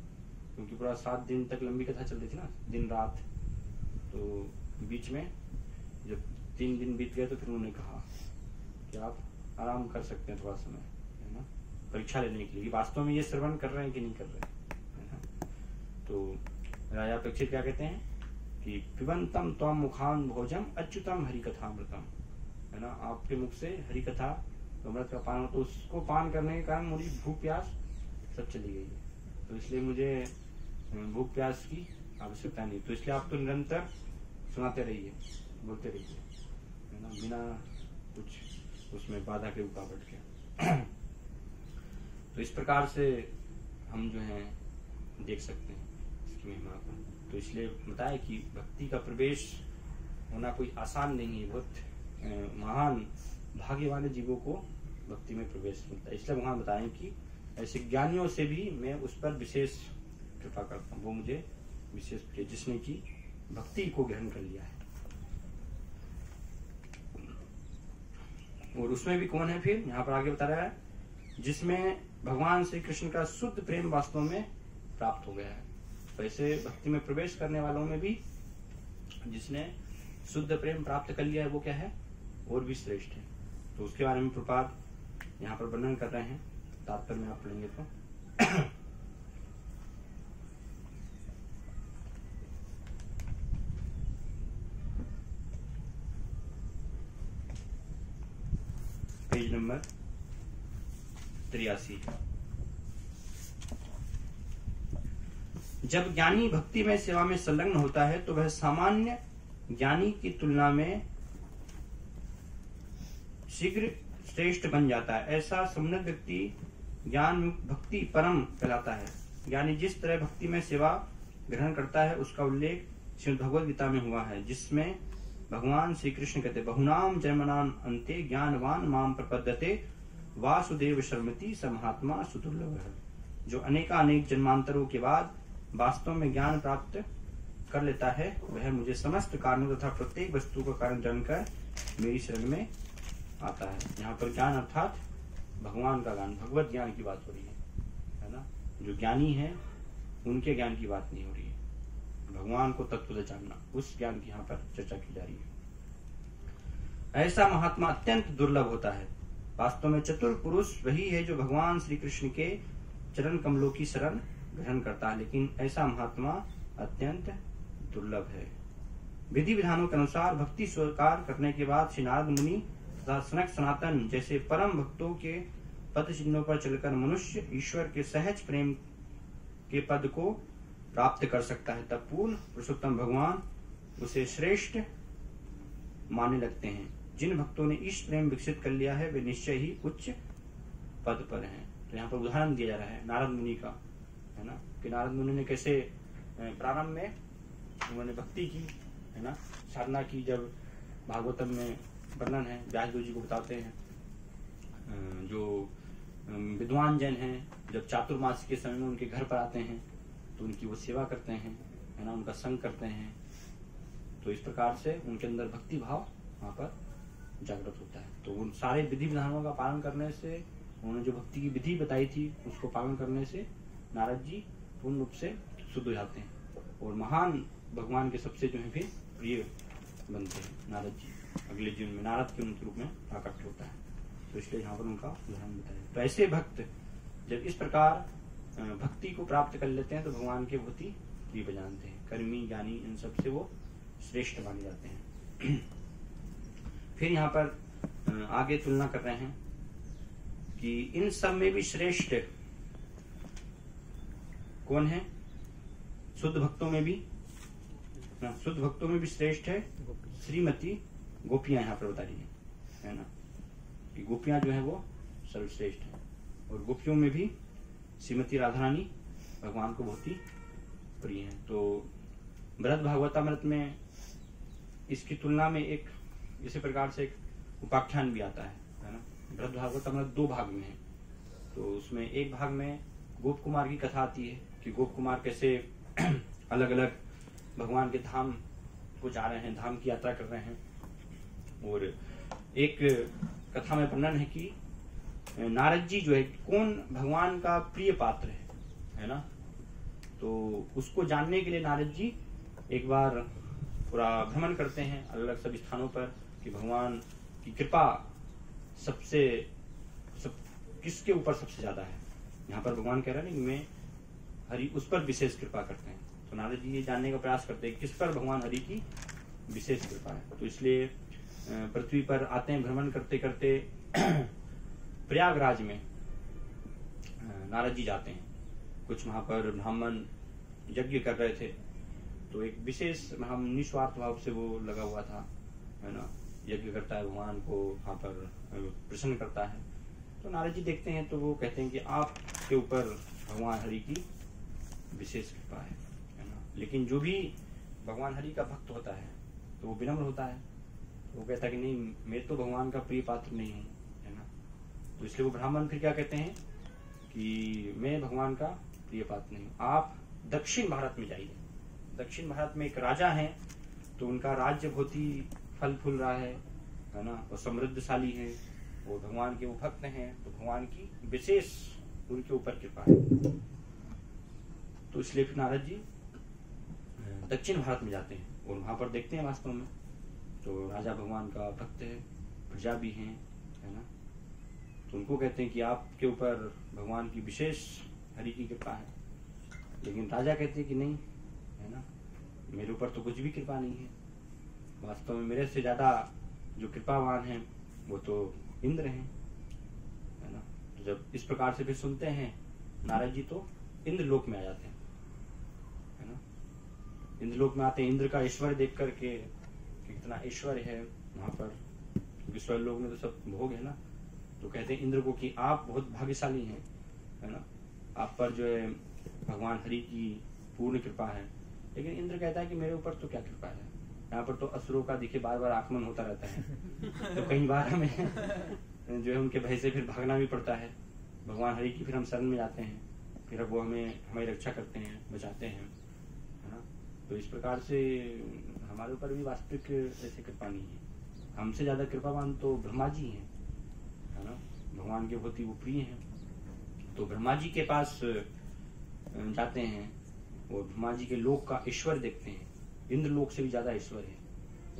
Speaker 1: क्योंकि पूरा 7 दिन तक लंबी कथा चल रही थी ना, दिन रात। तो बीच में जब 3 दिन बीत गए तो फिर उन्होंने कहा कि आप आराम कर सकते हैं थोड़ा समय, है ना, परीक्षा लेने के लिए वास्तव में ये श्रवण कर रहे हैं कि नहीं कर रहे हैं, है ना। तो राजा परीक्षित क्या कहते हैं कि पिबंतम त्वम मुखान भोजम अच्युतम हरि कथामृतम, है ना, आपके मुख से हरि कथा अमृत का पान, तो उसको पान करने के कारण मुझे भूख प्यास सब चली गई है। तो इसलिए मुझे भूख प्यास की आवश्यकता नहीं। तो इसलिए आप तो निरंतर सुनाते रहिए, बोलते रहिए, है ना, बिना कुछ उसमें बाधा के, रुकावट के। तो इस प्रकार से हम जो है देख सकते हैं इसकी महिमा को। तो इसलिए बताया कि भक्ति का प्रवेश होना कोई आसान नहीं है, बहुत महान भाग्यवान जीवों को भक्ति में प्रवेश मिलता है। इसलिए भगवान बताएं कि ऐसे ज्ञानियों से भी मैं उस पर विशेष कृपा करता हूँ, वो मुझे विशेष प्रिय, जिसने की भक्ति को ग्रहण कर लिया है। और उसमें भी कौन है फिर, यहाँ पर आगे बता रहा है, जिसमें भगवान श्री कृष्ण का शुद्ध प्रेम वास्तव में प्राप्त हो गया है। वैसे भक्ति में प्रवेश करने वालों में भी जिसने शुद्ध प्रेम प्राप्त कर लिया है वो क्या है, और भी श्रेष्ठ है। तो उसके बारे में प्रपात यहाँ पर वर्णन कर रहे हैं, तात्पर्य में आप पढ़ेंगे तो पेज नंबर 83। जब ज्ञानी भक्ति में सेवा में संलग्न होता है तो वह सामान्य ज्ञानी की तुलना में शीघ्र श्रेष्ठ बन जाता है। ऐसा सम्मत व्यक्ति ज्ञान भक्ति परम कहलाता है। ज्ञानी जिस तरह भक्ति में सेवा ग्रहण करता है उसका उल्लेख श्रीमद् भगवद गीता में हुआ है, जिसमें भगवान श्री कृष्ण कहते बहुनाम जन्मनाम अंते ज्ञानवान माम प्रपद्यते वासुदेव शर्मति स महात्मा सुदुर्लभ। जो अनेकानेक जन्मांतरों के बाद वास्तव में ज्ञान प्राप्त कर लेता है वह मुझे समस्त कारणों तथा प्रत्येक वस्तु का कारण जानकर मेरी शरण में आता है। यहाँ पर ज्ञान अर्थात भगवान का ज्ञान, भगवत ज्ञान की बात हो रही है ना। जो ज्ञानी है उनके ज्ञान की बात नहीं हो रही है, भगवान को तत्वतः जानना, उस ज्ञान की यहाँ पर चर्चा की जा रही है। ऐसा महात्मा अत्यंत दुर्लभ होता है। वास्तव में चतुर पुरुष वही है जो भगवान श्री कृष्ण के चरण कमलों की शरण ग्रहण करता है, लेकिन ऐसा महात्मा अत्यंत दुर्लभ है। विधि विधानों के अनुसार भक्ति स्वीकार करने के बाद श्री नारद मुनि तथा सनक सनातन जैसे परम भक्तों के पद चिन्हों पर चलकर मनुष्य ईश्वर के सहज प्रेम के पद को प्राप्त कर सकता है। तब पूर्ण पुरुषोत्तम भगवान उसे श्रेष्ठ मानने लगते हैं। जिन भक्तों ने इष्ट प्रेम विकसित कर लिया है वे निश्चय ही उच्च पद पर हैं। तो यहाँ पर उदाहरण दिया जा रहा है नारद मुनि का, है ना, कि नारद मुनि ने कैसे प्रारंभ में उन्होंने भक्ति की, है ना, साधना की। जब भागवतम में वर्णन है, व्यास गुरु जी को बताते हैं, जो विद्वान जन हैं जब चातुर्मास के समय में उनके घर पर आते हैं तो उनकी वो सेवा करते हैं, है ना, उनका संग करते हैं। तो इस प्रकार से उनके अंदर भक्ति भाव वहां पर जागृत होता है। तो उन सारे विधि विधानों का पालन करने से, उन्होंने जो भक्ति की विधि बताई थी उसको पालन करने से नारद जी पूर्ण रूप से शुद्ध हो जाते हैं और महान भगवान के सबसे जो है फिर प्रिय बनते हैं। नारद जी अगले जीवन में नारद के उनके रूप में प्रकट होता है। तो इसलिए यहाँ पर उनका उदाहरण बताया। तो ऐसे भक्त जब इस प्रकार भक्ति को प्राप्त कर लेते हैं तो भगवान के बहुत ही प्रिय जानते हैं। कर्मी ज्ञानी इन सबसे वो श्रेष्ठ माने जाते हैं। फिर यहाँ पर आगे तुलना कर रहे हैं कि इन सब में भी श्रेष्ठ कौन है? शुद्ध भक्तों में भी, शुद्ध भक्तों में भी श्रेष्ठ है श्रीमती गोपियां। यहाँ पर बता रही है ना, कि गोपियां जो है वो सर्वश्रेष्ठ है। और गोपियों में भी श्रीमती राधा रानी भगवान को बहुत ही प्रिय है। तो बृहद भागवतामृत में इसकी तुलना में एक इसी प्रकार से एक उपाख्यान भी आता है ना। बृहद भागवतामृत 2 भाग में है। तो उसमें एक भाग में गोप कुमार की कथा आती है कि गोप कुमार कैसे अलग अलग भगवान के धाम को जा रहे हैं, धाम की यात्रा कर रहे हैं। और एक कथा में वर्णन है कि नारद जी जो है कौन भगवान का प्रिय पात्र है ना। तो उसको जानने के लिए नारद जी एक बार पूरा भ्रमण करते हैं अलग अलग सब स्थानों पर कि भगवान की कृपा किसके ऊपर सबसे ज्यादा है। यहाँ पर भगवान कह रहे हैं कि मैं हरि उस पर विशेष कृपा करते हैं। तो नारद जी ये जानने का प्रयास करते हैं किस पर भगवान हरि की विशेष कृपा है। तो इसलिए पृथ्वी पर आते हैं, भ्रमण करते करते प्रयागराज में नारद जी जाते हैं। कुछ वहां पर ब्राह्मण यज्ञ कर रहे थे, तो एक विशेष निस्वार्थ भाव से वो लगा हुआ था, है ना, यज्ञ करता है, भगवान को वहां पर प्रसन्न करता है। तो नारद जी देखते हैं तो वो कहते हैं कि आपके ऊपर भगवान हरि की विशेष कृपा है ना। लेकिन जो भी भगवान हरि का भक्त होता है तो वो विनम्र होता है। तो वो कहता है कि नहीं, मैं तो भगवान का प्रिय पात्र नहीं हूँ, है ना। तो इसलिए वो ब्राह्मण फिर क्या कहते हैं कि मैं भगवान का प्रिय पात्र नहीं हूँ, आप दक्षिण भारत में जाइए। दक्षिण भारत में एक राजा है, तो उनका राज्य बहुत ही फल फूल रहा है ना, और समृद्धशाली है, और भगवान के वो भक्त हैं, तो भगवान की विशेष उनके ऊपर कृपा है। तो इसलिए फिर नारद जी दक्षिण भारत में जाते हैं और वहां पर देखते हैं वास्तव में तो राजा भगवान का भक्त है, प्रजा भी है ना। तो उनको कहते हैं कि आपके ऊपर भगवान की विशेष हरि की कृपा है। लेकिन राजा कहते हैं कि नहीं, है ना, मेरे ऊपर तो कुछ भी कृपा नहीं है। वास्तव में मेरे से ज्यादा जो कृपावान है वो तो इंद्र हैं, है ना। तो जब इस प्रकार से फिर सुनते हैं नारद जी तो इंद्र लोक में आ जाते हैं, है ना। इंद्र लोक में आते हैं, इंद्र का ऐश्वर्य देख करके कितना ऐश्वर्य है वहां पर, क्योंकि स्वर्ग लोक में तो सब भोग है ना। तो कहते हैं इंद्र को कि आप बहुत भाग्यशाली हैं, है ना, आप पर जो है भगवान हरि की पूर्ण कृपा है। लेकिन इंद्र कहता है कि मेरे ऊपर तो क्या कृपा है, यहाँ पर तो असुरों का देखिए बार बार आगमन होता रहता है। तो कई बार हमें जो है उनके भय से फिर भागना भी पड़ता है। भगवान हरि की फिर हम शरण में जाते हैं, फिर वो हमारी रक्षा करते हैं, बचाते हैं, है ना। तो इस प्रकार से हमारे ऊपर भी वास्तविक ऐसी कृपा नहीं है। हमसे ज्यादा कृपावान तो ब्रह्मा जी हैं, है ना। भगवान के बहुत ही वो प्रिय हैं। तो ब्रह्मा जी के पास जाते हैं और ब्रह्मा जी के लोक का ईश्वर देखते हैं। इंद्र लोक से भी ज्यादा ईश्वर है।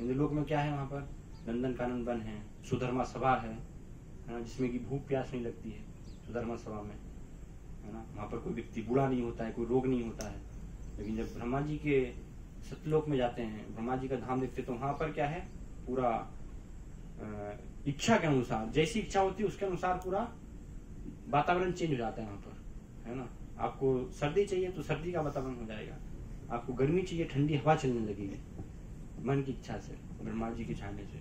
Speaker 1: इंद्र लोक में क्या है, वहां पर नंदन कानन वन है, सुधर्मा सभा है ना, जिसमें कि भूख प्यास नहीं लगती है सुधर्मा सभा में, है ना। वहां पर कोई व्यक्ति बूढ़ा नहीं होता है, कोई रोग नहीं होता है। लेकिन जब ब्रह्मा जी के सतलोक में जाते हैं, ब्रह्मा जी का धाम देखते हैं, तो वहां पर क्या है, पूरा इच्छा के अनुसार, जैसी इच्छा होती है उसके अनुसार पूरा वातावरण चेंज हो जाता है वहां पर, है ना। आपको सर्दी चाहिए तो सर्दी का वातावरण हो जाएगा, आपको गर्मी चाहिए ठंडी हवा चलने लगेगी मन की इच्छा से, ब्रह्मा जी के चाहने से,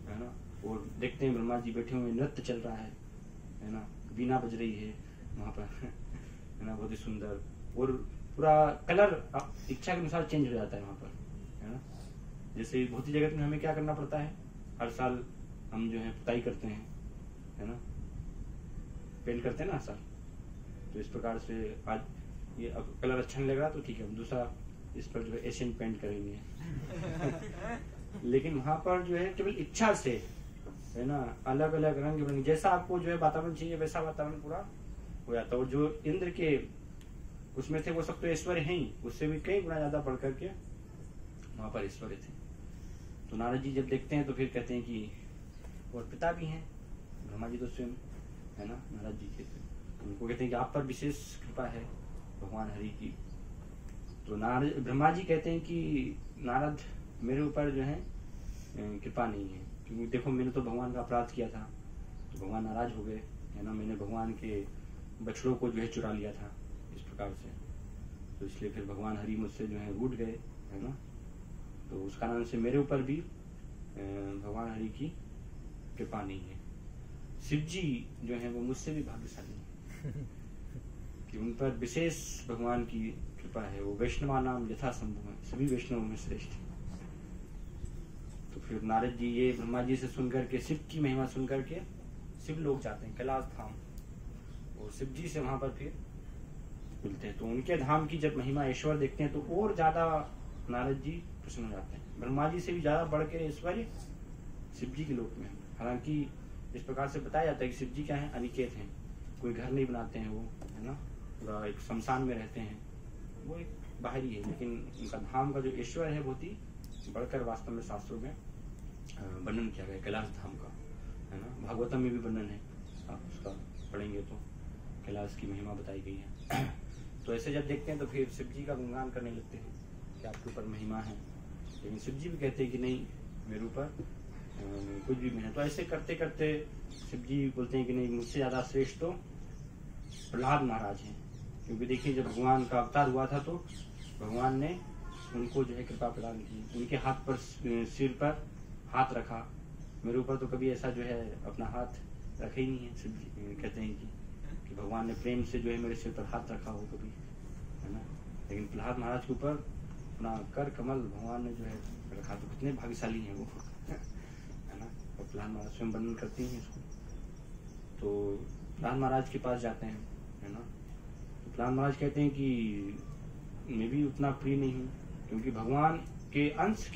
Speaker 1: है ना। और देखते हैं ब्रह्मा जी बैठे हुए, नृत्य चल रहा है ना, वीणा बज रही है वहां पर, है ना, बहुत ही सुंदर। और पूरा कलर इच्छा के अनुसार चेंज हो जाता है वहां पर, है ना। जैसे भौतिक जगत में हमें क्या करना पड़ता है, हर साल हम जो है पुताई करते हैं, है ना, पेंट करते हैं ना हर साल। तो इस प्रकार से आज ये अब कलर अच्छा नहीं लग रहा तो ठीक है, हम दूसरा इस पर जो है एशियन पेंट करेंगे। लेकिन वहां पर जो है केवल इच्छा से, है ना, अलग अलग रंग बिरंगे, जैसा आपको जो है वातावरण चाहिए वैसा वातावरण पूरा हो जाता है। और जो इंद्र के उसमें थे वो सब तो ऐश्वर्य हैं ही, उससे भी कई गुना ज्यादा बढ़ करके वहां पर ऐश्वर्य थे। तो नारद जी जब देखते हैं तो फिर कहते हैं कि और पिता भी हैं, ब्रह्मा जी तो स्वयं, है ना, नारद जी के, उनको कहते हैं कि आप पर विशेष कृपा है भगवान हरि की। तो नारद ब्रह्मा जी कहते हैं कि नारद मेरे ऊपर जो है कृपा नहीं है, क्योंकि देखो मैंने तो भगवान का अपराध किया था, तो भगवान नाराज हो गए, है ना। मैंने भगवान के बछड़ों को जो है चुरा लिया था इस प्रकार से, तो इसलिए फिर भगवान हरि मुझसे जो है रूठ गए, है ना। तो उस कारण से मेरे ऊपर भी भगवान हरि की कृपा नहीं है। शिव जी जो है वो मुझसे भी भाग्यशाली है कि उन पर विशेष भगवान की कृपा है। वो वैष्णवा नाम यथा संभव है, सभी वैष्णव में श्रेष्ठ है। तो फिर नारद जी ये ब्रह्मा जी से सुनकर के, शिव की महिमा सुनकर के शिव लोग जाते हैं कैलाश धाम, और शिव जी से वहां पर फिर मिलते हैं। तो उनके धाम की जब महिमा ऐश्वर्य देखते हैं तो और ज्यादा नारद जी प्रसन्न हो जाते हैं। ब्रह्मा जी से भी ज्यादा बढ़ के ऐश्वर्य शिव जी के लोक में। हालांकि इस प्रकार से बताया जाता है कि शिव जी क्या है, अनिकेत हैं, कोई घर नहीं बनाते हैं वो, है ना, पूरा एक शमशान में रहते हैं, वो एक बाहरी है। लेकिन उनका धाम का जो ऐश्वर्य है बहुत ही बढ़कर वास्तव में शास्त्रों में वर्णन किया गया कैलाश धाम का, है ना। भागवतम में भी वर्णन है, आप उसका पढ़ेंगे तो कैलाश की महिमा बताई गई है। तो ऐसे जब देखते हैं तो फिर शिव जी का गुणगान करने लगते हैं कि आपके ऊपर महिमा है। लेकिन शिव जी भी कहते हैं कि नहीं, मेरे ऊपर कुछ भी नहीं है। तो ऐसे करते करते शिव जी बोलते हैं कि नहीं, मुझसे ज्यादा श्रेष्ठ तो प्रहलाद महाराज हैं, क्योंकि देखिए जब भगवान का अवतार हुआ था तो भगवान ने उनको जो है कृपा प्रदान की, उनके हाथ पर, सिर पर हाथ रखा। मेरे ऊपर तो कभी ऐसा जो है अपना हाथ रखे ही नहीं है। शिव जी कहते हैं कि भगवान ने प्रेम से जो है मेरे सिर पर हाथ रखा हो कभी, है ना। लेकिन प्रहलाद महाराज के ऊपर अपना कर कमल भगवान ने जो है रखा, तो कितने भाग्यशाली हैं वो, है ना। और प्रहलाद महाराज स्वयं वर्णन करते हैं इसको। तो प्रहलाद महाराज के पास जाते हैं, है ना। तो प्रहलाद महाराज कहते हैं कि मैं भी उतना प्रिय नहीं हूँ, क्योंकि भगवान के अंश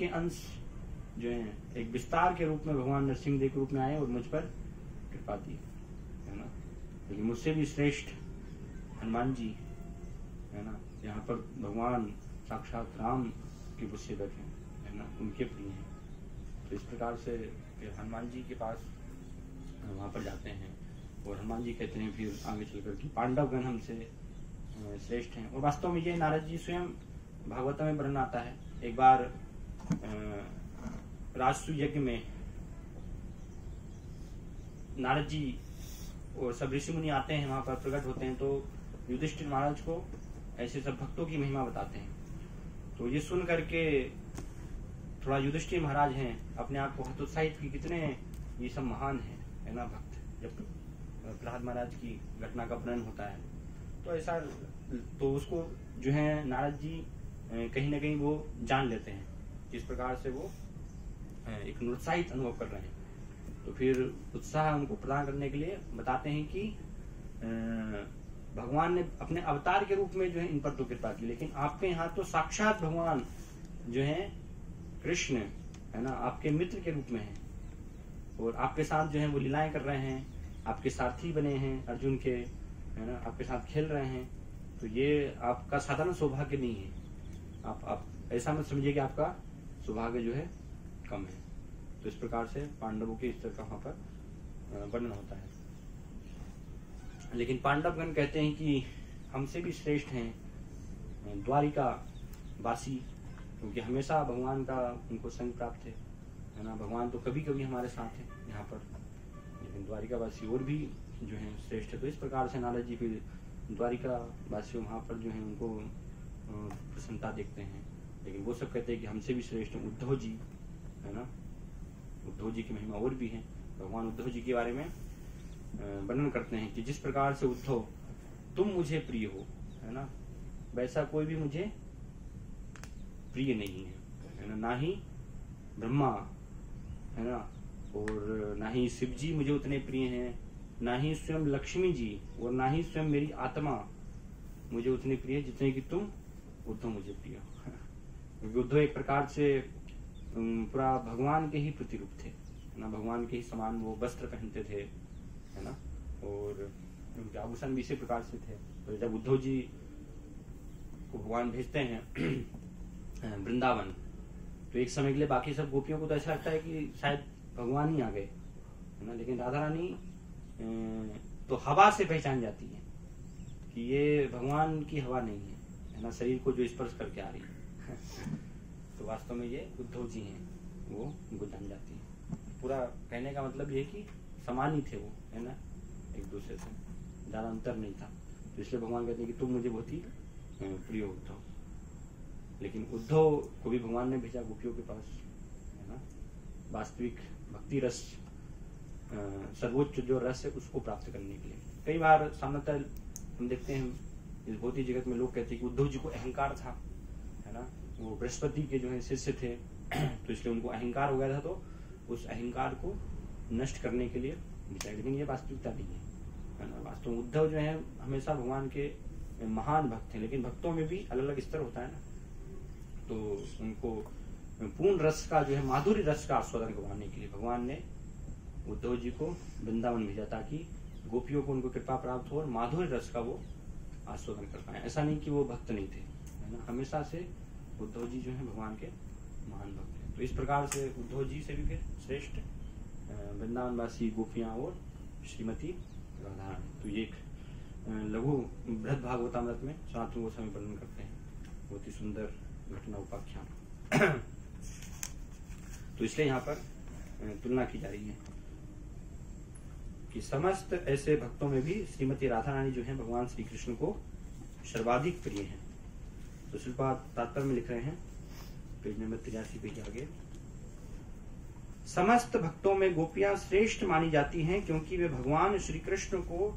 Speaker 1: जो है एक विस्तार के रूप में भगवान नरसिंहदेव के रूप में आए और मुझ पर कृपा दी, है ना। लेकिन मुझसे भी श्रेष्ठ हनुमान जी, है ना, यहाँ पर भगवान साक्षात राम के वो सेवक हैं, है ना, उनके प्रिय हैं। तो इस प्रकार से फिर हनुमान जी के पास वहां पर जाते हैं और हनुमान जी कहते हैं फिर आगे चलकर कि पांडवगण हमसे श्रेष्ठ हैं। और वास्तव में ये नारद जी स्वयं भागवत में वर्णन आता है। एक बार राजसु यज्ञ में नारद जी और सब ऋषि मुनि आते हैं, वहां पर प्रकट होते हैं, तो युधिष्ठिर महाराज को ऐसे सब भक्तों की महिमा बताते हैं। तो ये सुन करके थोड़ा युधिष्ठिर महाराज हैं अपने आप को हतोत्साहित की, कितने ये सब महान है ना भक्त। जब प्रहलाद महाराज की घटना का वर्णन होता है तो ऐसा, तो उसको जो है नारद जी कहीं ना कहीं वो जान लेते हैं किस प्रकार से वो एक निरुत्साहित अनुभव कर रहे हैं। तो फिर उत्साह उनको प्रदान करने के लिए बताते हैं कि भगवान ने अपने अवतार के रूप में जो है इन पर तो कृपा की, लेकिन आपके यहाँ तो साक्षात भगवान जो है कृष्ण है ना, आपके मित्र के रूप में है और आपके साथ जो है वो लीलाएं कर रहे हैं, आपके सारथी बने हैं अर्जुन के, है ना, आपके साथ खेल रहे हैं। तो ये आपका साधारण सौभाग्य नहीं है। आप ऐसा मत समझिए कि आपका सौभाग्य जो है कम है। तो इस प्रकार से पांडवों के स्तर का वहां पर वर्णन होता है। लेकिन पांडवगण कहते हैं कि हमसे भी श्रेष्ठ हैं द्वारिका वासी, क्योंकि हमेशा भगवान का उनको संग प्राप्त है ना। भगवान तो कभी कभी हमारे साथ है यहाँ पर, लेकिन द्वारिका वासी और भी जो है श्रेष्ठ है। तो इस प्रकार से नारद जी फिर द्वारिका वासी वहां पर जो है उनको प्रसन्नता देखते हैं। लेकिन वो सब कहते हैं कि हमसे भी श्रेष्ठ उद्धव जी, है ना। उद्धव जी की महिमा और भी है। भगवान उद्धव जी के बारे में वर्णन करते हैं कि जिस प्रकार से उद्धव तुम मुझे प्रिय हो, है ना, वैसा कोई भी मुझे प्रिय नहीं है ना। ना ही ब्रह्मा, है ना, और ना ही शिव जी मुझे उतने प्रिय हैं, ना ही स्वयं लक्ष्मी जी, और ना ही स्वयं मेरी आत्मा मुझे उतनी प्रिय है जितने कि तुम उद्धव मुझे प्रिय हो। क्योंकि उद्धव एक प्रकार से पूरा भगवान के ही प्रतिरूप थे, है ना। भगवान के ही समान वो वस्त्र पहनते थे, है ना, और उनके आभूषण भी इसी प्रकार से थे। तो जब उद्धव जी को भगवान भेजते हैं वृंदावन, तो एक समय के लिए बाकी सब गोपियों को तो ऐसा लगता है कि शायद भगवान ही आ गए, है ना। लेकिन राधा रानी तो हवा से पहचान जाती है कि ये भगवान की हवा नहीं है ना, शरीर को जो स्पर्श करके आ रही है। तो वास्तव में ये उद्धव जी हैं, वो उनको जान जाती है। पूरा कहने का मतलब ये कि समान ही थे वो, है ना, एक दूसरे से ज्यादा अंतर नहीं था। तो इसलिए भगवान कहते हैं कि तुम मुझे बहुत ही प्रिय उद्धव। लेकिन उद्धव को भी भगवान ने भेजा गोपियों के पास, है ना, वास्तविक भक्ति रस, सर्वोच्च जो रस है उसको प्राप्त करने के लिए। कई बार सामान्यतः हम देखते हैं इस भौतिक जगत में लोग कहते हैं कि उद्धव जी को अहंकार था, है ना, वो बृहस्पति के जो है शिष्य थे, तो इसलिए उनको अहंकार हो गया था। तो उस अहंकार को नष्ट करने के लिए, लेकिन ये वास्तविकता नहीं है ना। वास्तव में उद्धव जो है हमेशा भगवान के महान भक्त हैं, लेकिन भक्तों में भी अलग अलग स्तर होता है ना। तो उनको पूर्ण रस का जो है माधुर्य रस का आस्वादन करवाने के लिए भगवान ने उद्धव जी को वृंदावन भेजा, ताकि गोपियों को उनको कृपा प्राप्त हो और माधुर्य रस का वो आस्वादन कर पाए। ऐसा नहीं कि वो भक्त नहीं थे, है ना। हमेशा से उद्धव जी जो है भगवान के महान भक्त हैं। तो इस प्रकार से उद्धव जी से भी फिर श्रेष्ठ वृंदावनवासी गोपियां और श्रीमती राधा रानी। तो ये एक लघु बृहद भागवतामृत में सनातन गोस्वामी वर्णन करते हैं, बहुत ही सुंदर घटना उपाख्यान। तो इसलिए यहाँ पर तुलना की जा रही है कि समस्त ऐसे भक्तों में भी श्रीमती राधा रानी जो है भगवान श्री कृष्ण को सर्वाधिक प्रिय हैं। तो श्रीपाद तात्पर्य में लिख रहे हैं पेज नंबर 83 पे आगे, समस्त भक्तों में गोपियां श्रेष्ठ मानी जाती हैं क्योंकि वे भगवान श्री कृष्ण को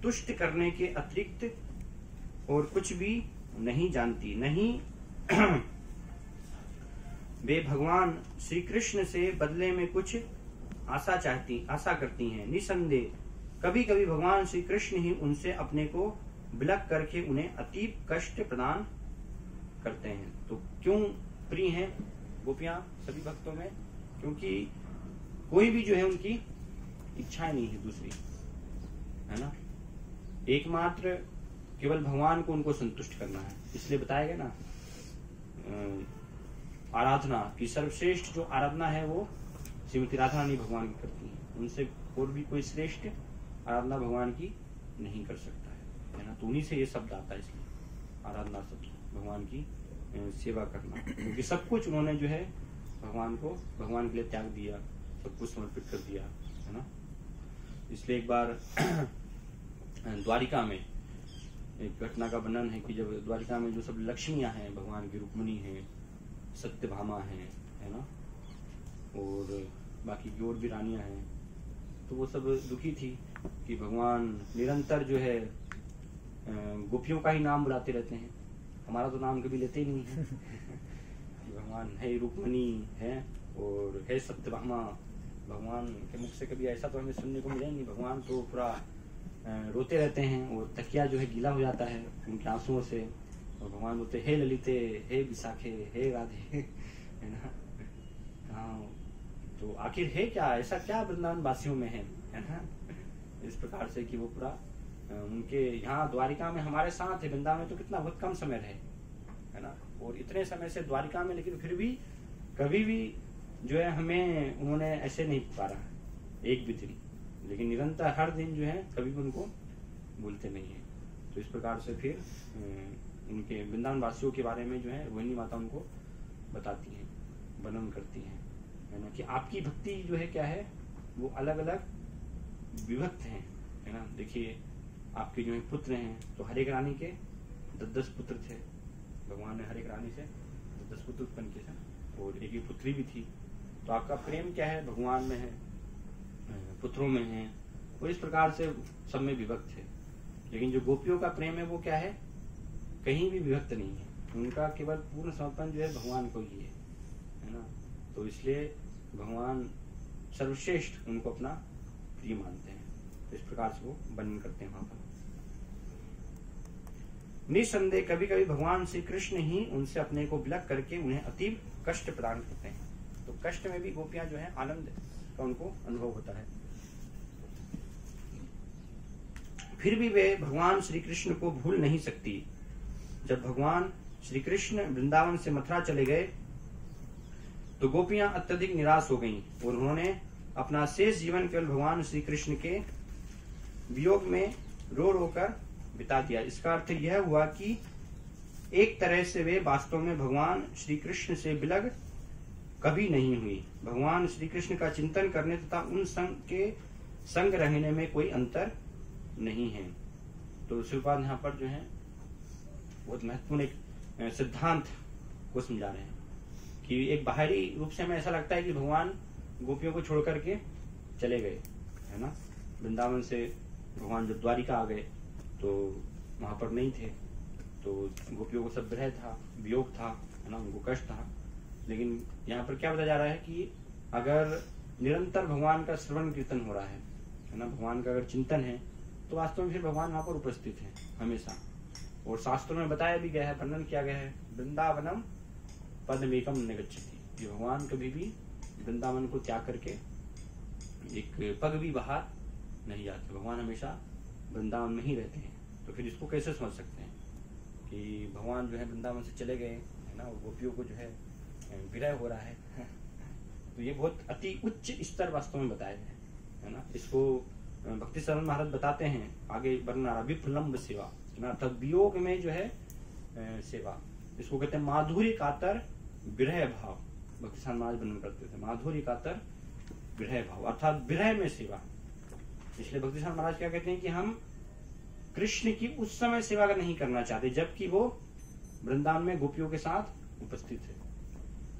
Speaker 1: तुष्ट करने के अतिरिक्त और कुछ भी नहीं जानती, नहीं वे भगवान श्री कृष्ण से बदले में कुछ आशा करती हैं। निसंदेह कभी कभी भगवान श्री कृष्ण ही उनसे अपने को विलग करके उन्हें अतीब कष्ट प्रदान करते हैं। तो क्यों प्रिय हैं गोपियां सभी भक्तों में? क्योंकि कोई भी जो है उनकी इच्छाएं नहीं है दूसरी, है ना। एकमात्र केवल भगवान को उनको संतुष्ट करना है। इसलिए बताया गया ना आराधना की सर्वश्रेष्ठ जो आराधना है वो श्रीमती राधा रानी भगवान की करती है। उनसे और भी कोई श्रेष्ठ आराधना भगवान की नहीं कर सकता है ना। तो उन्हीं से ये शब्द आता है, इसलिए आराधना शब्द भगवान की सेवा करना, क्योंकि सब कुछ उन्होंने जो है भगवान को भगवान के लिए त्याग दिया, सब कुछ समर्पित कर दिया, है ना। इसलिए एक बार द्वारिका में एक घटना का वर्णन है कि जब द्वारिका में जो सब लक्ष्मियां हैं भगवान की, रुक्मिणी है, सत्यभामा है ना, और बाकी की और भी रानियां हैं, तो वो सब दुखी थी कि भगवान निरंतर जो है गोपियों का ही नाम बुलाते रहते हैं, हमारा तो नाम कभी लेते ही नहीं है। भगवान है रुक्मणी है और है सत्यभामा। भगवान के मुख से कभी ऐसा तो हमें सुनने को मिला ही नहीं। भगवान तो पूरा रोते रहते हैं और तकिया जो है गीला हो जाता है उनके आंसुओं से, और भगवान बोलते हे ललिते, हे विशाखे, हे राधे, है ना। हाँ, तो आखिर है क्या, ऐसा क्या वृंदावन वासियों में है ना। इस प्रकार से कि वो पूरा उनके यहाँ द्वारिका में हमारे साथ है, वृंदावन में तो कितना बहुत कम समय रहे, है ना। और इतने समय से द्वारिका में, लेकिन फिर भी कभी भी जो है हमें उन्होंने ऐसे नहीं पुकारा एक भी दिन, लेकिन निरंतर हर दिन जो है कभी भी उनको भूलते नहीं है। तो इस प्रकार से फिर उनके वृंदावन वासियों के बारे में जो है रोहिणी माता उनको बताती है, वर्णन करती है ना, कि आपकी भक्ति जो है क्या है, वो अलग अलग विभक्त है ना। देखिए आपके जो है पुत्र हैं, तो हर एक रानी के 10 पुत्र थे। भगवान ने हर एक रानी से 10 पुत्र उत्पन्न किए थे और एक ही पुत्री भी थी। तो आपका प्रेम क्या है, भगवान में है, पुत्रों में है, और इस प्रकार से सब में विभक्त है। लेकिन जो गोपियों का प्रेम है वो क्या है, कहीं भी विभक्त नहीं है। उनका केवल पूर्ण समर्पण जो है भगवान को ही है ना। तो इसलिए भगवान सर्वश्रेष्ठ उनको अपना प्रिय मानते हैं। तो इस प्रकार से वो वर्णन करते हैं वहां पर। निसंदेह कभी कभी भगवान श्री कृष्ण ही उनसे अपने को विलग करके उन्हें अतीब कष्ट प्रदान करते हैं। तो कष्ट में भी गोपियां जो है आनंद का उनको अनुभव होता है। फिर भी वे भगवान श्री कृष्ण को भूल नहीं सकती। जब भगवान श्री कृष्ण वृंदावन से मथुरा चले गए तो गोपियां अत्यधिक निराश हो गईं और उन्होंने अपना शेष जीवन केवल भगवान श्री कृष्ण के वियोग में रो रो कर बिता दिया। इसका अर्थ यह हुआ कि एक तरह से वे वास्तव में भगवान श्री कृष्ण से विलग कभी नहीं हुई। भगवान श्री कृष्ण का चिंतन करने तथा उन संग रहने में कोई अंतर नहीं है। तो श्रीपाद यहाँ पर जो है बहुत महत्वपूर्ण एक सिद्धांत को समझा रहे हैं कि एक बाहरी रूप से हमें ऐसा लगता है कि भगवान गोपियों को छोड़ करके चले गए, है ना। वृंदावन से भगवान जब द्वारिका आ गए तो वहां पर नहीं थे, तो गोपियों को सब विरह था, वियोग था, है ना, उनको कष्ट था। लेकिन यहाँ पर क्या बताया जा रहा है कि अगर निरंतर भगवान का श्रवण कीर्तन हो रहा है ना, भगवान का अगर चिंतन है, तो वास्तव में फिर भगवान वहां पर उपस्थित है हमेशा। और शास्त्रों में बताया भी गया है, वर्णन किया गया है, वृंदावनम पदमेकम निगच्छति। ये भगवान कभी भी वृंदावन को त्याग करके एक पग भी बाहर नहीं जाते। भगवान हमेशा वृंदावन में ही रहते हैं। तो फिर इसको कैसे समझ सकते हैं कि भगवान जो है वृंदावन से चले गए, है ना, और गोपियों को जो है विरह हो रहा है। तो ये बहुत अति उच्च स्तर वास्तव में बताया गया है ना। इसको भक्ति शरण महाराज बताते हैं आगे वर्णना, विप्रलम्ब सेवा, अर्थात वियोग में जो है सेवा। इसको कहते हैं माधुर्य कातर विरह भाव। भक्ति शरण महाराज वर्णन करते थे माधुर्य कातर विरह भाव, अर्थात विरह में सेवा। इसलिए भक्ति शरण महाराज क्या कहते हैं कि हम कृष्ण की उस समय सेवा नहीं करना चाहते जबकि वो वृंदावन में गोपियों के साथ उपस्थित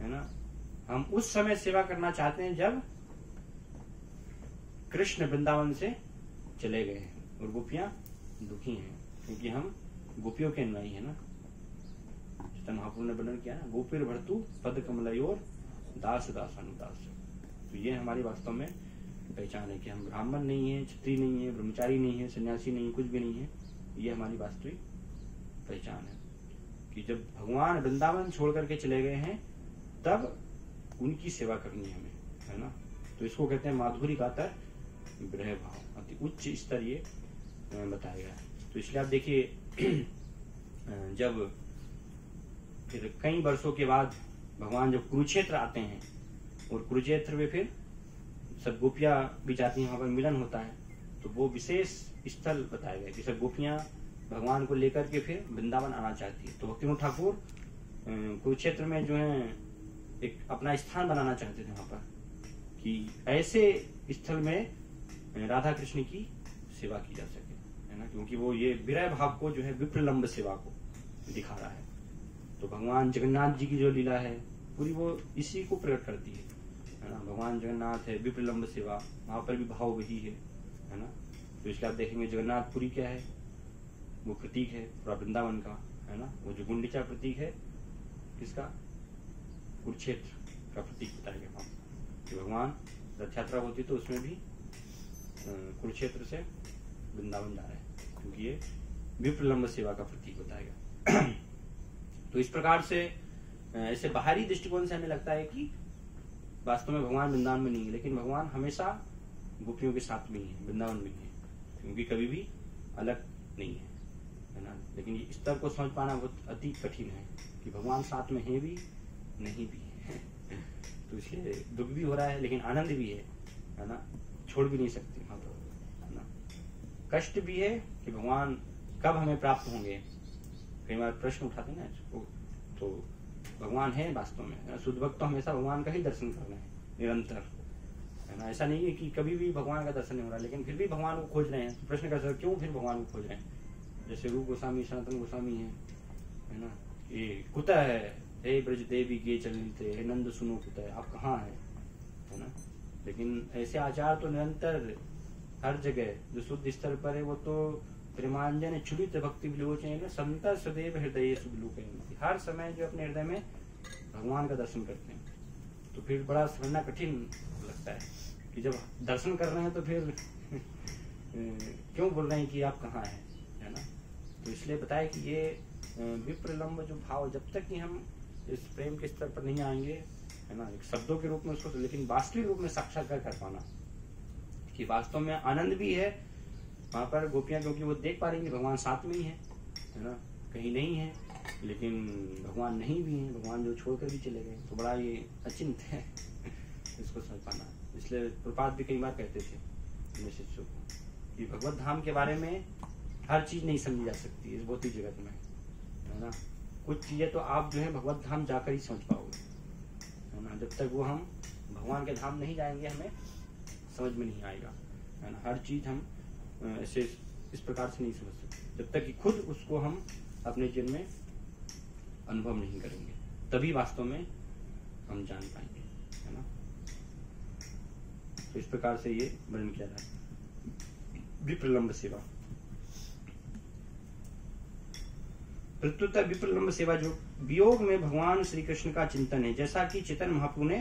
Speaker 1: है ना। हम उस समय सेवा करना चाहते हैं जब कृष्ण वृंदावन से चले गए हैं और गोपियां दुखी हैं, क्योंकि हम गोपियों के अनुयायी है ना। चैतन्य महाप्रभु ने वर्णन किया ना, गोपीर भर्तु पद कमलयोर दास दासानुदास। तो ये हमारी वास्तव में पहचान है कि हम ब्राह्मण नहीं है, क्षत्रिय नहीं है, ब्रह्मचारी नहीं है, सन्यासी नहीं है, कुछ भी नहीं है। ये हमारी वास्तविक पहचान है कि जब भगवान वृंदावन छोड़ करके चले गए हैं तब उनकी सेवा करनी है हमें, है ना। तो इसको कहते हैं माधुर्य कातर विरह भाव, अति उच्च स्तर ये बताया गया है। तो इसलिए आप देखिए जब फिर कई वर्षों के बाद भगवान जब कुरुक्षेत्र आते हैं और कुरुक्षेत्र में फिर सब गोपियां भी जाती हैं, वहां पर मिलन होता है, तो वो विशेष स्थल बताया गया कि सब गोपियां भगवान को लेकर के फिर वृंदावन आना चाहती है। तो भक्तिविनोद ठाकुर कुरुक्षेत्र में जो है एक अपना स्थान बनाना चाहते थे वहां पर कि ऐसे स्थल में राधा कृष्ण की सेवा की जा सके, है ना, क्योंकि वो ये विरह भाव को जो है विप्रलम्ब सेवा को दिखा रहा है। तो भगवान जगन्नाथ जी की जो लीला है पूरी वो इसी को प्रकट करती है ना। भगवान जगन्नाथ है, विप्रलम्ब सेवा, वहां पर भी भाव वही है ना। तो इसलिए आप देखेंगे जगन्नाथपुरी क्या है, वो प्रतीक है पूरा वृंदावन का, है ना। वो जो गुंडीचा प्रतीक है किसका, कुरुक्षेत्र का प्रतीक बताया गया वहां कि भगवान रथ यात्रा होती तो उसमें भी कुरुक्षेत्र से वृंदावन जा रहे हैं, क्योंकि ये विप्रलंब सेवा का प्रतीक बताया गया। तो इस प्रकार से ऐसे बाहरी दृष्टिकोण से हमें लगता है कि वास्तव में भगवान वृंदावन में नहीं है, लेकिन भगवान हमेशा गोपियों के साथ में ही है, वृंदावन में ही है, क्योंकि कभी भी अलग नहीं है ना। लेकिन इस स्तर को समझ पाना बहुत अति कठिन है कि भगवान साथ में है भी नहीं भी है। तो इसलिए दुख भी हो रहा है लेकिन आनंद भी है ना, छोड़ भी नहीं सकते वहां पर, है ना। कष्ट भी है कि भगवान कब हमें प्राप्त होंगे, कई बार प्रश्न उठाते हैं ना। तो भगवान है वास्तव में, शुद्ध भक्त तो हमेशा भगवान का ही दर्शन कर रहे हैं निरंतर, है ना। ऐसा नहीं है कि कभी भी भगवान का दर्शन नहीं हो रहा, लेकिन फिर भी भगवान को खोज रहे हैं। तो प्रश्न कर सकते क्यों फिर भगवान को खोज रहे हैं? जैसे रूप गोस्वामी सनातन गोस्वामी है ना, ये कुतः है ब्रज देवी के चलते, हे नंद सुनो कुतः, आप कहाँ है ना। लेकिन ऐसे आचार तो निरंतर हर जगह जो शुद्ध स्तर पर है वो तो प्रेमांजन क्षुभित भक्ति विलोचन संत सदैव हृदय सुबलुक, हर समय जो अपने हृदय में भगवान का दर्शन करते हैं। तो फिर बड़ा समझना कठिन लगता है कि जब दर्शन कर रहे हैं तो फिर क्यों बोल रहे हैं कि आप कहाँ हैं, है ना। तो इसलिए बताया कि ये विप्रलंब जो भाव, जब तक कि हम इस प्रेम के स्तर पर नहीं आएंगे, है ना, एक शब्दों के रूप में उसको, लेकिन वास्तविक रूप में साक्षात्कार कर पाना कि वास्तव में आनंद भी है वहां पर गोपियां, क्योंकि वो देख पा रही है भगवान साथ में ही है ना, कहीं नहीं है, लेकिन भगवान नहीं भी है, भगवान जो छोड़कर भी चले गए। तो बड़ा ये अचिंत है इसको समझ पाना। इसलिए प्रपात भी कई बार कहते थे अपने शिष्यों को कि भगवत धाम के बारे में हर चीज नहीं समझी जा सकती इस भौतिक जगत में, है ना। कुछ चीजें तो आप जो है भगवत धाम जाकर ही समझ पाओगे, है ना। जब तक वो हम भगवान के धाम नहीं जाएंगे हमें समझ में नहीं आएगा, है ना। हर चीज हम ऐसे इस प्रकार से नहीं समझ सकते जब तक कि खुद उसको हम अपने जीवन में अनुभव नहीं करेंगे, तभी वास्तव में हम जान पाएंगे, है ना। तो इस प्रकार से ये वर्णन किया जाता है विप्रलंब सेवा। प्रत्युत विप्रलंब सेवा जो वियोग में भगवान श्री कृष्ण का चिंतन है, जैसा कि चैतन्य महाप्रभु ने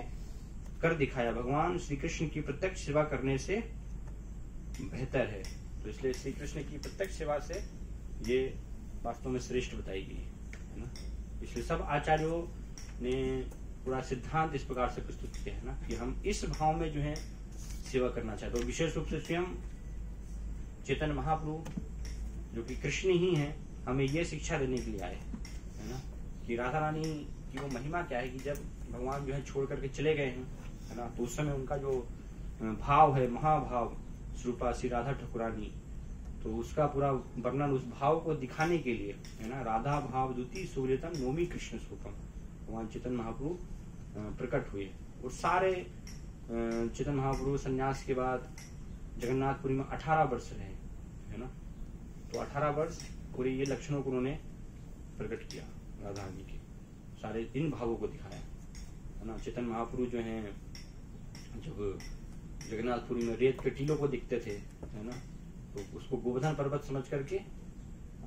Speaker 1: कर दिखाया, भगवान श्री कृष्ण की प्रत्यक्ष सेवा करने से बेहतर है। तो इसलिए श्री कृष्ण की प्रत्यक्ष सेवा से ये वास्तव में श्रेष्ठ बताई गई है ना। इसलिए सब आचार्यों ने पूरा सिद्धांत इस प्रकार से प्रस्तुत किया है ना कि हम इस भाव में जो है सेवा करना चाहते हैं। विशेष रूप से स्वयं चैतन्य महाप्रभु जो कि कृष्ण ही है, हमें ये शिक्षा देने के लिए आए, है ना, कि राधा रानी की वो महिमा क्या है कि जब भगवान जो है छोड़ करके चले गए हैं, है ना, तो उस समय उनका जो भाव है, महाभाव स्वरूपा श्री राधा ठाकुरानी, तो उसका पूरा वर्णन उस भाव को दिखाने के लिए, है ना, राधा भाव द्वितीय सुगलितम नौमी कृष्ण स्वरूपम, भगवान चैतन्य महाप्रभु प्रकट हुए। और सारे चैतन्य महाप्रभु संन्यास के बाद जगन्नाथपुरी में 18 वर्ष रहे, है ना। तो 18 वर्ष पूरे ये लक्षणों को उन्होंने प्रकट किया, राधा रानी के सारे इन भावों को दिखाया, है ना। चैतन्य महाप्रभु जो हैं जब जगन्नाथपुरी में रेत के टीलों को दिखते थे, है ना, तो उसको गोवर्धन पर्वत समझ करके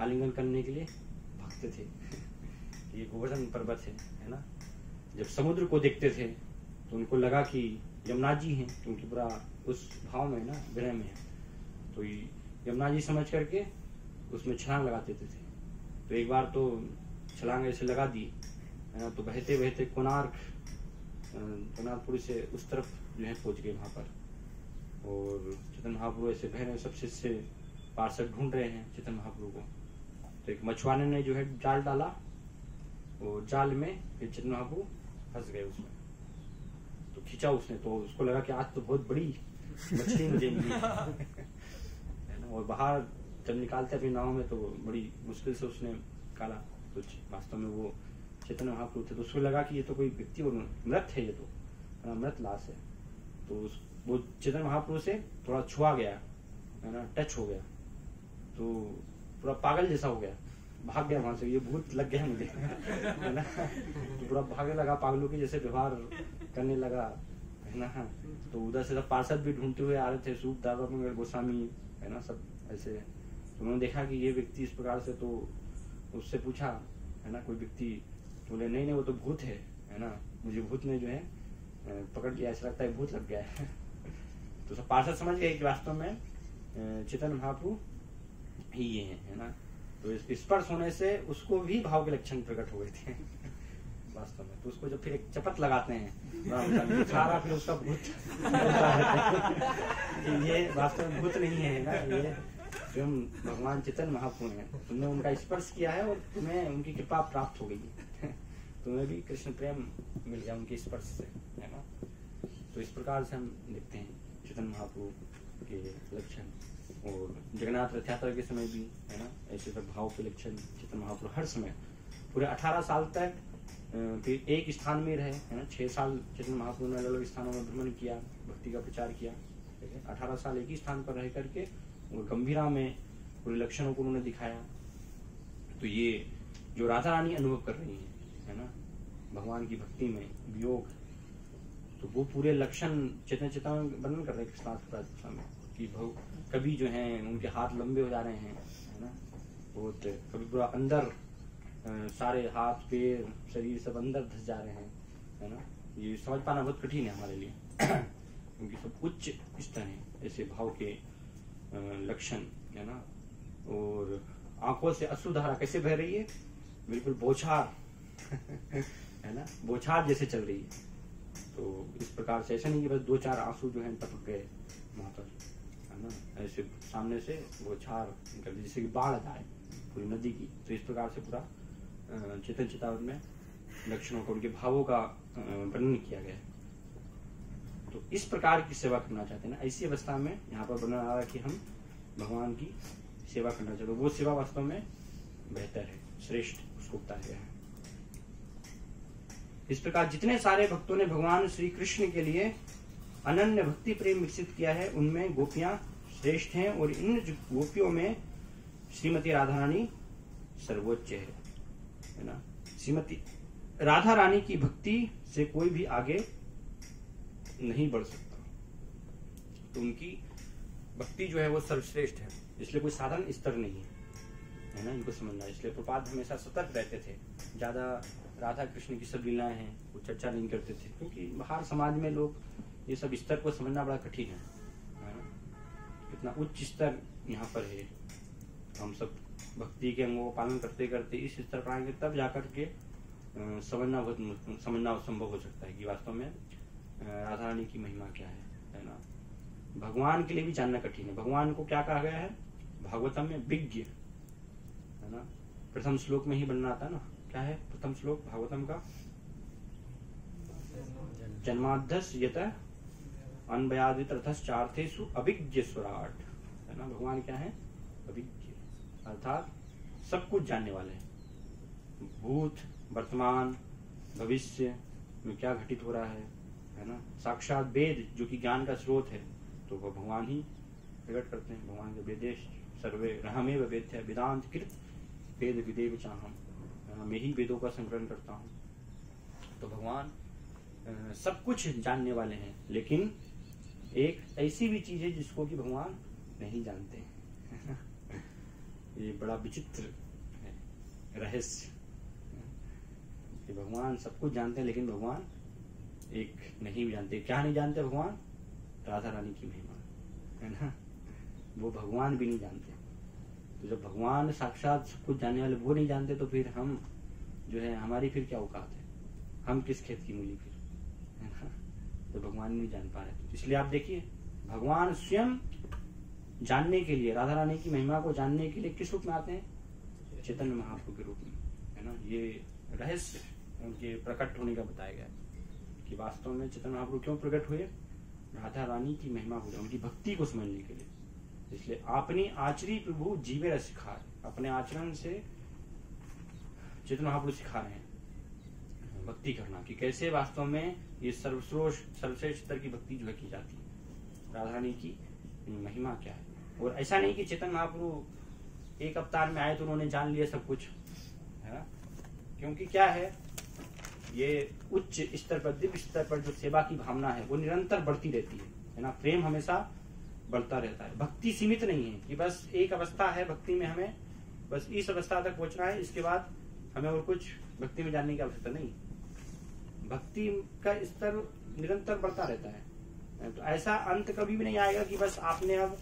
Speaker 1: आलिंगन करने के लिए भागते थे ये गोवर्धन पर्वत है ना। जब समुद्र को देखते थे तो उनको लगा कि यमुना जी हैं, क्योंकि पूरा उस भाव में ना, विनय में है, तो यमुना जी समझ करके उसमें छलांग लगा देते थे। तो एक बार तो छलांग ऐसे लगा दी, है ना, तो बहते बहते कोणार्कपुरी से उस तरफ जो है पहुंच गए वहां पर। और चैतन्य महाप्रभु ऐसे बह रहे, सब शिष्य पार्षद ढूंढ रहे हैं चैतन्य महाप्रभु को। तो एक मछुआरे ने जो है जाल डाला, और जाल में फिर चैतन्य महाप्रभु फंस गए उसमें। तो खींचा उसने, तो उसको लगा कि आज तो बहुत बड़ी मछली मुझे मिली है ना। और बाहर जब निकालते अपनी नाव में तो बड़ी मुश्किल से उसने निकाला, तो वास्तव में वो चैतन्य महाप्रभु थे। तो उसको लगा कि ये तो कोई व्यक्ति मृत है, ये तो मृत लाश है। तो वो चैतन्य महाप्रभु से थोड़ा छुआ गया, है ना, टच हो गया, तो पूरा पागल जैसा हो गया, भाग गया वहां से, ये भूत लग गया मुझे है ना। तो पूरा भागने लगा, पागलों के जैसे व्यवहार करने लगा, है ना। तो उधर से सब पार्षद भी ढूंढते हुए आ रहे थे, सूप दादा गोस्वामी, है ना, सब ऐसे। तो उन्होंने देखा कि ये व्यक्ति इस प्रकार से, तो उससे पूछा, है ना, कोई व्यक्ति, बोले नहीं वो तो भूत है ना। मुझे भूत ने जो है पकड़ लिया, ऐसा लगता है भूत लग गया है। तो सब पार्षद समझ गए कि वास्तव में चैतन्य महाप्रभु ही ये है ना। तो इस स्पर्श होने से उसको भी भाव के लक्षण प्रकट हो गए थे वास्तव में। तो उसको जब फिर एक चपत लगाते हैं सारा, फिर उसका भूत ये वास्तव में भूत नहीं है ना, ये स्वयं भगवान चैतन्य महाप्रभु हैं। तुमने उनका स्पर्श किया है और तुम्हें उनकी कृपा प्राप्त हो गई है, तुम्हें भी कृष्ण प्रेम मिल गया उनके स्पर्श से, है ना। तो इस प्रकार से हम देखते हैं चैतन्य महाप्रभु के लक्षण। और जगन्नाथ रथ यात्रा के समय भी, है ना, ऐसे सब भाव के लक्षण चैतन्य महाप्रभु हर समय पूरे 18 साल तक फिर एक स्थान में रहे, है ना। 6 साल चैतन्य महाप्रभु ने अलग अलग स्थानों में भ्रमण किया, भक्ति का प्रचार किया। 18 साल एक ही स्थान पर रह करके गंभीरा में पूरे लक्षणों को उन्होंने दिखाया। तो ये जो राधा रानी अनुभव कर रही है ना, भगवान की भक्ति में वियोग, तो वो पूरे लक्षण चैतन्य चेतना में वर्णन कर रहे हैं कृष्णार्थ में कि कभी जो है उनके हाथ लंबे हो जा रहे हैं, है ना, बहुत कभी पूरा अंदर सारे हाथ पैर शरीर सब अंदर धस जा रहे हैं, है ना। ये समझ पाना बहुत कठिन है हमारे लिए क्योंकि सब उच्च स्तर है ऐसे भाव के लक्षण, है ना। और आंखों से अश्रुधारा कैसे बह रही है, बिल्कुल बौछार है ना, बौछार जैसे चल रही है। तो इस प्रकार से ऐसा नहीं कि बस 2-4 आंसू जो है टपक गए वहां पर, है ना, ऐसे सामने से बौछार निकल जैसे कि बाढ़ आए पूरी नदी की। तो इस प्रकार से पूरा चेतन चेतावन में लक्षणों को, उनके भावों का वर्णन किया गया है। तो इस प्रकार की सेवा करना चाहते हैं ना, ऐसी अवस्था में यहाँ पर वर्णन आ रहा है कि हम भगवान की सेवा करना चाहते हैं। वो सेवा वास्तव में बेहतर है, श्रेष्ठ, उसको बताया गया है। इस प्रकार जितने सारे भक्तों ने भगवान श्री कृष्ण के लिए अनन्य भक्ति प्रेम विकसित किया है, उनमें गोपियां श्रेष्ठ हैं। और इन गोपियों में श्रीमती राधा रानी सर्वोच्च है ना। श्रीमती राधा रानी की भक्ति से कोई भी आगे नहीं बढ़ सकता। तो उनकी भक्ति जो है वो सर्वश्रेष्ठ है, इसलिए कोई साधारण स्तर नहीं है ना, इनको समझना। इसलिए प्रपात हमेशा सतर्क रहते थे, ज्यादा राधा कृष्ण की सब लीलाएं हैं वो चर्चा नहीं करते थे, क्योंकि बाहर समाज में लोग ये सब स्तर को समझना बड़ा कठिन है ना। इतना उच्च स्तर यहाँ पर है, हम सब भक्ति के अंगों को पालन करते करते इस स्तर पर आएंगे, तब जाकर के समझना संभव हो सकता है कि वास्तव में राधा रानी की महिमा क्या है ना। भगवान के लिए भी जानना कठिन है। भगवान को क्या कहा गया है भागवतम में, विज्ञ, है ना। प्रथम श्लोक में ही बनना आता है ना, क्या है प्रथम श्लोक भागवतम का, जन्माद्धस यत अन्वयादित रथश्चार्थेषु अभिज्ञ स्वराट, है ना। भगवान क्या है अभिज्ञ, अर्थात सब कुछ जानने वाले हैं। भूत, वर्तमान, भविष्य में क्या घटित हो रहा है ना। साक्षात वेद जो कि ज्ञान का स्रोत है, तो वह भगवान ही प्रकट करते हैं। भगवान के वेदेश सर्वे रहमेव वेद्य वेदांत कृत वेद विदेव चाहम, मैं ही वेदों का संकलन करता हूँ। तो भगवान सब कुछ जानने वाले हैं, लेकिन एक ऐसी भी चीज है जिसको कि भगवान नहीं जानते ये बड़ा विचित्र है रहस्य कि भगवान सब कुछ जानते हैं, लेकिन भगवान एक नहीं भी जानते। क्या नहीं जानते भगवान? राधा रानी की महिमा, है ना, वो भगवान भी नहीं जानते। तो जब भगवान साक्षात सब कुछ जानने वाले वो नहीं जानते, तो फिर हम जो है, हमारी फिर क्या औकात है, हम किस खेत की मूली फिर, है ना। तो भगवान नहीं जान पा रहे। तो इसलिए आप देखिए, भगवान स्वयं जानने के लिए, राधा रानी की महिमा को जानने के लिए किस रूप में आते हैं? चैतन्य महाप्रभु के रूप में, है ना। ये रहस्य उनके प्रकट होने का बताया गया कि वास्तव में चैतन्य महाप्रभु क्यों प्रकट हुए? राधा रानी की महिमा को, उनकी भक्ति को समझने के लिए। इसलिए अपनी आचरी प्रभु जीवे रस सिखा रहे, अपने आचरण से चैतन्य महाप्रभु सिखा रहे हैं भक्ति करना, कि कैसे वास्तव में ये सर्वश्रेष्ठ स्तर की भक्ति जो है की जाती है। राधा रानी की महिमा क्या है। और ऐसा नहीं कि चैतन्य महाप्रभु एक अवतार में आए तो उन्होंने जान लिया सब कुछ, है ना। क्योंकि क्या है, ये उच्च स्तर पर, दिव्य स्तर पर जो सेवा की भावना है वो निरंतर बढ़ती रहती है ना। प्रेम हमेशा बढ़ता रहता है। भक्ति सीमित नहीं है कि बस एक अवस्था है भक्ति में, हमें बस इस अवस्था तक पहुंचना है, इसके बाद हमें और कुछ भक्ति में जानने की आवश्यकता नहीं। भक्ति का स्तर निरंतर बढ़ता रहता है। तो ऐसा अंत कभी भी नहीं आएगा कि बस आपने अब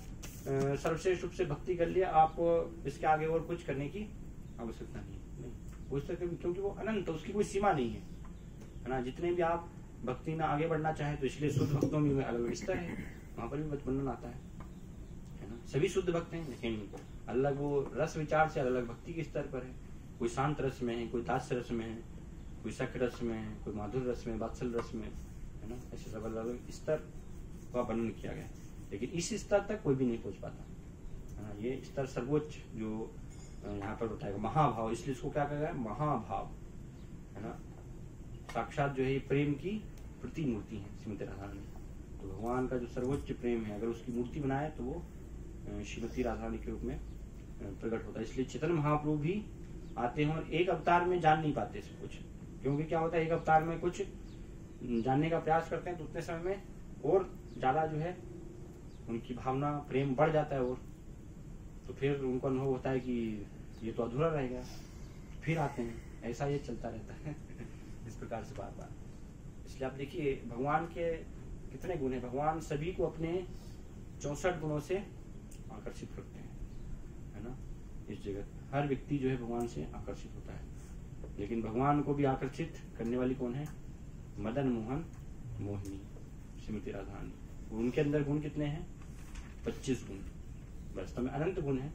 Speaker 1: सर्वश्रेष्ठ रूप से भक्ति कर लिया, आपको इसके आगे और कुछ करने की आवश्यकता नहीं। वो स्तर कभी, क्योंकि वो अनंत, उसकी कोई सीमा नहीं है ना। जितने भी आप भक्ति में आगे बढ़ना चाहे तो इसलिए शुद्ध भक्तों में अलग स्तर है, वहां पर भी वर्णन आता है ना। सभी शुद्ध भक्त हैं, लेकिन अलग वो रस विचार से अलग भक्ति के स्तर पर है। कोई शांत रस में है, कोई दास्य रस में है, कोई सख रस में है, कोई माधुर रस में, वात्सल रस में, है ना। ऐसे सब अलग अलग स्तर का वर्णन किया गया है, लेकिन इस स्तर तक कोई भी नहीं पहुंच पाता, है ना। ये स्तर सर्वोच्च जो यहाँ पर बताएगा महाभाव, इसलिए इसको क्या कहा गया, महाभाव, है ना। साक्षात जो है ये प्रेम की प्रतिमूर्ति है श्रीमती राधा रानी। तो भगवान का जो सर्वोच्च प्रेम है, अगर उसकी मूर्ति बनाए तो वो श्रीमती राधा रानी के रूप में प्रकट होता है। इसलिए चैतन्य महाप्रभु भी आते हैं और एक अवतार में जान नहीं पाते सब कुछ, क्योंकि क्या होता है, एक अवतार में कुछ जानने का प्रयास करते हैं तो उतने समय में और ज्यादा जो है उनकी भावना प्रेम बढ़ जाता है, और तो फिर उनको अनुभव होता है कि ये तो अधूरा रहेगा, फिर आते हैं। ऐसा ये चलता रहता है इस प्रकार से बार बार। इसलिए आप देखिए भगवान के कितने गुण हैं। भगवान सभी को अपने 64 गुणों से आकर्षित करते हैं, है ना। इस जगत हर व्यक्ति जो है भगवान से आकर्षित होता है, लेकिन भगवान को भी आकर्षित करने वाली कौन है, मदन मोहन मोहिनी श्रीमती राधा रानी। उनके अंदर गुण कितने हैं, 25 गुण। वास्तव में अनंत गुण है,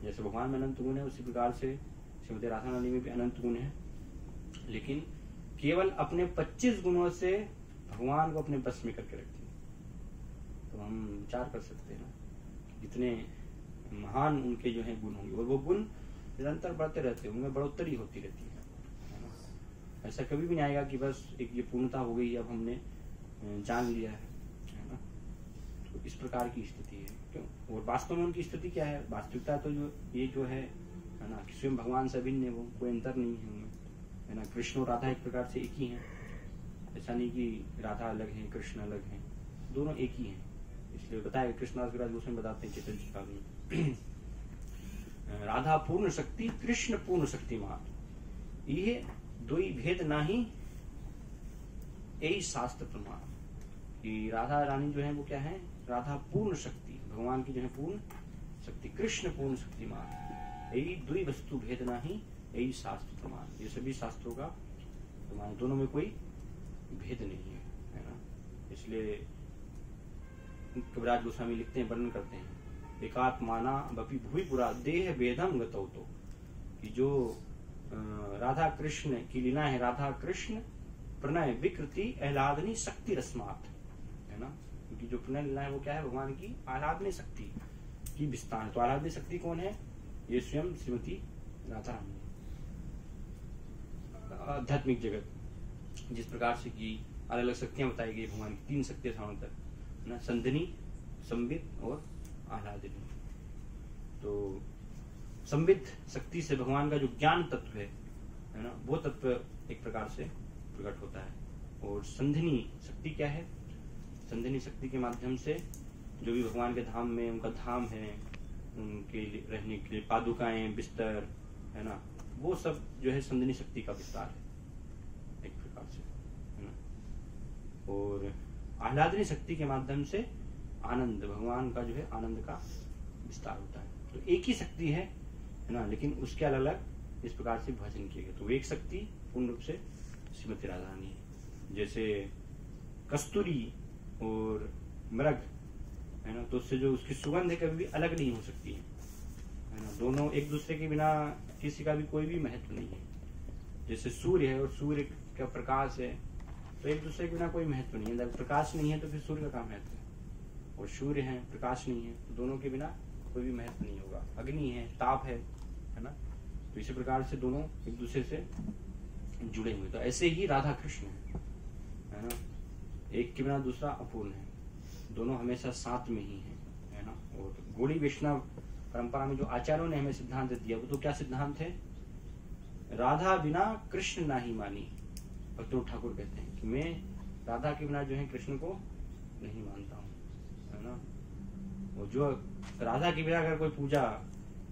Speaker 1: जैसे भगवान में अनंत गुण है उसी प्रकार से श्रीमती राधा रानी में भी अनंत गुण है, लेकिन केवल अपने 25 गुणों से भगवान को अपने बस में करके रखती है। तो हम विचार कर सकते हैं ना कितने महान उनके जो है गुण होंगे, और वो गुण निरंतर बढ़ते रहते हैं, उनमें बढ़ोतरी होती रहती है ना। ऐसा कभी भी नहीं आएगा कि बस एक ये पूर्णता हो गई, अब हमने जान लिया है ना। तो इस प्रकार की स्थिति है। क्यों, और वास्तव में उनकी स्थिति क्या है, वास्तविकता तो जो ये जो है ना, स्वयं भगवान से अभिन्न है, वो कोई अंतर नहीं है उनमें, है ना। कृष्ण और राधा एक प्रकार से एक ही हैं, ऐसा नहीं कि राधा अलग है कृष्ण अलग है, दोनों एक ही हैं। इसलिए बताया कृष्णदास विराज गोस्वामी बताते हैं चैतन्य चेतावनी में, राधा पूर्ण शक्ति कृष्ण पूर्ण शक्तिमान, ये दुई भेद नाही यही शास्त्र प्रमाण। कि राधा रानी जो है वो क्या है, राधा पूर्ण शक्ति, भगवान की जो है पूर्ण शक्ति, कृष्ण पूर्ण शक्तिमान, यही दुई वस्तु भेद नाही यही शास्त्र प्रमाण। ये सभी शास्त्रों का प्रमाण, दोनों में कोई भेद नहीं है ना। इसलिए कविराज गोस्वामी लिखते हैं, वर्णन करते हैं, एकात्माना बपि भूमि पुरा देह भेदम गतौ, तो कि जो राधा कृष्ण की लीला है, राधा कृष्ण प्रणय विकृति आह्लादनी शक्ति रस्मात, है ना। क्योंकि जो प्रणय लीला है वो क्या है, भगवान की आह्लादनी शक्ति की विस्तार है। तो आह्लादनी शक्ति कौन है, ये स्वयं श्रीमती राधा रानी। आध्यात्मिक जगत जिस प्रकार से की अलग अलग शक्तियां बताई गई भगवान की, 3 शक्तियां सामान्यतः, है ना, संधिनी, संवित और आह्लादिनी। तो संवित शक्ति से भगवान का जो ज्ञान तत्व है ना, वो तत्व एक प्रकार से प्रकट होता है। और संधिनी शक्ति क्या है, संधिनी शक्ति के माध्यम से जो भी भगवान के धाम में उनका धाम है, उनके रहने के लिए पादुकाएं, बिस्तर, है ना, वो सब जो है संधिनी शक्ति का विस्तार है एक प्रकार से, है ना। और आह्लादनी शक्ति के माध्यम से आनंद, भगवान का जो है आनंद का विस्तार होता है। तो एक ही शक्ति है ना, लेकिन उसके अलग अलग इस प्रकार से विभाजन किए गए। तो एक शक्ति पूर्ण रूप से श्रीमती राधा रानी है। जैसे कस्तूरी और मृग, है ना, तो उससे जो उसकी सुगंध है कभी भी अलग नहीं हो सकती है ना। दोनों एक दूसरे के बिना किसी का भी कोई भी महत्व नहीं है। जैसे सूर्य है और सूर्य का प्रकाश है, तो एक दूसरे के बिना कोई महत्व नहीं है। जब प्रकाश नहीं है तो फिर सूर्य का क्या महत्व है, और सूर्य है प्रकाश नहीं है, तो दोनों के बिना कोई भी महत्व नहीं होगा। अग्नि है, ताप है ना। तो इसी प्रकार से दोनों एक दूसरे से जुड़े हुए। तो ऐसे ही राधा कृष्ण है ना, एक के बिना दूसरा अपूर्ण है, दोनों हमेशा साथ में ही है ना। और गौड़ी वैष्णव परंपरा में जो आचार्यों ने हमें सिद्धांत दिया, वो तो क्या सिद्धांत है, राधा बिना कृष्ण ना ही मानी। भक्तों ठाकुर कहते हैं कि मैं राधा के बिना जो है कृष्ण को नहीं मानता हूँ, है ना। और जो राधा के बिना अगर कोई पूजा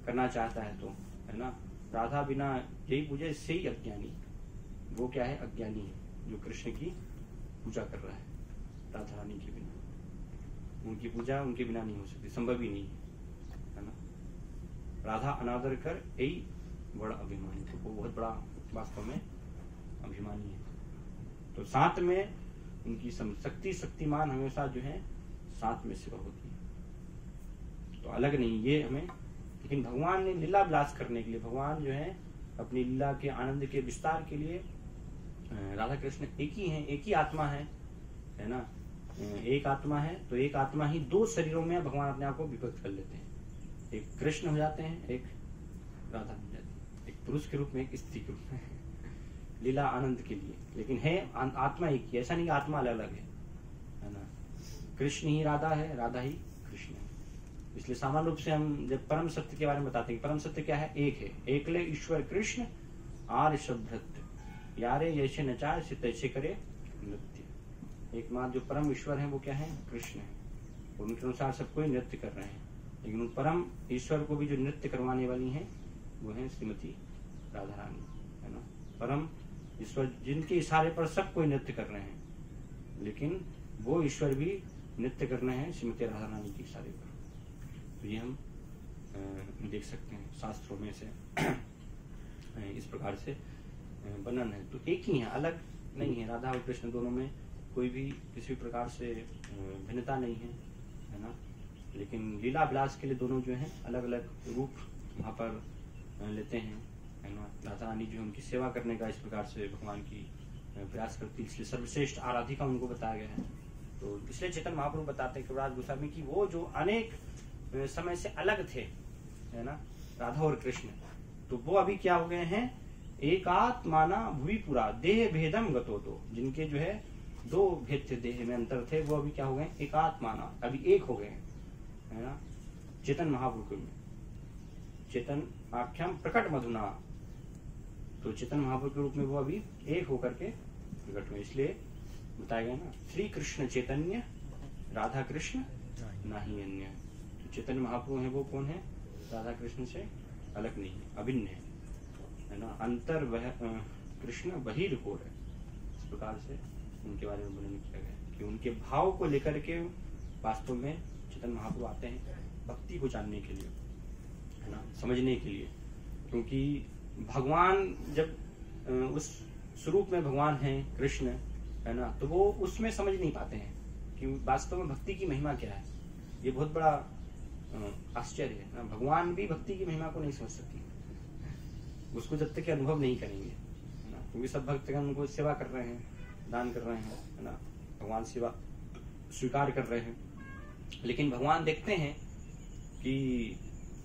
Speaker 1: करना चाहता है तो, है ना, राधा बिना यही पूजा, इससे ही अज्ञानी, वो क्या है, अज्ञानी है। जो कृष्ण की पूजा कर रहा है राधा रानी के बिना। उनकी पूजा उनके बिना नहीं हो सकती, संभव ही नहीं है ना। राधा अनादर कर यही बड़ा अभिमानी, तो वो बहुत बड़ा वास्तव में अभिमानी है। तो साथ में उनकी शक्ति शक्तिमान हमेशा जो है साथ में सेवा होती है, तो अलग नहीं ये हमें। लेकिन भगवान ने लीला विलास करने के लिए, भगवान जो है अपनी लीला के आनंद के विस्तार के लिए, राधा कृष्ण एक ही हैं, एक ही आत्मा है ना। एक आत्मा है, तो एक आत्मा ही दो शरीरों में भगवान अपने आप को विभक्त कर लेते हैं। एक कृष्ण हो जाते हैं, एक राधा हो जाती है, एक पुरुष के रूप में, एक स्त्री के रूप में लीला आनंद के लिए। लेकिन है आत्मा एक ही, ऐसा नहीं कि आत्मा अलग अलग है ना। कृष्ण ही राधा है, राधा ही कृष्ण है। इसलिए सामान्य रूप से हम जब परम सत्य के बारे में बताते हैं, परम सत्य क्या है? एक है, एकले ईश्वर कृष्ण आर्य शब्द यारे यशे नचाए से तैसे करे नृत्य। एकमात्र जो परम ईश्वर है वो क्या है? कृष्ण है। उनके अनुसार सब कोई नृत्य कर रहे हैं, लेकिन उन परम ईश्वर को भी जो नृत्य करवाने वाली हैं वो है श्रीमती राधा रानी, है ना। परम ईश्वर जिनके इशारे पर सब कोई नृत्य कर रहे हैं, लेकिन वो ईश्वर भी नृत्य कर रहे हैं श्रीमती राधा रानी के इशारे पर। तो ये हम देख सकते हैं शास्त्रों में से इस प्रकार से वर्णन है। तो एक ही है, अलग नहीं है। राधा और कृष्ण दोनों में कोई भी किसी भी प्रकार से भिन्नता नहीं है ना। लेकिन लीला विलास के लिए दोनों जो है अलग अलग रूप वहाँ पर लेते हैं, है ना। राधा रानी जो उनकी सेवा करने का इस प्रकार से भगवान की प्रयास करती है, इसलिए सर्वश्रेष्ठ आराधिका उनको बताया गया है। तो इसलिए चेतन महाप्रभु बताते हैं कविराज गोस्वामी की वो जो अनेक समय से अलग थे, है ना, राधा और कृष्ण, तो वो अभी क्या हो गए हैं? एकात्माना भुवि पुरा देह भेदम गतो। तो जिनके जो है दो भेद थे, देह में अंतर थे, वो अभी क्या हो गए? एकात्माना, अभी एक हो गए, है ना। चेतन महाप्रभु में चेतन आख्याम प्रकट मधुना, तो चेतन महाप्रभु के रूप में वो अभी एक होकर के प्रकट हुए। इसलिए बताया गया ना, श्री कृष्ण चैतन्य राधा कृष्ण नहीं अन्य। तो चेतन महाप्रभु है वो कौन है? राधा कृष्ण से अलग नहीं है, अभिन्न है ना। अंतर वह कृष्ण बहिर्घोर है। इस प्रकार से उनके बारे में वर्णन किया गया कि उनके भाव को लेकर के वास्तव में चेतन महाप्रभु आते हैं भक्ति को जानने के लिए, है ना, समझने के लिए। क्योंकि भगवान जब उस स्वरूप में भगवान है कृष्ण, है ना, तो वो उसमें समझ नहीं पाते हैं कि वास्तव में भक्ति की महिमा क्या है। ये बहुत बड़ा आश्चर्य है ना। भगवान भी भक्ति की महिमा को नहीं समझ सकती, उसको जब तक अनुभव नहीं करेंगे, है ना। क्योंकि सब भक्तगण उनको सेवा कर रहे हैं, दान कर रहे हैं, है ना, भगवान सेवा स्वीकार कर रहे हैं। लेकिन भगवान देखते हैं कि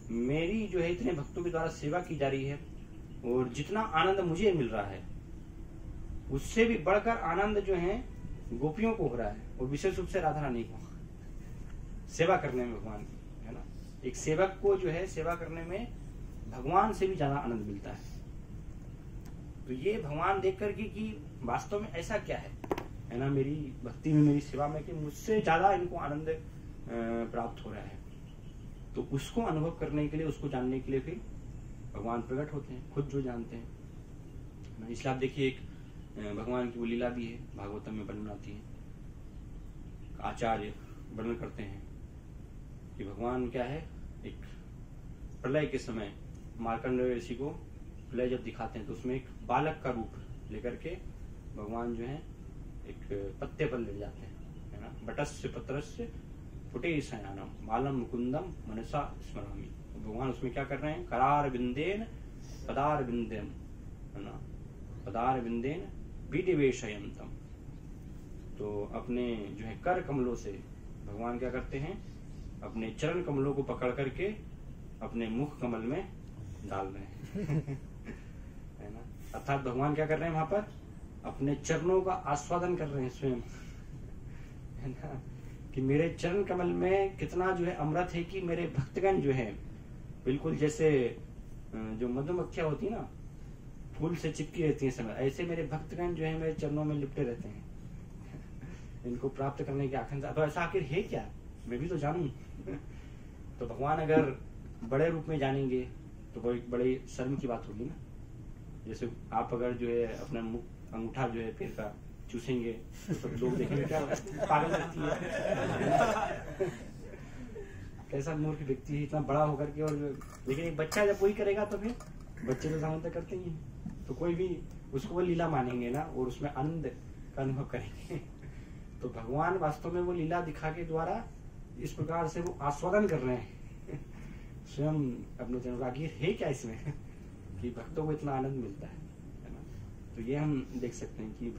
Speaker 1: मेरी जो है इतने भक्तों के द्वारा सेवा की जा रही है, और जितना आनंद मुझे मिल रहा है उससे भी बढ़कर आनंद जो है गोपियों को हो रहा है, और विशेष रूप से राधा रानी को सेवा करने में भगवान की, है ना। एक सेवक को जो है सेवा करने में भगवान से भी ज्यादा आनंद मिलता है। तो ये भगवान देख करके कि वास्तव में ऐसा क्या है ना, मेरी भक्ति में, मेरी सेवा में, कि मुझसे ज्यादा इनको आनंद प्राप्त हो रहा है। तो उसको अनुभव करने के लिए, उसको जानने के लिए फिर भगवान प्रकट होते हैं, खुद जो जानते हैं। इसलिए आप देखिए एक भगवान की वो लीला भी है, भागवतम में वर्णन आती है। आचार्य वर्णन करते हैं कि भगवान क्या है, एक प्रलय के समय मार्कंडेय ऋषि को प्रलय जब दिखाते हैं तो उसमें एक बालक का रूप लेकर के भगवान जो है एक पत्ते पर ले जाते हैं, है ना। बटस्य पत्रस्य फुटे शयानम बालम मुकुंदम मनसा स्मरामि। भगवान उसमें क्या कर रहे हैं? करार बिंदेन पदार बिंदेन, है ना, पदार बिंदेन विदिवेशयंतम। तो अपने जो है कर कमलों से भगवान क्या करते हैं? अपने चरण कमलों को पकड़ करके अपने मुख कमल में डाल रहे हैं है ना। अर्थात भगवान क्या कर रहे हैं वहां पर? अपने चरणों का आस्वादन कर रहे हैं स्वयं, है ना, कि मेरे चरण कमल में कितना जो है अमृत है, कि मेरे भक्तगण जो है बिल्कुल जैसे जो मधुमक्खियां होती है ना, फूल से चिपकी रहती है समय, ऐसे मेरे भक्तगण जो है मेरे चरणों में लिपटे रहते हैं इनको प्राप्त करने की आकांक्षा। तो ऐसा आखिर है क्या? मैं भी तो जानूं तो भगवान अगर बड़े रूप में जानेंगे तो वो एक बड़ी शर्म की बात होगी ना। जैसे आप अगर जो है अपना मुख अंगूठा जो है पैर का चूसेंगे तो सब लोग देखेंगे क्या पागल व्यक्ति है, कैसा मूर्ख व्यक्ति है, इतना बड़ा होकर के। और लेकिन एक बच्चा जब वही करेगा तो फिर बच्चे तो सामने तक करते ही हैं, तो कोई भी उसको वो लीला मानेंगे ना और उसमें आनंद का अनुभव करेंगे। तो भगवान वास्तव में वो लीला दिखा के द्वारा इस प्रकार से वो आस्वादन कर रहे हैं स्वयं अपने जनों का। आखिर है क्या इसमें कि भक्तों को इतना आनंद मिलता है ना। तो ये हम देख सकते हैं कि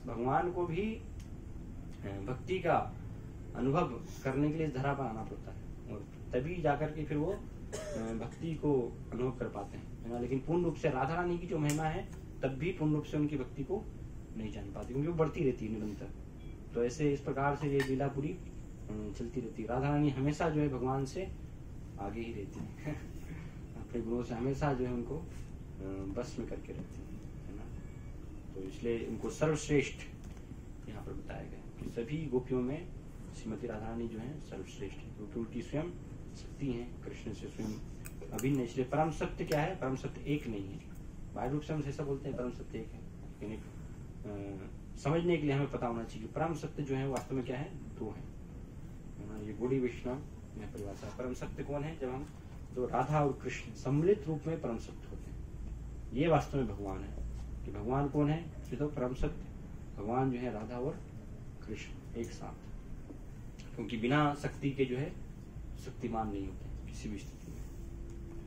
Speaker 1: भगवान को भी भक्ति का अनुभव करने के लिए धरा पर आना पड़ता है और तभी जाकर के फिर वो भक्ति को अनुभव कर पाते हैं ना। लेकिन पूर्ण रूप से राधा रानी की जो महिमा है तब भी पूर्ण रूप से उनकी भक्ति को नहीं जान पाती, क्योंकि वो बढ़ती रहती है निरंतर। तो ऐसे इस प्रकार से ये लीला पूरी चलती रहती है। राधा रानी हमेशा जो है भगवान से आगे ही रहती है अपने गुरुओं से हमेशा जो है उनको बस में करके रहती है ना। तो इसलिए उनको सर्वश्रेष्ठ यहाँ पर बताया गया कि सभी गोपियों में श्रीमती राधा रानी जो है सर्वश्रेष्ठ है, क्योंकि उनकी स्वयं शक्ति है कृष्ण से स्वयं अभिन्न। इसलिए परम सत्य क्या है? परम सत्य एक नहीं है। बाह्य रूप से हम ऐसा बोलते हैं परम सत्य एक है, लेकिन समझने के लिए हमें पता होना चाहिए परम सत्य जो है वास्तव में क्या है? दो है ना। ये गौड़ी वैष्णव में परिभाषा है। परम सत्य कौन है? जब हम जो राधा और कृष्ण सम्मिलित रूप में परम सत्य होते हैं, ये वास्तव में भगवान है। कि भगवान कौन है? तो परम सत्य भगवान जो है राधा और कृष्ण एक साथ, क्योंकि बिना शक्ति के जो है शक्तिमान नहीं होते किसी भी स्थिति में।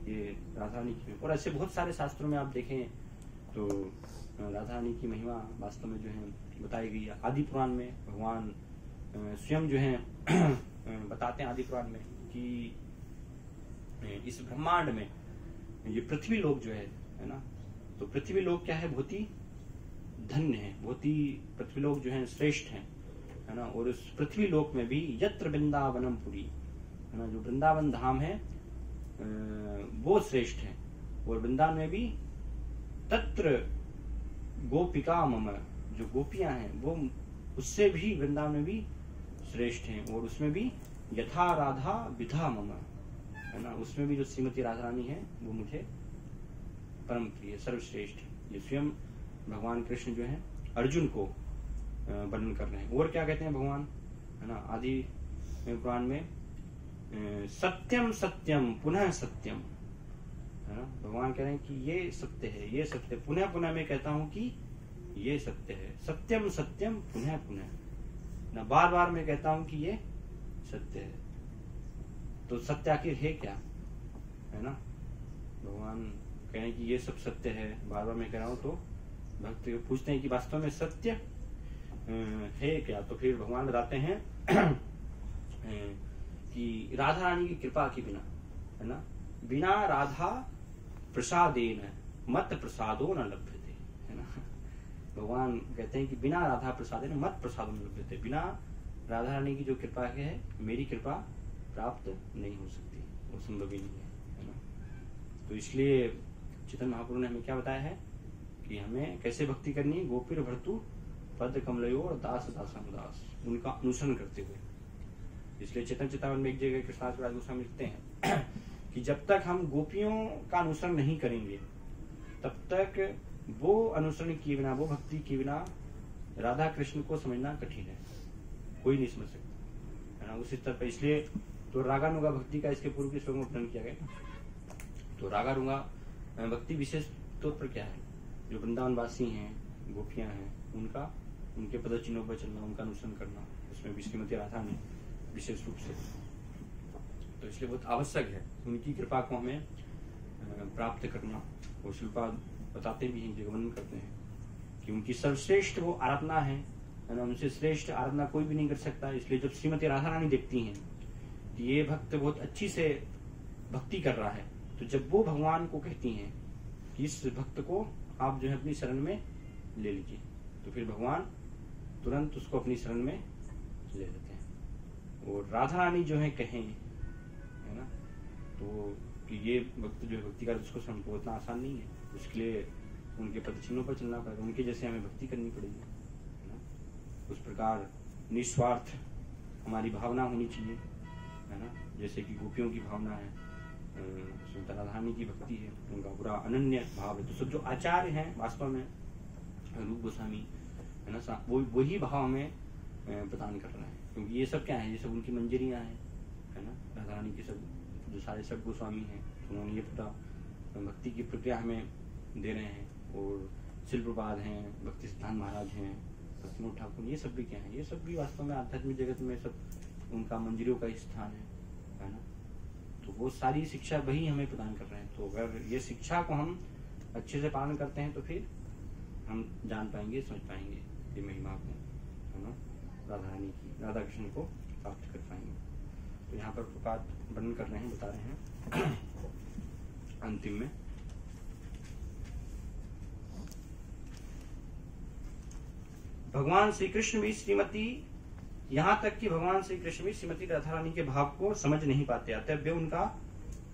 Speaker 1: ये राधा रानी की। और ऐसे बहुत सारे शास्त्रों में आप देखें तो राधा रानी की महिमा वास्तव में जो है बताई गई है। आदि पुराण में भगवान स्वयं जो है बताते हैं आदि पुराण में कि इस ब्रह्मांड में ये पृथ्वी लोक जो है ना, तो पृथ्वी लोक क्या है? बहुत ही धन्य है, बहुत ही पृथ्वी लोक जो है श्रेष्ठ है ना। और उस पृथ्वी लोक में भी यत्र वृंदावनम पुरी है ना, जो वृंदावन धाम है वो श्रेष्ठ है। और वृंदावन में भी तत्र गोपिका मम, जो गोपियां हैं वो उससे भी वृंदावन में भी श्रेष्ठ हैं। और उसमें भी यथा राधा विधा मम है ना, उसमें भी जो श्रीमती राधा रानी है वो मुझे परम प्रिय सर्वश्रेष्ठ है। ये स्वयं भगवान कृष्ण जो है अर्जुन को वर्णन कर रहे हैं। और क्या कहते हैं भगवान है ना आदि पुराण में सत्यम सत्यम पुनः सत्यम है ना। भगवान कह रहे हैं कि ये सत्य है, ये सत्य, पुनः पुनः मैं कहता हूं कि ये सत्य है। सत्यम सत्यम पुनः पुनः ना, बार बार मैं कहता हूं कि ये सत्य है। तो सत्य आखिर है क्या है ना। भगवान कह रहे हैं कि ये सब सत्य है, बार बार मैं कह रहा हूं। तो भक्त पूछते हैं कि वास्तव में सत्य है क्या? तो फिर भगवान बताते हैं कि राधा रानी की कृपा के बिना है ना, बिना राधा प्रसादेन मत प्रसादो न लभ्यते है ना। भगवान कहते हैं कि बिना राधा प्रसादेन मत प्रसादो न लभ्यते, बिना राधा रानी की जो कृपा है मेरी कृपा प्राप्त नहीं हो सकती, वो संभव ही नहीं है ना। तो इसलिए चैतन्य महाप्रभु ने हमें क्या बताया है कि हमें कैसे भक्ति करनी है? गोपीर भर्तु पद कमलयो और दास दासम दास, उनका अनुसरण करते हुए। इसलिए चेतन चेतावन में एक जगह कृष्णदास राज गोस्वामी लिखते हैं कि जब तक हम गोपियों का अनुसरण नहीं करेंगे तब तक वो अनुसरण किए बिना, वो भक्ति किए बिना राधा कृष्ण को समझना कठिन है, कोई नहीं समझ सकता है ना उस स्तर पर। इसलिए तो रागानुगा भक्ति का इसके पूर्व के श्लोक में वर्णन किया गया। तो रागानुगा भक्ति विशेष तौर पर क्या है? जो वृंदावन वासी हैं, गोपियां हैं, उनका उनके पद चिन्हों पर चलना, उनका अनुसरण करना, उसमें भी श्रीमती राधा ने विशेष रूप से। तो इसलिए बहुत आवश्यक है उनकी कृपा को हमें प्राप्त करना। वो शिल्पा बताते भी हैं, वर्णन करते हैं कि उनकी सर्वश्रेष्ठ वो आराधना है ना, उनसे श्रेष्ठ आराधना कोई भी नहीं कर सकता। इसलिए जब श्रीमती राधा रानी देखती हैं कि ये भक्त बहुत अच्छी से भक्ति कर रहा है, तो जब वो भगवान को कहती हैं कि इस भक्त को आप जो है अपनी शरण में ले लीजिए, तो फिर भगवान तुरंत उसको अपनी शरण में ले लेते हैं। और राधा रानी जो है कहें है ना, तो कि ये भक्त जो है भक्ति का उसको समझो उतना आसान नहीं है। उसके लिए उनके पद चिन्हों पर चलना पड़ेगा, उनके जैसे हमें भक्ति करनी पड़ेगी है ना। उस प्रकार निस्वार्थ हमारी भावना होनी चाहिए है ना, जैसे कि गोपियों की भावना है, राधा रानी की भक्ति है, उनका पूरा अनन्य भाव है। तो सब जो आचार्य हैं वास्तव में रूप गोस्वामी है ना। वही भाव हमें प्रदान कर रहा है, क्योंकि ये सब क्या है, ये सब उनकी मंजरियां हैं, है ना। राधा रानी के सब जो सारे सब गोस्वामी हैं, उन्होंने ये पूरा भक्ति की प्रक्रिया हमें दे रहे हैं। और शिल प्रपाद हैं, भक्ति सिद्धांत महाराज हैं, भक्तिनोद ठाकुर, ये सब भी क्या है, ये सब भी वास्तव में आध्यात्मिक जगत में सब उनका मंजरियों का ही स्थान है ना। तो वो सारी शिक्षा वही हमें प्रदान कर रहे हैं। तो अगर ये शिक्षा को हम अच्छे से पालन करते हैं तो फिर हम जान पाएंगे, समझ पाएंगे ये महिमा को, है ना, राधा रानी की, राधा कृष्ण को प्राप्त कर पाएंगे। तो यहाँ पर प्रपात वर्णन कर रहे हैं, बता रहे हैं अंतिम में। भगवान श्री कृष्ण भी यहाँ तक कि भगवान श्री कृष्ण भी श्रीमती राधा रानी के भाव को समझ नहीं पाते, अतः वे उनका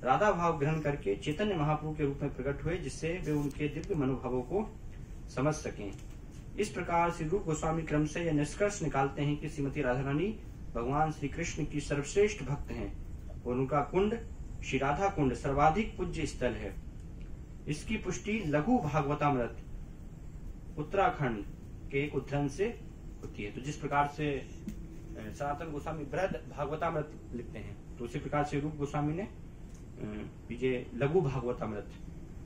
Speaker 1: राधा भाव ग्रहण करके चैतन्य महाप्रभु के रूप में प्रकट हुए, जिससे वे उनके दिव्य मनोभावों को समझ सकें। इस प्रकार श्री रूप गोस्वामी क्रम से यह निष्कर्ष निकालते हैं कि श्रीमती राधा रानी भगवान श्री कृष्ण की सर्वश्रेष्ठ भक्त हैं और उनका कुंड श्री राधा कुंड सर्वाधिक पूज्य स्थल है। इसकी पुष्टि लघु भागवतामृत उत्तराखंड के एक उद्धरण से होती है। तो जिस प्रकार से सनातन गोस्वामी बृहद भागवतामृत लिखते हैं, तो उसी प्रकार से रूप गोस्वामी ने विजय लघु भागवतामृत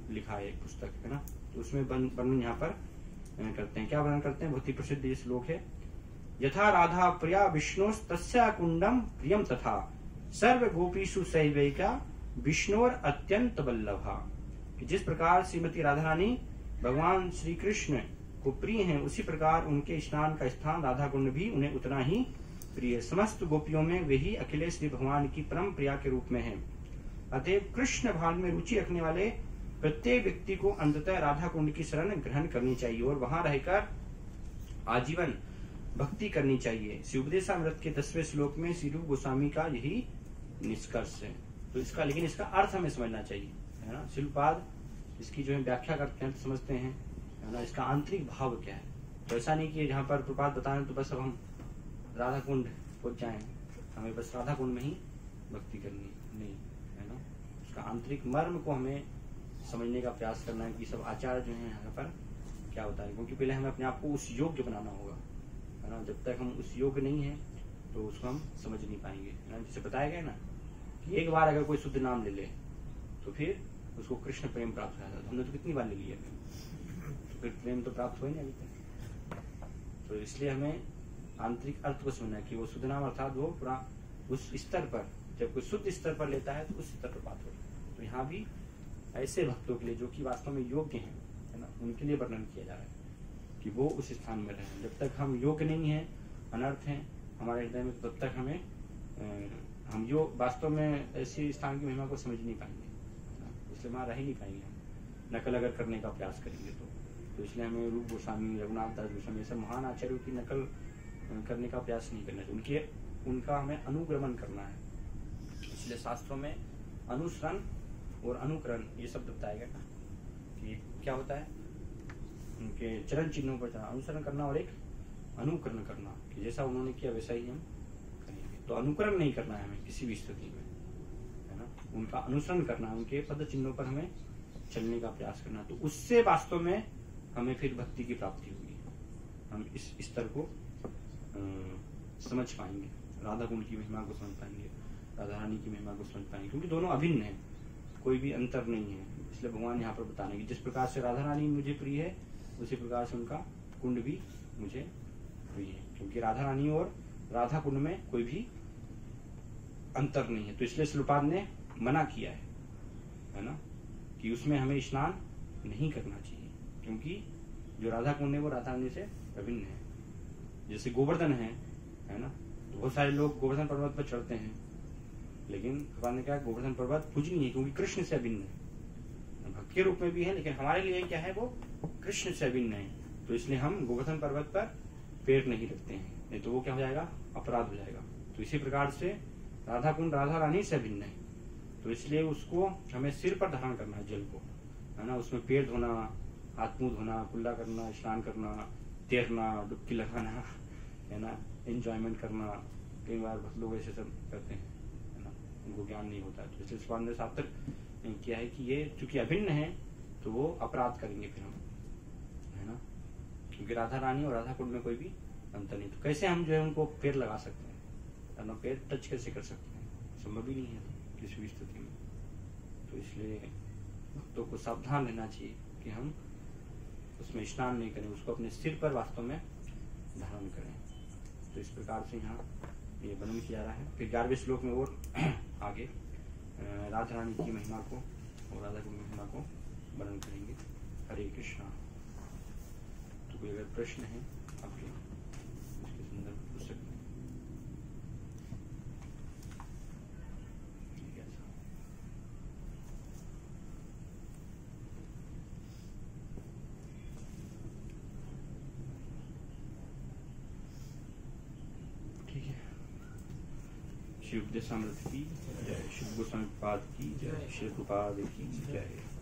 Speaker 1: लिखा है, एक पुस्तक है ना। तो उसमें वर्णन यहाँ पर करते हैं। क्या वर्णन करते हैं? बहुत ही प्रसिद्ध ये श्लोक है, यथा राधा प्रिया विष्णु तस्या कुंडम प्रियम तथा सर्व गोपीषु सैवैका विष्णुर अत्यंत बल्लभा। कि जिस प्रकार श्रीमती राधा रानी भगवान श्री कृष्ण को प्रिय हैं, उसी प्रकार उनके स्नान का स्थान राधा कुंड भी उन्हें उतना ही प्रिय है। समस्त गोपियों में वे ही अकेले श्री भगवान की परम प्रिया के रूप में हैं। अतएव कृष्ण भाव में रुचि रखने वाले प्रत्येक व्यक्ति को अंततः राधा कुंड की शरण ग्रहण करनी चाहिए और वहां रहकर आजीवन भक्ति करनी चाहिए। श्री उपदेशामृत के 10वें श्लोक में श्री रूप गोस्वामी का यही निष्कर्ष है। तो इसका लेकिन इसका अर्थ हमें समझना चाहिए, है ना। शिलपाद इसकी जो है व्याख्या करते हैं तो समझते हैं, है ना, इसका आंतरिक भाव क्या है। तो ऐसा नहीं कि जहाँ पर प्रपात बताएं तो बस अब हम राधा कुंड पहुंच जाएं, हमें बस राधा कुंड में ही भक्ति करनी नहीं, है ना। उसका आंतरिक मर्म को हमें समझने का प्रयास करना है कि सब आचार जो है यहाँ पर क्या होता है, क्योंकि पहले हमें अपने आप को उस योग्य बनाना होगा, है ना। जब तक हम उस योग्य नहीं है तो उसको हम समझ नहीं पाएंगे, है ना। जैसे बताया गया ना कि एक बार अगर कोई शुद्ध नाम ले ले तो फिर उसको कृष्ण प्रेम प्राप्त हो जाता है। हमने तो कितनी बार ले लिया, तो फिर प्रेम तो प्राप्त हो ही नहीं अभी तक। तो इसलिए हमें आंतरिक अर्थ को समझना है कि वो शुद्ध नाम अर्थात वो पूरा उस स्तर पर, जब कोई शुद्ध स्तर पर लेता है तो उस स्तर पर बात होगी। तो यहाँ भी ऐसे भक्तों के लिए जो कि वास्तव में योग्य हैं, है ना, उनके लिए वर्णन किया जा रहा है कि वो उस स्थान में रहें। जब तक हम योग्य नहीं है, अनर्थ हैं हमारे हृदय में, तब तक हमें हम योग वास्तव में ऐसे स्थान की महिमा को समझ नहीं पाएंगे, इसलिए वहां रह ही नहीं पाएंगे हम नकल अगर करने का प्रयास करेंगे तो इसलिए हमें रूप गोस्वामी, रघुनाथ दास गोस्वामी ऐसे महान आचार्यों की नकल करने का प्रयास नहीं करना चाहिए, उनका हमें अनुगमन करना है। इसलिए शास्त्रों में अनुसरण और अनुकरण ये शब्द बताया गया था कि क्या होता है, उनके चरण चिन्हों पर अनुसरण करना और एक अनुकरण करना, कि जैसा उन्होंने किया वैसा ही हम करेंगे। तो अनुकरण नहीं करना है हमें किसी भी स्थिति में, है ना, उनका अनुसरण करना, उनके पद चिन्हों पर हमें चलने का प्रयास करना। तो उससे वास्तव में हमें फिर भक्ति की प्राप्ति होगी, हम इस स्तर को समझ पाएंगे, राधा कुंड की महिमा को समझ पाएंगे, राधा रानी की महिमा को समझ पाएंगे, क्योंकि दोनों अभिन्न है, कोई भी अंतर नहीं है। इसलिए भगवान यहाँ पर बताने की जिस प्रकार से राधा रानी मुझे प्रिय है, उसी प्रकार से उनका कुंड भी मुझे प्रिय है, क्योंकि राधा रानी और राधा कुंड में कोई भी अंतर नहीं है। तो इसलिए श्रीपाद ने मना किया है ना, कि उसमें हमें स्नान नहीं करना चाहिए, क्योंकि जो राधा कुंड है वो राधा रानी से अभिन्न है। जैसे गोवर्धन है ना, तो बहुत सारे लोग गोवर्धन पर्वत पर चढ़ते हैं, लेकिन भगवान ने कहा गोवर्धन पर्वत पूजनीय है क्योंकि कृष्ण से अभिन्न है, भक्त के रूप में भी है, लेकिन हमारे लिए क्या है, वो कृष्ण से अभिन्न है। तो इसलिए हम गोवर्धन पर्वत पर पैर नहीं रखते हैं, नहीं तो वो क्या हो जाएगा, अपराध हो जाएगा। तो इसी प्रकार से राधा कुंड राधा रानी से अभिन्न है, तो इसलिए उसको हमें सिर पर धारण करना है, जल को, है ना, उसमें पैर धोना, हाथ मुंह धोना, कुल्ला करना, स्नान करना, तैरना, डुबकी लगाना, है ना, एंजॉयमेंट करना। कई बार बहुत लोग ऐसे सब करते हैं, है ना, उनको ज्ञान नहीं होता है। तो इसलिए स्वामी ने साफ तक किया है कि ये चूंकि अभिन्न है तो वो अपराध करेंगे फिर हम, है ना। क्योंकि राधा रानी और राधा कुंड में कोई भी अंतर नहीं। तो कैसे हम जो है उनको पैर लगा सकते हैं, ना पैर टच कैसे कर सकते हैं, संभव ही नहीं है किसी भी स्थिति में। तो इसलिए भक्तों को सावधान रहना चाहिए कि हम उसमें स्नान नहीं करें, उसको अपने सिर पर वास्तव में धारण करें। तो इस प्रकार से यहाँ ये वर्णन किया रहा है। फिर 11वें श्लोक में और आगे राधा रानी की महिमा को और राधा की महिमा को वर्णन करेंगे। हरे कृष्णा। तो कोई अगर प्रश्न है आपके उसके संदर्भ में पूछ सकते हैं। ठीक है सर। ठीक है। श्री उपदेशामृत की जय, श्री गोस्वामी पाद की जय, श्री प्रपाद की जय।